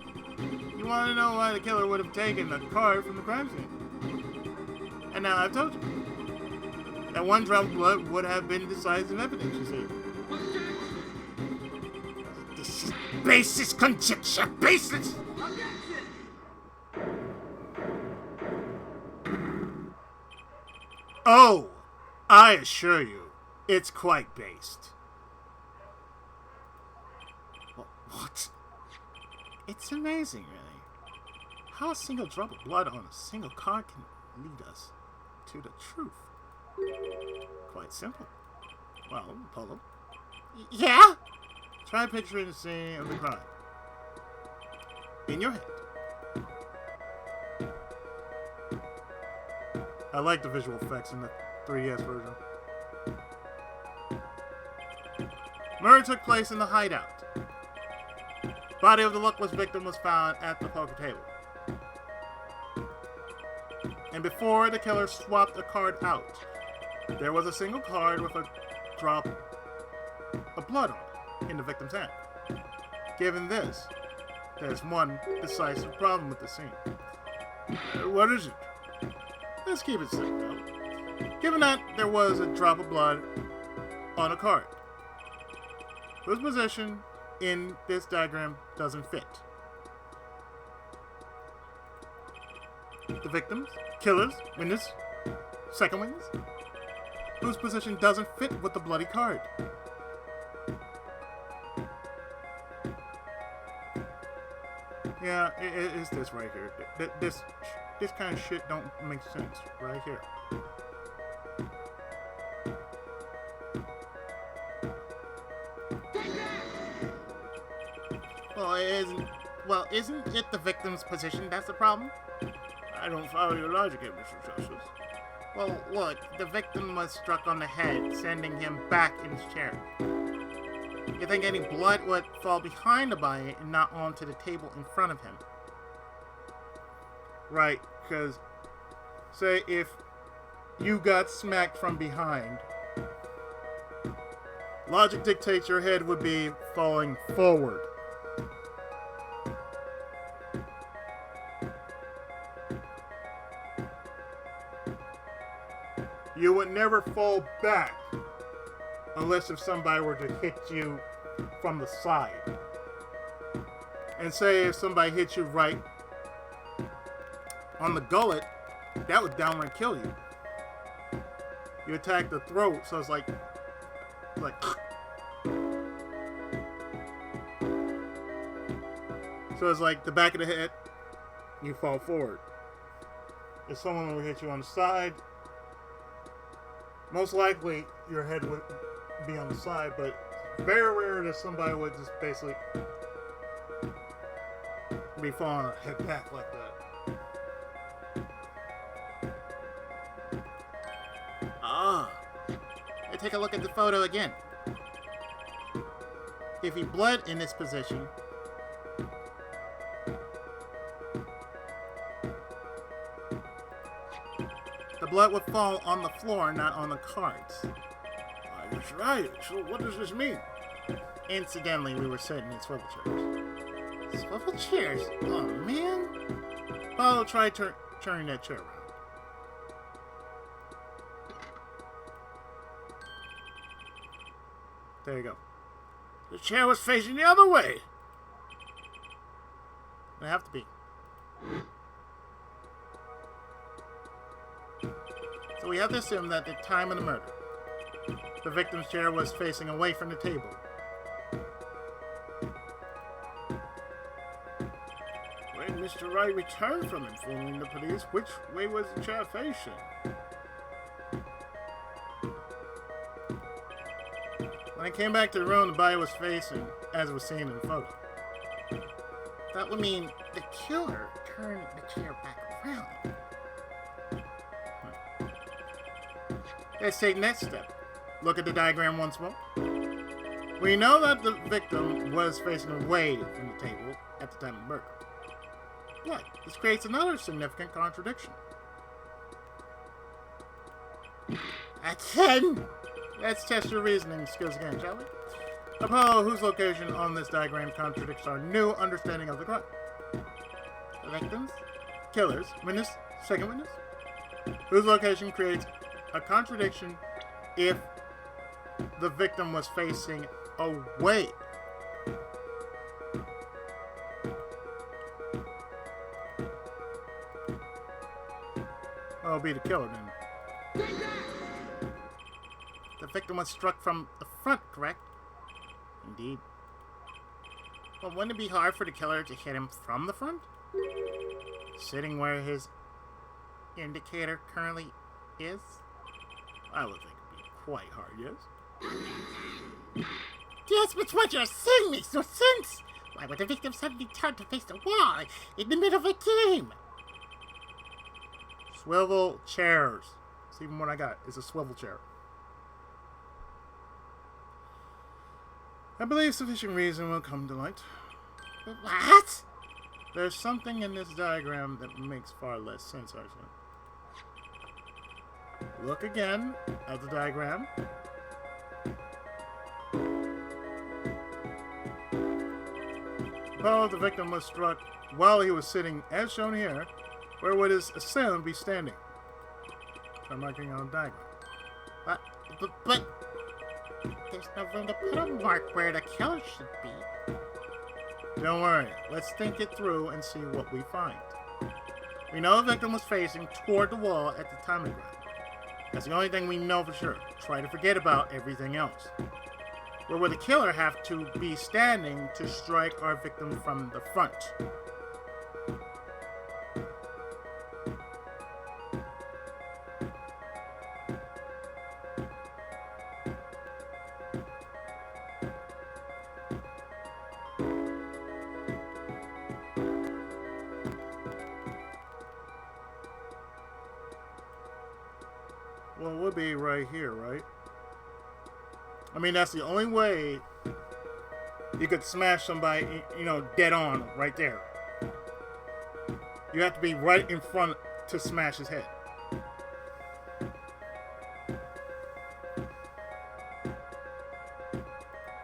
You want to know why the killer would have taken the card from the crime scene. And now I've told you. That one drop of blood would have been decisive evidence, you see. This is baseless conjecture, baseless! Oh, I assure you, it's quite based. What? It's amazing, really. How a single drop of blood on a single card can lead us to the truth. Quite simple. Well, Polo. Yeah? Try picturing the scene of the crime. In your head. I like the visual effects in the 3DS version. Murder took place in the hideout. Body of the luckless victim was found at the poker table. And before the killer swapped a card out, there was a single card with a drop of blood on it in the victim's hand. Given this, there's one decisive problem with the scene. What is it? Let's keep it simple. Given that there was a drop of blood on a card, whose position in this diagram doesn't fit? The victims, killers, witness, second witness, whose position doesn't fit with the bloody card. Yeah, it's this right here. This kind of shit don't make sense right here. Isn't it the victim's position that's the problem? I don't follow your logic here, Mr. Justice. Well, look, the victim was struck on the head, sending him back in his chair. You think any blood would fall behind the body and not onto the table in front of him? Right, because, say, if you got smacked from behind, logic dictates your head would be falling forward. You would never fall back unless if somebody were to hit you from the side. And say if somebody hit you right on the gullet, that would downright kill you. You attack the throat, so it's like so it's like the back of the head, you fall forward. If someone would hit you on the side, most likely your head would be on the side, but very rare that somebody would just basically be falling head back like that. Hey, take a look at the photo again. If he bled in this position, the blood would fall on the floor, not on the cards. That's right. So what does this mean? Incidentally, we were sitting in swivel chairs. Swivel chairs? Oh, man. Paulo, try turning that chair around. There you go. The chair was facing the other way. They have to be. So we have to assume that at the time of the murder, the victim's chair was facing away from the table. When Mr. Wright returned from informing the police, which way was the chair facing? When I came back to the room, the body was facing as it was seen in the photo. That would mean the killer turned the chair back around. Let's take next step. Look at the diagram once more. We know that the victim was facing away from the table at the time of murder. But this creates another significant contradiction. Again! Let's test your reasoning skills again, shall we? Apollo, whose location on this diagram contradicts our new understanding of the crime? The victims, killers, witness, second witness, whose location creates a contradiction if the victim was facing away. Well, it'll be the killer then. The victim was struck from the front, correct? Indeed. Well, wouldn't it be hard for the killer to hit him from the front? Sitting where his indicator currently is? I would think it'd be quite hard, yes? Yes, but what you're saying makes no sense! Why would the victim suddenly turn to face the wall in the middle of a game? Swivel chairs. See, even what I got is a swivel chair. I believe sufficient reason will come to light. What? There's something in this diagram that makes far less sense, actually. Look again at the diagram. Well, the victim was struck while he was sitting, as shown here, where would his assailant be standing? I'm marking on the diagram. But there's no room to put a mark where the killer should be. Don't worry, let's think it through and see what we find. We know the victim was facing toward the wall at the time of the crime. That's the only thing we know for sure. Try to forget about everything else. Where would the killer have to be standing to strike our victim from the front? Well, it would be right here, right? I mean, that's the only way you could smash somebody, you know, dead on, right there. You have to be right in front to smash his head.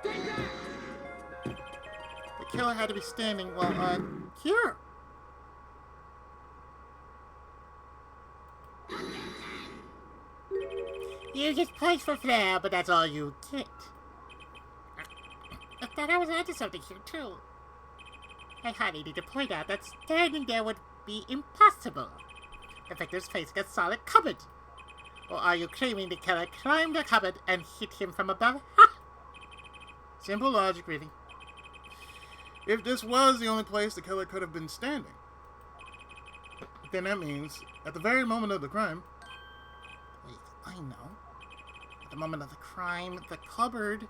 The killer had to be standing, well, here. You just posed for flair, but that's all you did. I thought I was onto something here, too. I hardly need to point out that standing there would be impossible. The victim's facing a solid cupboard. Or are you claiming the killer climbed the cupboard and hit him from above? Ha! Simple logic, really. If this was the only place the killer could have been standing, then that means, at the very moment of the crime... Wait, I know. At the moment of the crime, the cupboard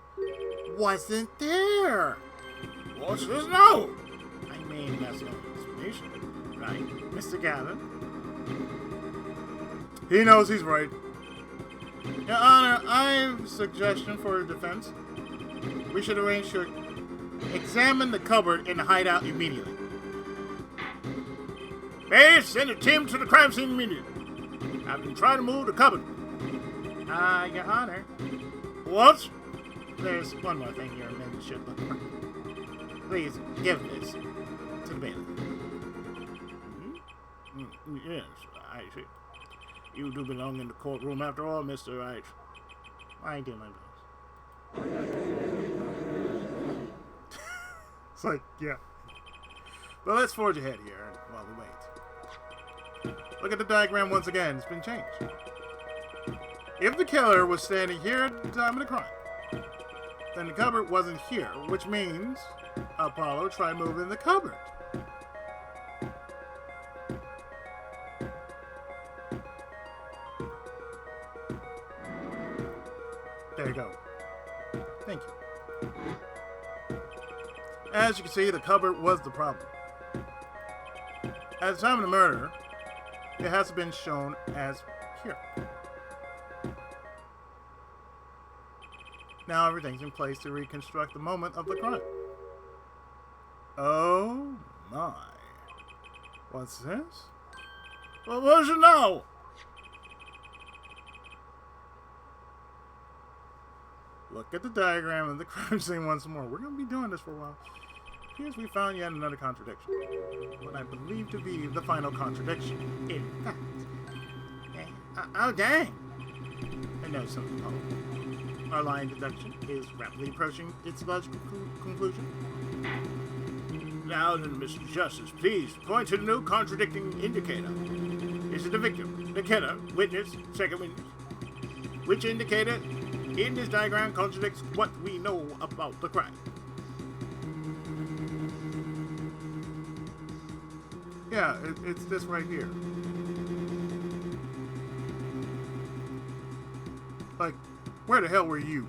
wasn't there. What's this now? I mean, that's no explanation, right, Mr. Gavin? He knows he's right. Your Honor, I have a suggestion for the defense. We should arrange to examine the cupboard in the hideout immediately. Hey, send a team to the crime scene immediately. I've been trying to move the cupboard. Your Honor. What? There's one more thing your men should look for. Please give this to the bailiff. Yes, I see. You do belong in the courtroom after all, Mr. Wright. I do my best. It's like, yeah. But let's forge ahead here while we wait. Look at the diagram once again. It's been changed. If the killer was standing here at the time of the crime, then the cupboard wasn't here, which means Apollo tried moving the cupboard. There you go. Thank you. As you can see, the cupboard was the problem. At the time of the murder, it has been shown as here. Now everything's in place to reconstruct the moment of the crime. Oh my. What's this? Well, what does it know? Look at the diagram of the crime scene once more. We're going to be doing this for a while. Here's we found yet another contradiction. What I believe to be the final contradiction. In fact. Oh, dang. I know something, Apollo. Our line deduction is rapidly approaching its logical conclusion. Now then, Mr. Justice, please point to the new contradicting indicator. Is it the victim, the killer, witness, second witness? Which indicator in this diagram contradicts what we know about the crime? Yeah, it's this right here. Like, where the hell were you?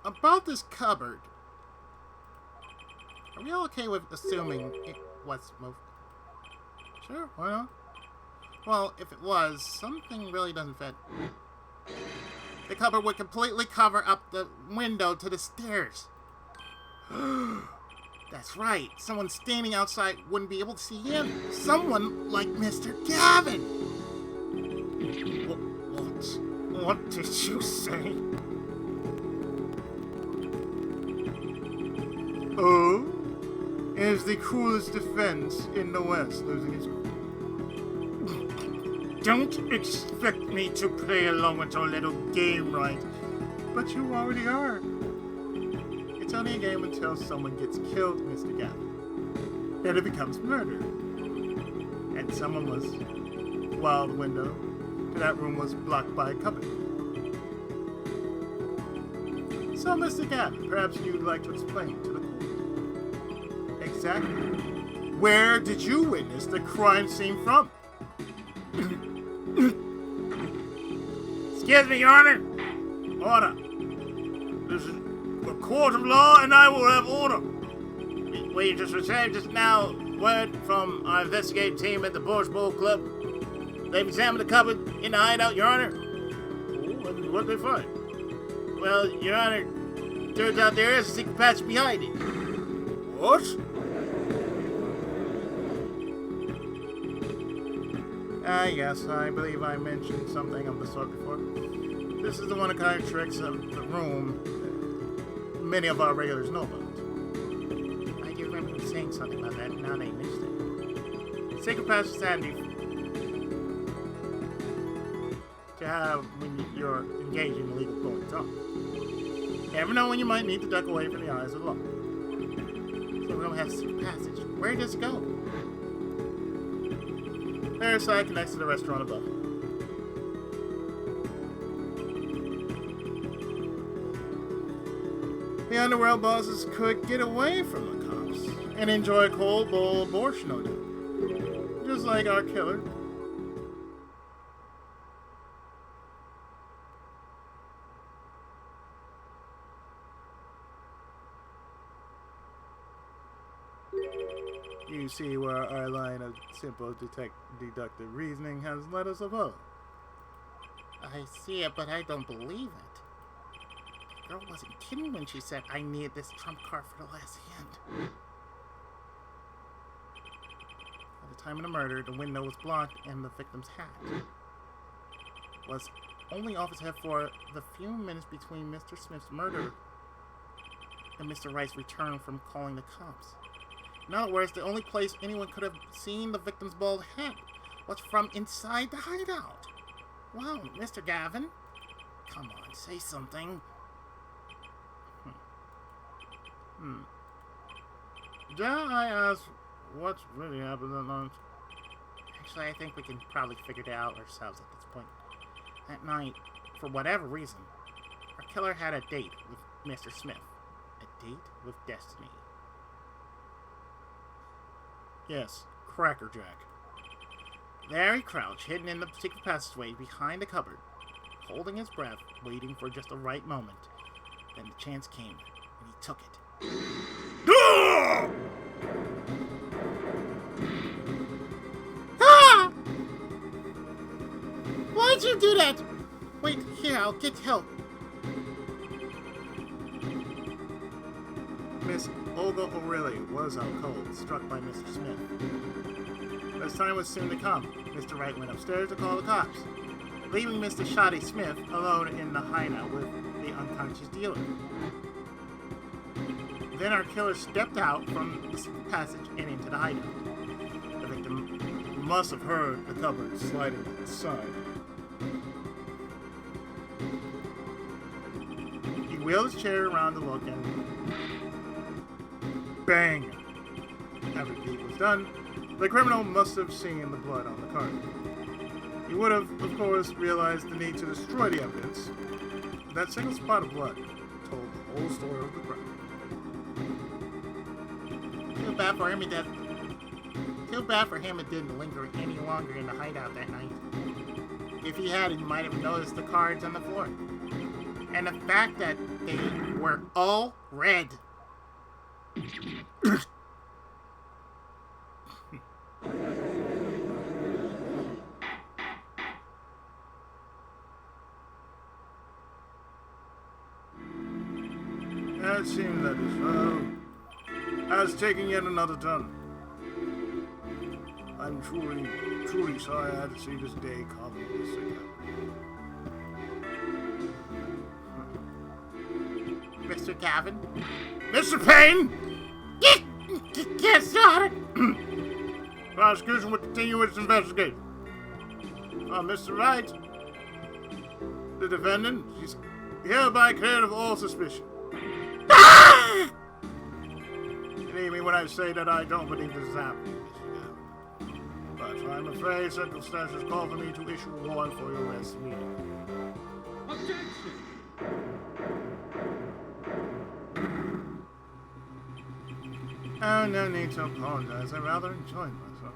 About this cupboard. Are we all okay with assuming it was moved? Sure, why not? Well, if it was, something really doesn't fit. The cupboard would completely cover up the window to the stairs. That's right. Someone standing outside wouldn't be able to see him. Someone like Mr. Gavin. What did you say? Oh? Is the coolest defense in the West, losing his... Don't expect me to play along with your little game, right? But you already are. It's only a game until someone gets killed, Mr. Gavin. Then it becomes murder. And someone was... while the window to that room was blocked by a cupboard. So, Mr. Gavin, perhaps you'd like to explain to the court. Exactly. Where did you witness the crime scene from? Excuse me, Your Honor. Order. This is a court of law, and I will have order. We just received just now word from our investigative team at the Borscht Bowl Club. They've examined the cupboard in the hideout, Your Honor. Oh, and what did they find? Well, Your Honor, turns out there is a secret passage behind it. What? Yes, I believe I mentioned something of the sort before. This is the one of kind tricks of the room that many of our regulars know about. I do remember you saying something about that, now they missed it. Secret passage is handy To have when you're engaged in illegal goings on. You never know when you might need to duck away from the eyes of the law. So we don't have secret passage. Where does it go? Their side connects to the restaurant above. The underworld bosses could get away from the cops and enjoy a cold bowl of borscht, no doubt. Just like our killer. You see where our line of simple deductive reasoning has led us above. I see it, but I don't believe it. The girl wasn't kidding when she said I needed this trump card for the last hand. At the time of the murder, the window was blocked and the victim's hat was only off his head for the few minutes between Mr. Smith's murder and Mr. Wright's return from calling the cops. In other words, the only place anyone could have seen the victim's bald head was from inside the hideout. Wow, Mr. Gavin? Come on, say something. Dare I ask what's really happened that night? Actually, I think we can probably figure it out ourselves at this point. That night, for whatever reason, our killer had a date with Mr. Smith. A date with destiny. Yes, Crackerjack. There he crouched, hidden in the secret passageway behind the cupboard, holding his breath, waiting for just the right moment. Then the chance came, and he took it. Ah! Why'd you do that? Wait, here, I'll get help. Miss Olga O'Reilly was out cold, struck by Mr. Smith. As time was soon to come, Mr. Wright went upstairs to call the cops, leaving Mr. Shoddy Smith alone in the hideout with the unconscious dealer. Then our killer stepped out from the passage and into the hideout. The victim must have heard the cupboard sliding inside. He wheeled his chair around to look and... bang! After the deed was done, the criminal must have seen the blood on the card. He would have, of course, realized the need to destroy the evidence. That single spot of blood told the whole story of the crime. Too bad for him it didn't linger any longer in the hideout that night. If he had, he might have noticed the cards on the floor. And the fact that they were all red. It seems that is has taken yet another turn. I'm truly sorry I had to see this day come, Mr. Captain. Mr. Gavin? Mr. Payne! Yes, sir! Prosecution will continue its investigation. Mr. Wright, the defendant, is hereby cleared of all suspicion. Believe me when I say that I don't believe this is happening, Mr. Gavin. But I'm afraid circumstances call for me to issue a warrant for your arrest immediately. Oh, no need to apologize. I rather enjoyed myself.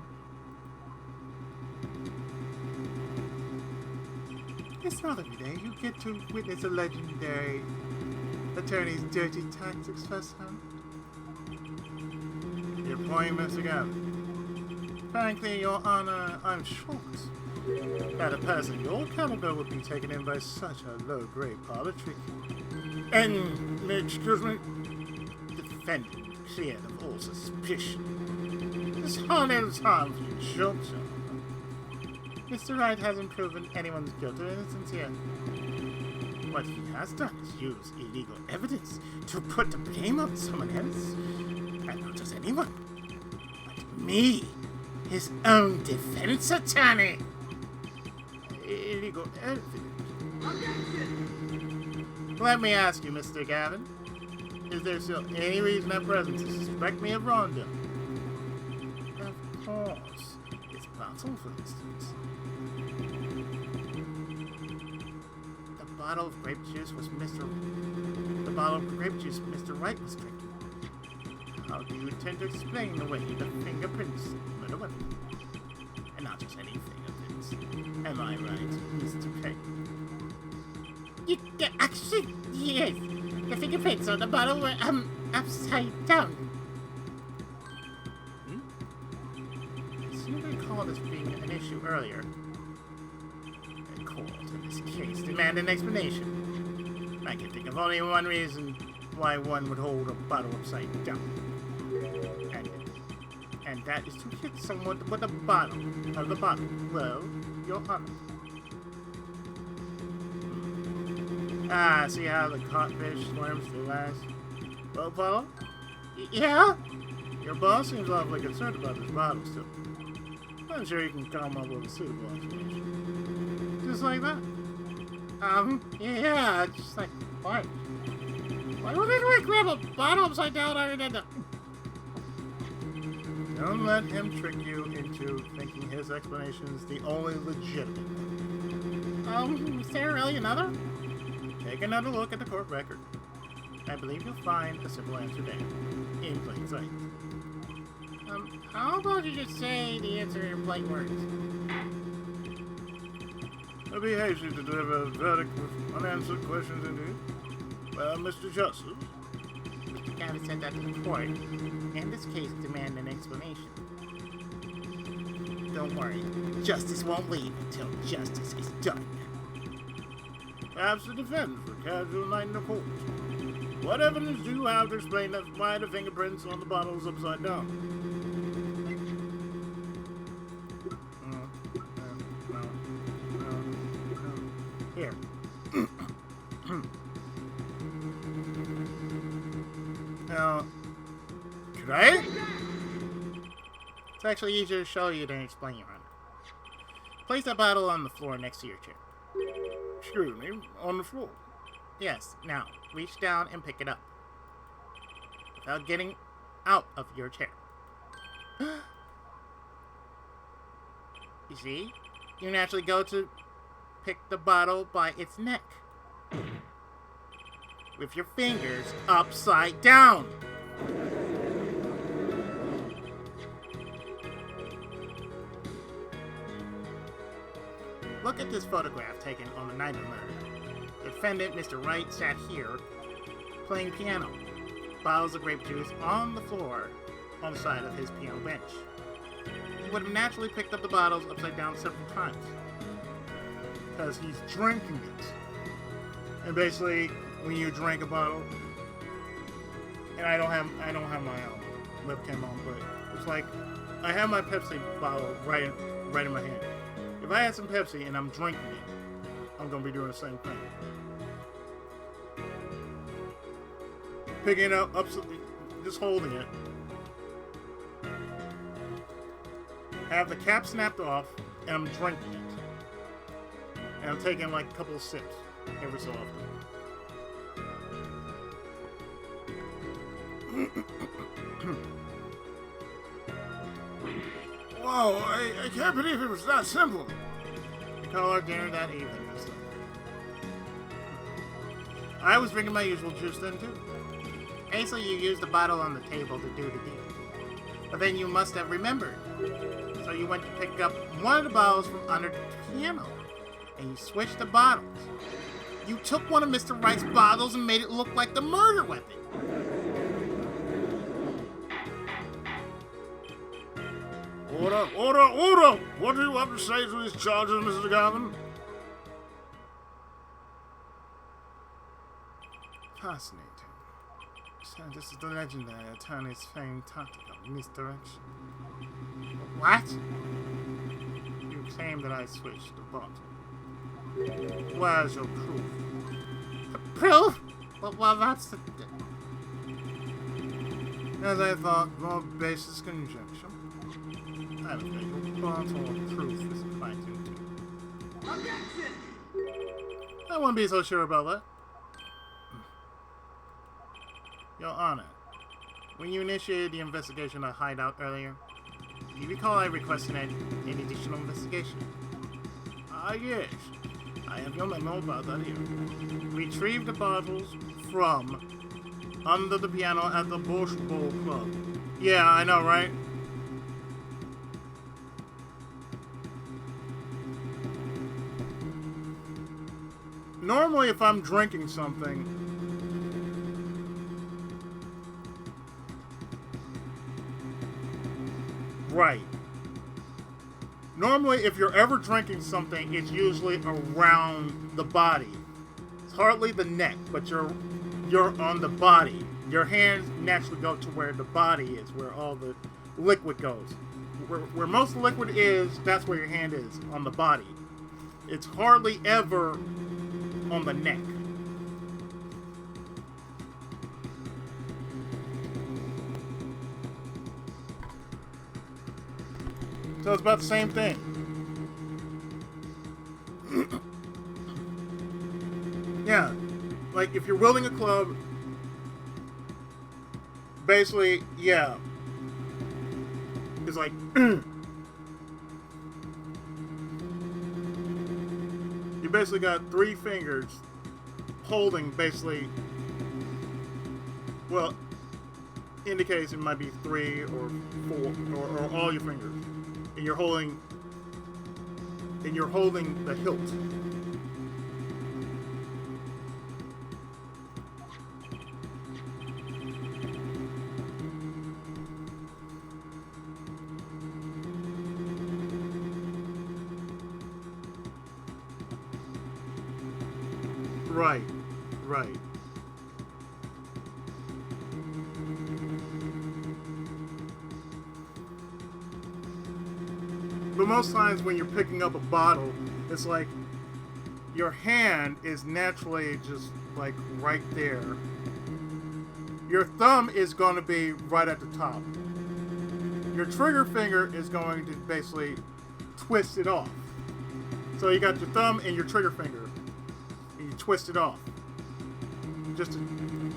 It's not every day you get to witness a legendary attorney's dirty tactics firsthand. Your point, Mr. Gavin. Frankly, Your Honor, I'm shocked that a person your caliber would be taken in by such a low-grade parlor trick. And, excuse me, defendant cleared of all suspicion. This hardly the time for you jokes, Your Honor. Mr. Wright hasn't proven anyone's guilt or innocence yet. What he has done is use illegal evidence to put the blame on someone else. And not just anyone, but me, his own defense attorney. Illegal evidence. Let me ask you, Mr. Gavin. Is there still any reason at present to suspect me of wrongdoing? Of course. It's bottle, for instance. The bottle of grape juice Mr. Wright was drinking. How do you intend to explain the way the fingerprints went away? And not just any fingerprints. Am I right, Mr. Payne? Actually, yes. The fingerprints on the bottle were, upside down. I seem to recall this being an issue earlier. The court, in this case, demanded an explanation. I can think of only one reason why one would hold a bottle upside down. And that is to hit someone with the bottom of the bottle. Well, Your Honor. See how the codfish swims through ice? Well, Paula? Yeah? Your boss seems awfully concerned about this bottle still. I'm sure you can come up with a suitable explanation. Just like that. Yeah, just like, why? Why would anyone grab a bottle upside down and then Don't let him trick you into thinking his explanation is the only legitimate one. Is there really another? Take another look at the court record. I believe you'll find a simple answer there, in plain sight. How about you just say the answer in plain words? I'll be hasty to deliver a verdict with unanswered questions indeed. Well, Mr. Justice. Mr. Gavin said that to the court. In this case, demand an explanation. Don't worry, justice won't leave until justice is done. Perhaps the defense for casual night in the court. What evidence do you have to explain why the fingerprints on the bottle is upside down? Here. Now, could I? It's actually easier to show you than explain, Your Honor. Place that bottle on the floor next to your chair. Excuse me, on the floor. Yes, now, reach down and pick it up. Without getting out of your chair. You see? You naturally go to pick the bottle by its neck. With your fingers upside down. Look at this photograph taken on the night of the murder. The defendant, Mr. Wright, sat here playing piano. Bottles of grape juice on the floor on the side of his piano bench. He would have naturally picked up the bottles upside down several times. Because he's drinking it. And basically, when you drink a bottle, and I don't have my webcam on, but it's like I have my Pepsi bottle right in my hand. If I had some Pepsi and I'm drinking it, I'm gonna be doing the same thing. Picking it up, just holding it. Have the cap snapped off, and I'm drinking it. And I'm taking like a couple of sips every so often. Whoa, I can't believe it was that simple. We call our dinner that evening. I was drinking my usual juice then too. Basically, you used the bottle on the table to do the deal. But then you must have remembered. So you went to pick up one of the bottles from under the piano. And you switched the bottles. You took one of Mr. Wright's bottles and made it look like the murder weapon. Order! What do you have to say to these charges, Mr. Gavin? Fascinating. So this is the legendary attorney's famed tactic of misdirection. What? You claim that I switched the bottle. Where's your proof? Proof? Well, that's the... As I thought, more baseless conjecture. I have a bottle of proof is fighting too. Objection! I wouldn't be so sure about that. Your Honor, when you initiated the investigation at Hideout earlier, do you recall I requested an additional investigation? Ah, yes. I have your memo about that here. Retrieve the bottles from under the piano at the Bush Bowl Club. Yeah, I know, right? Normally, if I'm drinking something, right. Normally, if you're ever drinking something, it's usually around the body. It's hardly the neck, but you're on the body. Your hands naturally go to where the body is, where all the liquid goes. Where most liquid is, that's where your hand is, on the body. It's hardly ever on the neck. So it's about the same thing. Yeah, like if you're wielding a club, basically, yeah, it's like you basically got 3 fingers holding basically, well, in the case it might be 3 or 4 or all your fingers, and you're holding the hilt. Right. But most times when you're picking up a bottle, it's like your hand is naturally just like right there. Your thumb is going to be right at the top. Your trigger finger is going to basically twist it off. So you got your thumb and your trigger finger. And you twist it off. Just to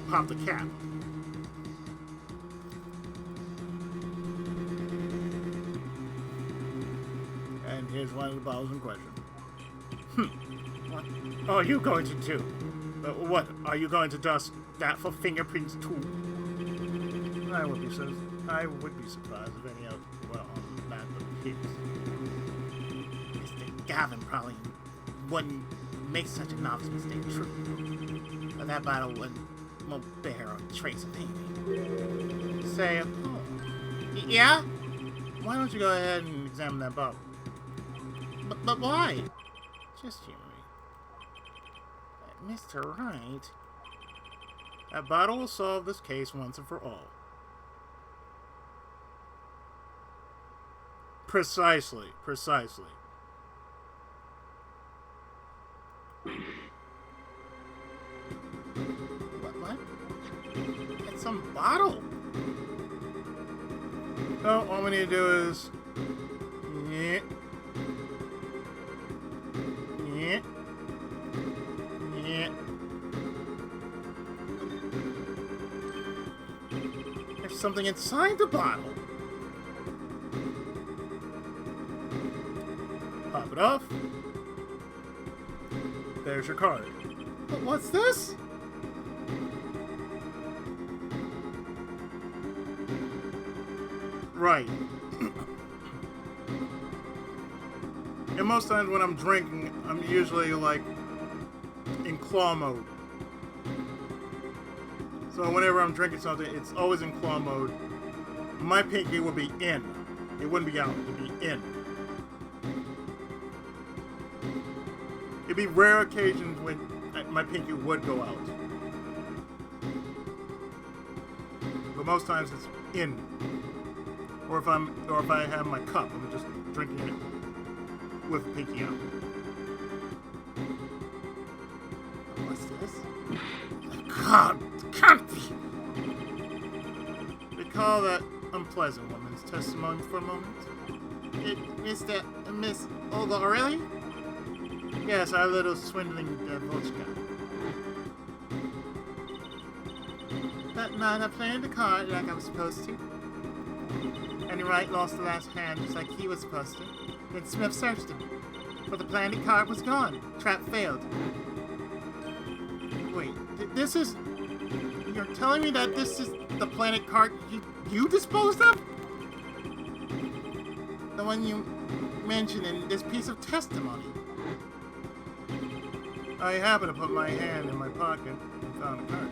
pop the cap. And here's one of the bottles in question. What are you going to do? What are you going to dust that for fingerprints too? I would be surprised if any of were on that but his. Mr. Gavin probably wouldn't make such a novice mistake true. But that bottle won't bear a trace of anything. Say, Yeah? why don't you go ahead and examine that bottle? But why? Just humor me. Mr. Wright, That bottle will solve this case once and for all. Precisely. Precisely. What? It's some bottle. So, all we need to do is... Yeah. Yeah. Yeah. There's something inside the bottle. Pop it off. There's your card. But what's this? Right. And most times when I'm drinking, I'm usually like in claw mode. So whenever I'm drinking something, it's always in claw mode. My pinky would be in. It wouldn't be out. It'd be in. It'd be rare occasions when my pinky would go out. But most times it's in. Or if I have my cup, I'm just drinking it with the pinky out. What's this? Can't be. Recall that unpleasant woman's testimony for a moment. Miss Olga Aurelia? Yes, our little swindling Volchka. That man, I played the card like I was supposed to. And Wright lost the last hand just like he was supposed to. Then Smith searched him. But the planted card was gone. Trap failed. Wait, this is... You're telling me that this is the planet card you disposed of? The one you mentioned in this piece of testimony. I happened to put my hand in my pocket and found a card.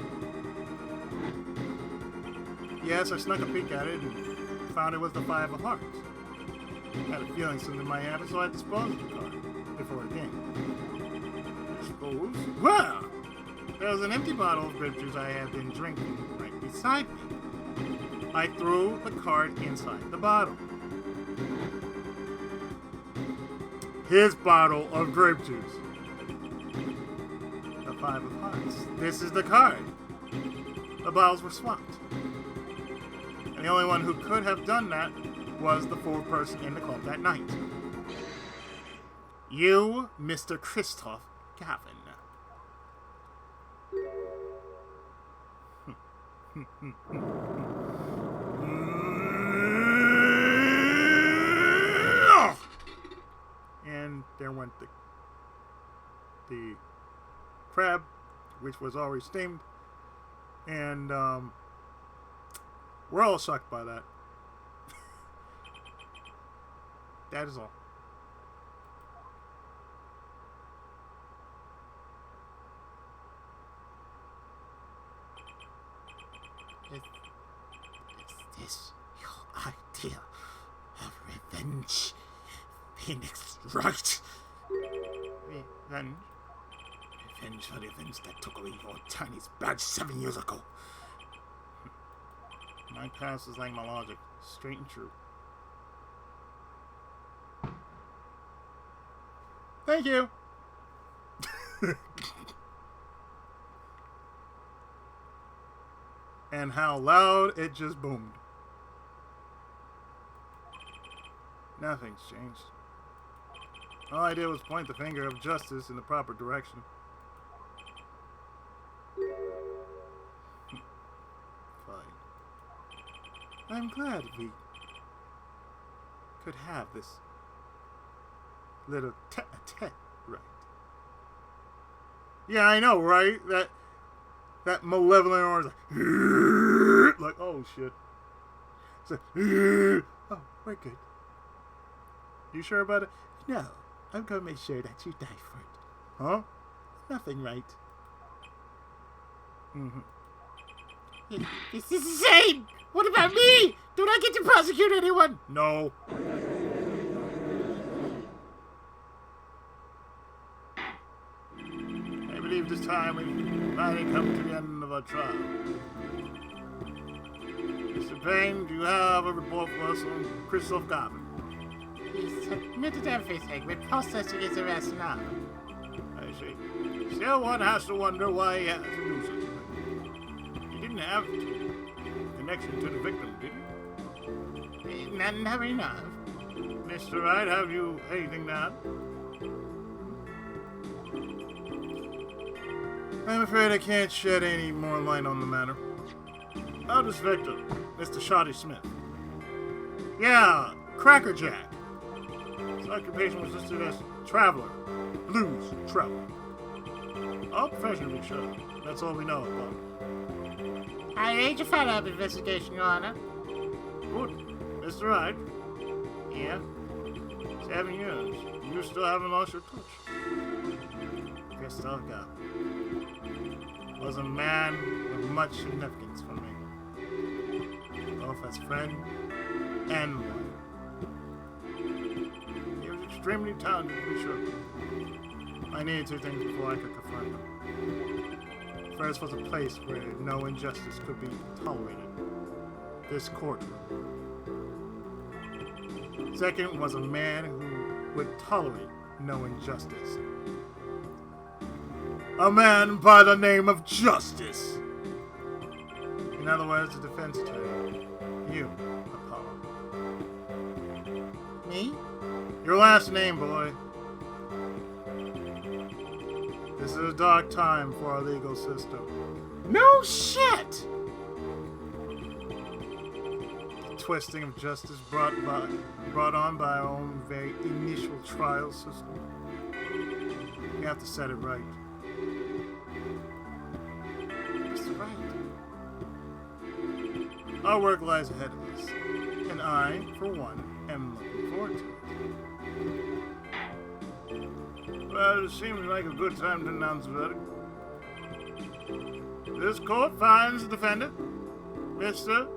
Yes, I snuck a peek at it and found it was the 5 of hearts. Had a feeling something might happen, so I disposed of the card before the game. Dispose? Well, there was an empty bottle of grape juice I had been drinking right beside me. I threw the card inside the bottle. His bottle of grape juice. The 5 of hearts. This is the card. The bottles were swapped. And the only one who could have done that was the 4th person in the club that night. You, Mr. Christoph Gavin. And there went the crab, which was already steamed, and we're all shocked by that. That is all. Is this your idea of revenge, Phoenix Wright? Revenge? Revenge for the events that took away your Chinese badge 7 years ago. My past is like my logic, straight and true. Thank you. And how loud it just boomed. Nothing's changed. All I did was point the finger of justice in the proper direction. Fine. I'm glad we could have this little tete-a-tete, right? Yeah, I know, right? That malevolent orange, like, oh shit. So, oh, we're good. You sure about it? No, I'm gonna make sure that you die for it. Huh? Nothing, right? Mm-hmm. This is insane! What about me? Don't I get to prosecute anyone? No. I believe this time we've finally come to the end of of our trial. Mr. Payne, do you have a report for us on chestofobscurity? He submitted everything. We're processing his arrest now. I see. Still, one has to wonder why he had to do such a thing. He didn't have connection to the victim, did he? Not enough. Mr. Wright, have you anything to add? I'm afraid I can't shed any more light on the matter. About this victim, Mr. Shoddy Smith. Yeah, Crackerjack. His occupation was listed as traveler, blues traveler. All professionally sure. That's all we know about him. I arrange a follow-up investigation, Your Honor. Good. Mr. Wright, Yeah? 7 years. You still haven't lost your touch. Chestofobscurity was a man of much significance for me, both as friend and lawyer. He was extremely talented, to be sure. I needed 2 things before I could confront him. First was a place where no injustice could be tolerated. This courtroom. Second was a man who would tolerate no injustice. A man by the name of Justice. In other words, the defense attorney. You, Apollo. Me? Your last name, boy. This is a dark time for our legal system. No shit! The twisting of justice brought on by our own very initial trial system. We have to set it right. Mr. Wright. Our work lies ahead of us, and I, for one, am looking forward to it. Well, it seems like a good time to announce the verdict. This court finds the defendant, Mr.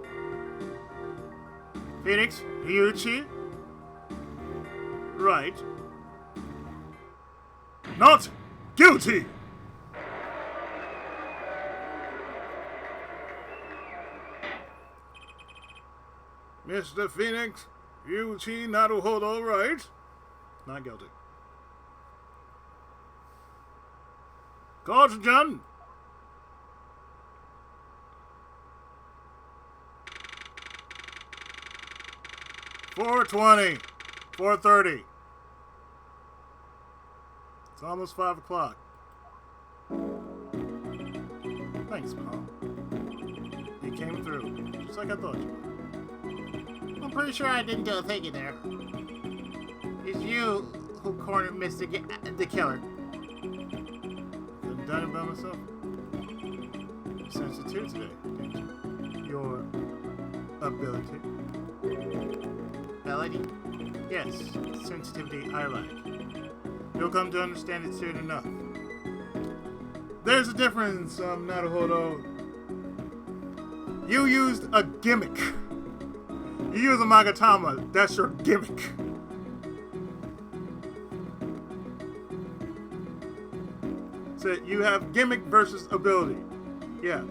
Phoenix Ryuichi Wright, not guilty! Mr. Phoenix Ryuichi Naruhodo Wright, not guilty. Court's adjourned. 4:20, 4:30. It's almost 5 o'clock. Thanks, Paul. You came through, just like I thought you would. I'm pretty sure I didn't do a thingy there. It's you who cornered the killer. Couldn't have done it by myself. You sensed it too today, didn't you? Your ability. Ability? Yes, sensitivity I like. You'll come to understand it soon enough. There's a difference, Naruhodo. You used a gimmick. You use a Magatama. That's your gimmick. So you have gimmick versus ability. Yeah,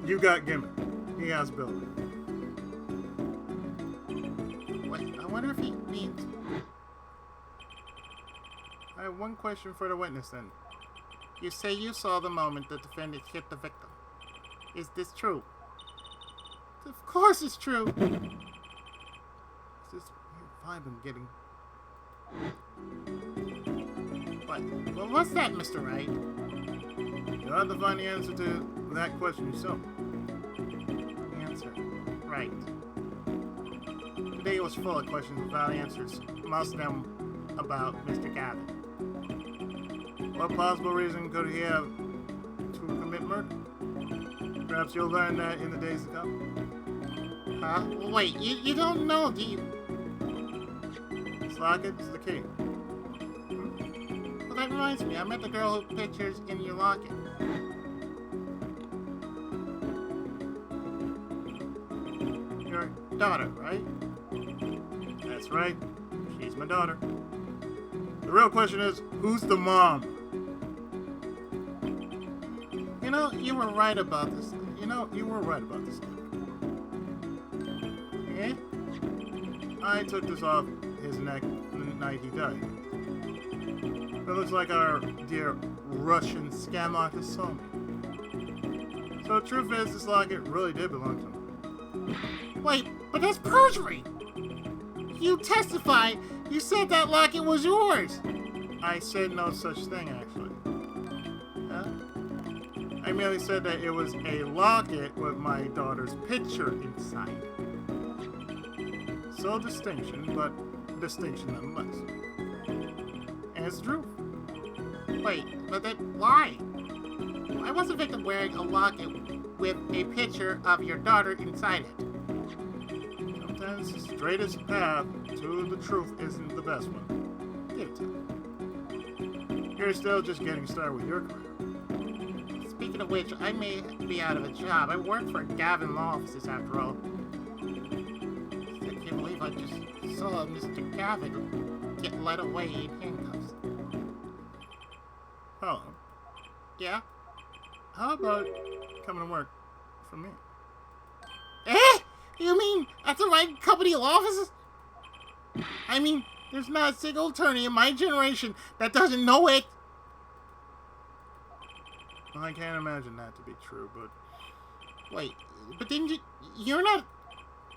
you got gimmick. He has ability. Wait, I wonder if he means... I have one question for the witness then. You say you saw the moment the defendant hit the victim. Is this true? Of course it's true. It's this weird vibe I'm getting. What? Well, what's that, Mr. Wright? You'll have to find the answer to that question yourself. Answer. Right. Today was full of questions without answers, most of them about Mr. Gavin. What possible reason could he have to commit murder? Perhaps you'll learn that in the days to come. Huh? Wait, you don't know, do you? This locket is the key. Well, that reminds me, I met the girl who pictures in your locket. Your daughter, right? That's right. She's my daughter. The real question is, who's the mom? You know, you were right about this. You were right about this. Eh? I took this off his neck the night he died. It looks like our dear Russian scam artist saw me. So the truth is, this locket really did belong to him. Wait, but that's perjury! You testified you said that locket was yours! I said no such thing, actually. Huh? I merely said that it was a locket with my daughter's picture inside. So distinction, but distinction nonetheless. And it's true. Wait, but then why? Why was the victim wearing a locket with a picture of your daughter inside it? Sometimes the straightest path to the truth isn't the best one. Give it to me. You're still just getting started with your career. Speaking of which, I may be out of a job. I work for Gavin Law Offices after all. I can't believe I just saw Mr. Gavin get led away in handcuffs. Oh, Yeah? how about coming to work for me? Eh? You mean at the right company law offices? I mean, there's not a single attorney in my generation that doesn't know it. Well, I can't imagine that to be true, but... Wait, but didn't you... You're not...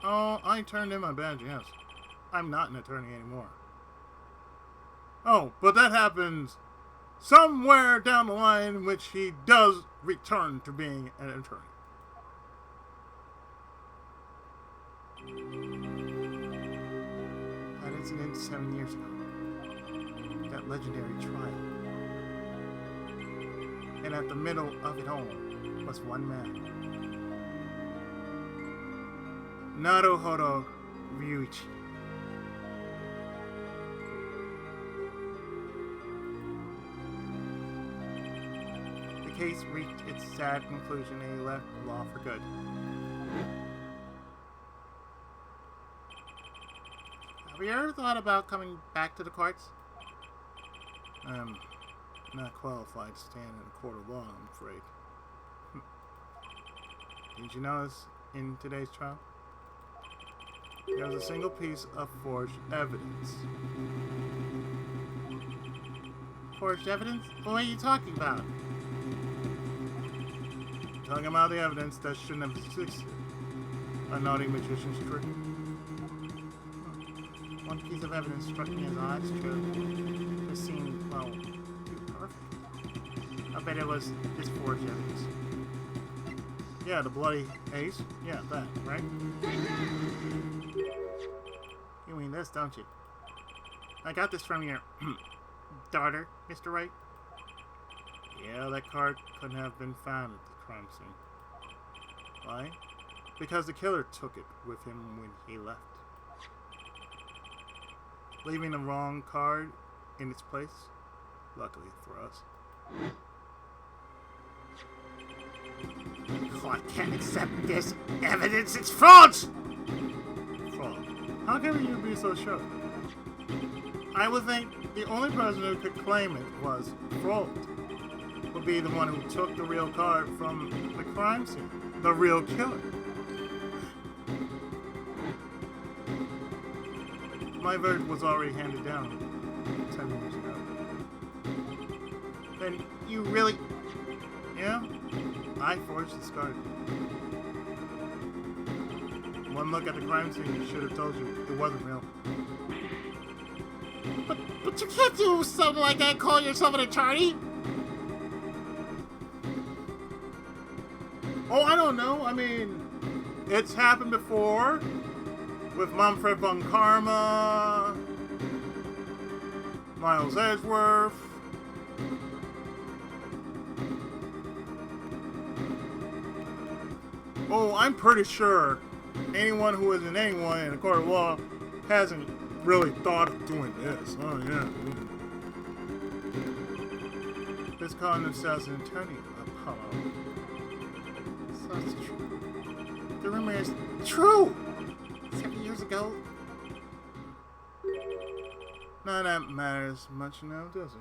Oh, I turned in my badge, yes. I'm not an attorney anymore. Oh, but that happens somewhere down the line in which he does return to being an attorney. That incident 7 years ago. That legendary trial. And at the middle of it all was one man. Naruhodo Ryuichi. The case reached its sad conclusion and he left the law for good. Have you ever thought about coming back to the courts? I'm not qualified to stand in a court of law, I'm afraid. Did you notice in today's trial? There was a single piece of forged evidence. Forged evidence? What are you talking about? Talking about the evidence that shouldn't have existed. A naughty magician's trick. One piece of evidence struck me as odd, it's true. It seemed, well, too perfect. I bet it was this forged evidence. Yeah, the bloody ace. Yeah, that, right? You mean this, don't you? I got this from your daughter, Mr. Wright. Yeah, that card couldn't have been found at the crime scene. Why? Because the killer took it with him when he left. Leaving the wrong card in its place, luckily for us. Oh, I can't accept this evidence. It's fraud! Fraud. How can you be so sure? I would think the only person who could claim it was fraud. Would be the one who took the real card from the crime scene. The real killer. My verdict was already handed down 10 years ago. Then you really... Yeah? I forged this card. One look at the crime scene should have told you it wasn't real. But you can't do something like that and call yourself an attorney! Oh, I don't know. I mean, it's happened before. With Manfred von Karma, Miles Edgeworth. Oh, I'm pretty sure anyone who isn't anyone in a court of law hasn't really thought of doing this. Oh, yeah. This calling themselves an attorney, Apollo. So it's true. The rumor is true! 7 years ago. None of that matters much now, does it?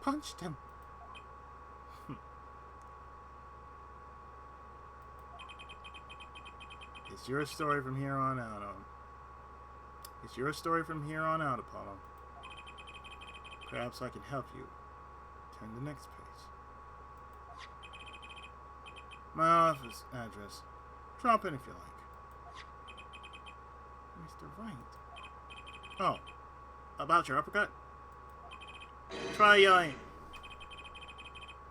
punched him. It's your story from here on out, It's your story from here on out, Apollo. Perhaps I can help you. Turn the next page. My office address. Drop in if you like. Mr. Wright. Oh, about your uppercut? Try yelling,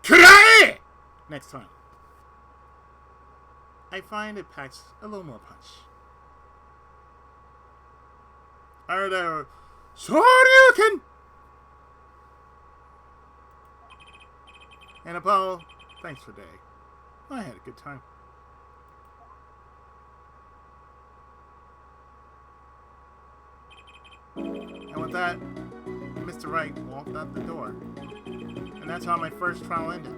"Karate!" next time. I find it packs a little more punch. I heard a Shoryuken! And Apollo, thanks for day. I had a good time. And with that, Mr. Wright walked out the door. And that's how my first trial ended.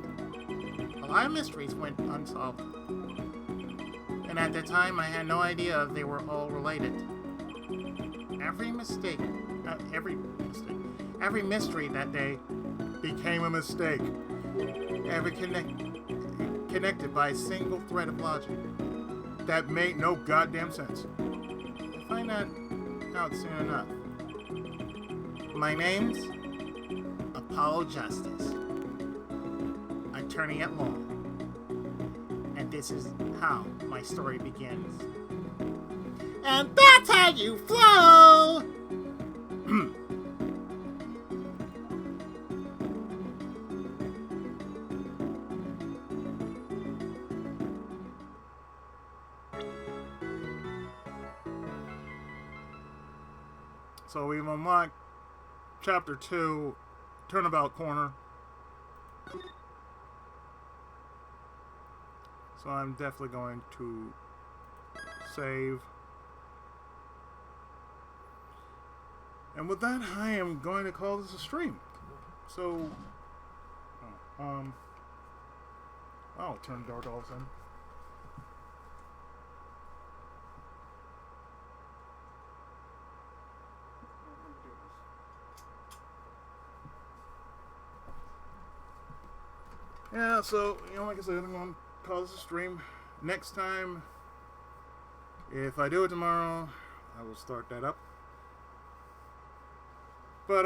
A lot of mysteries went unsolved. And at the time, I had no idea they were all related. Every mystery that day became a mistake. Connected by a single thread of logic that made no goddamn sense. I'll find that out soon enough. My name's Apollo Justice, attorney at law, and this is how my story begins. And that's how you flow! So we've unlocked Chapter 2, Turnabout Corner. So I'm definitely going to save. And with that, I am going to call this a stream. So, I'll turn the doorbells in. Yeah, so, like I said, I'm going to call this a stream. Next time, if I do it tomorrow, I will start that up. But,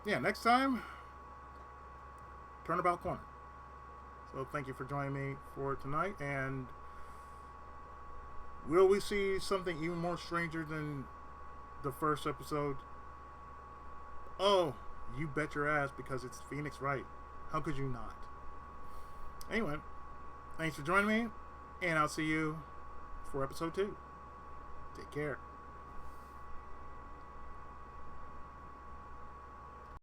yeah, next time, Turnabout Corner. So, thank you for joining me for tonight, and will we see something even more stranger than the first episode? Oh, you bet your ass, because it's Phoenix Wright. How could you not? Anyway, thanks for joining me, and I'll see you for episode 2. Take care.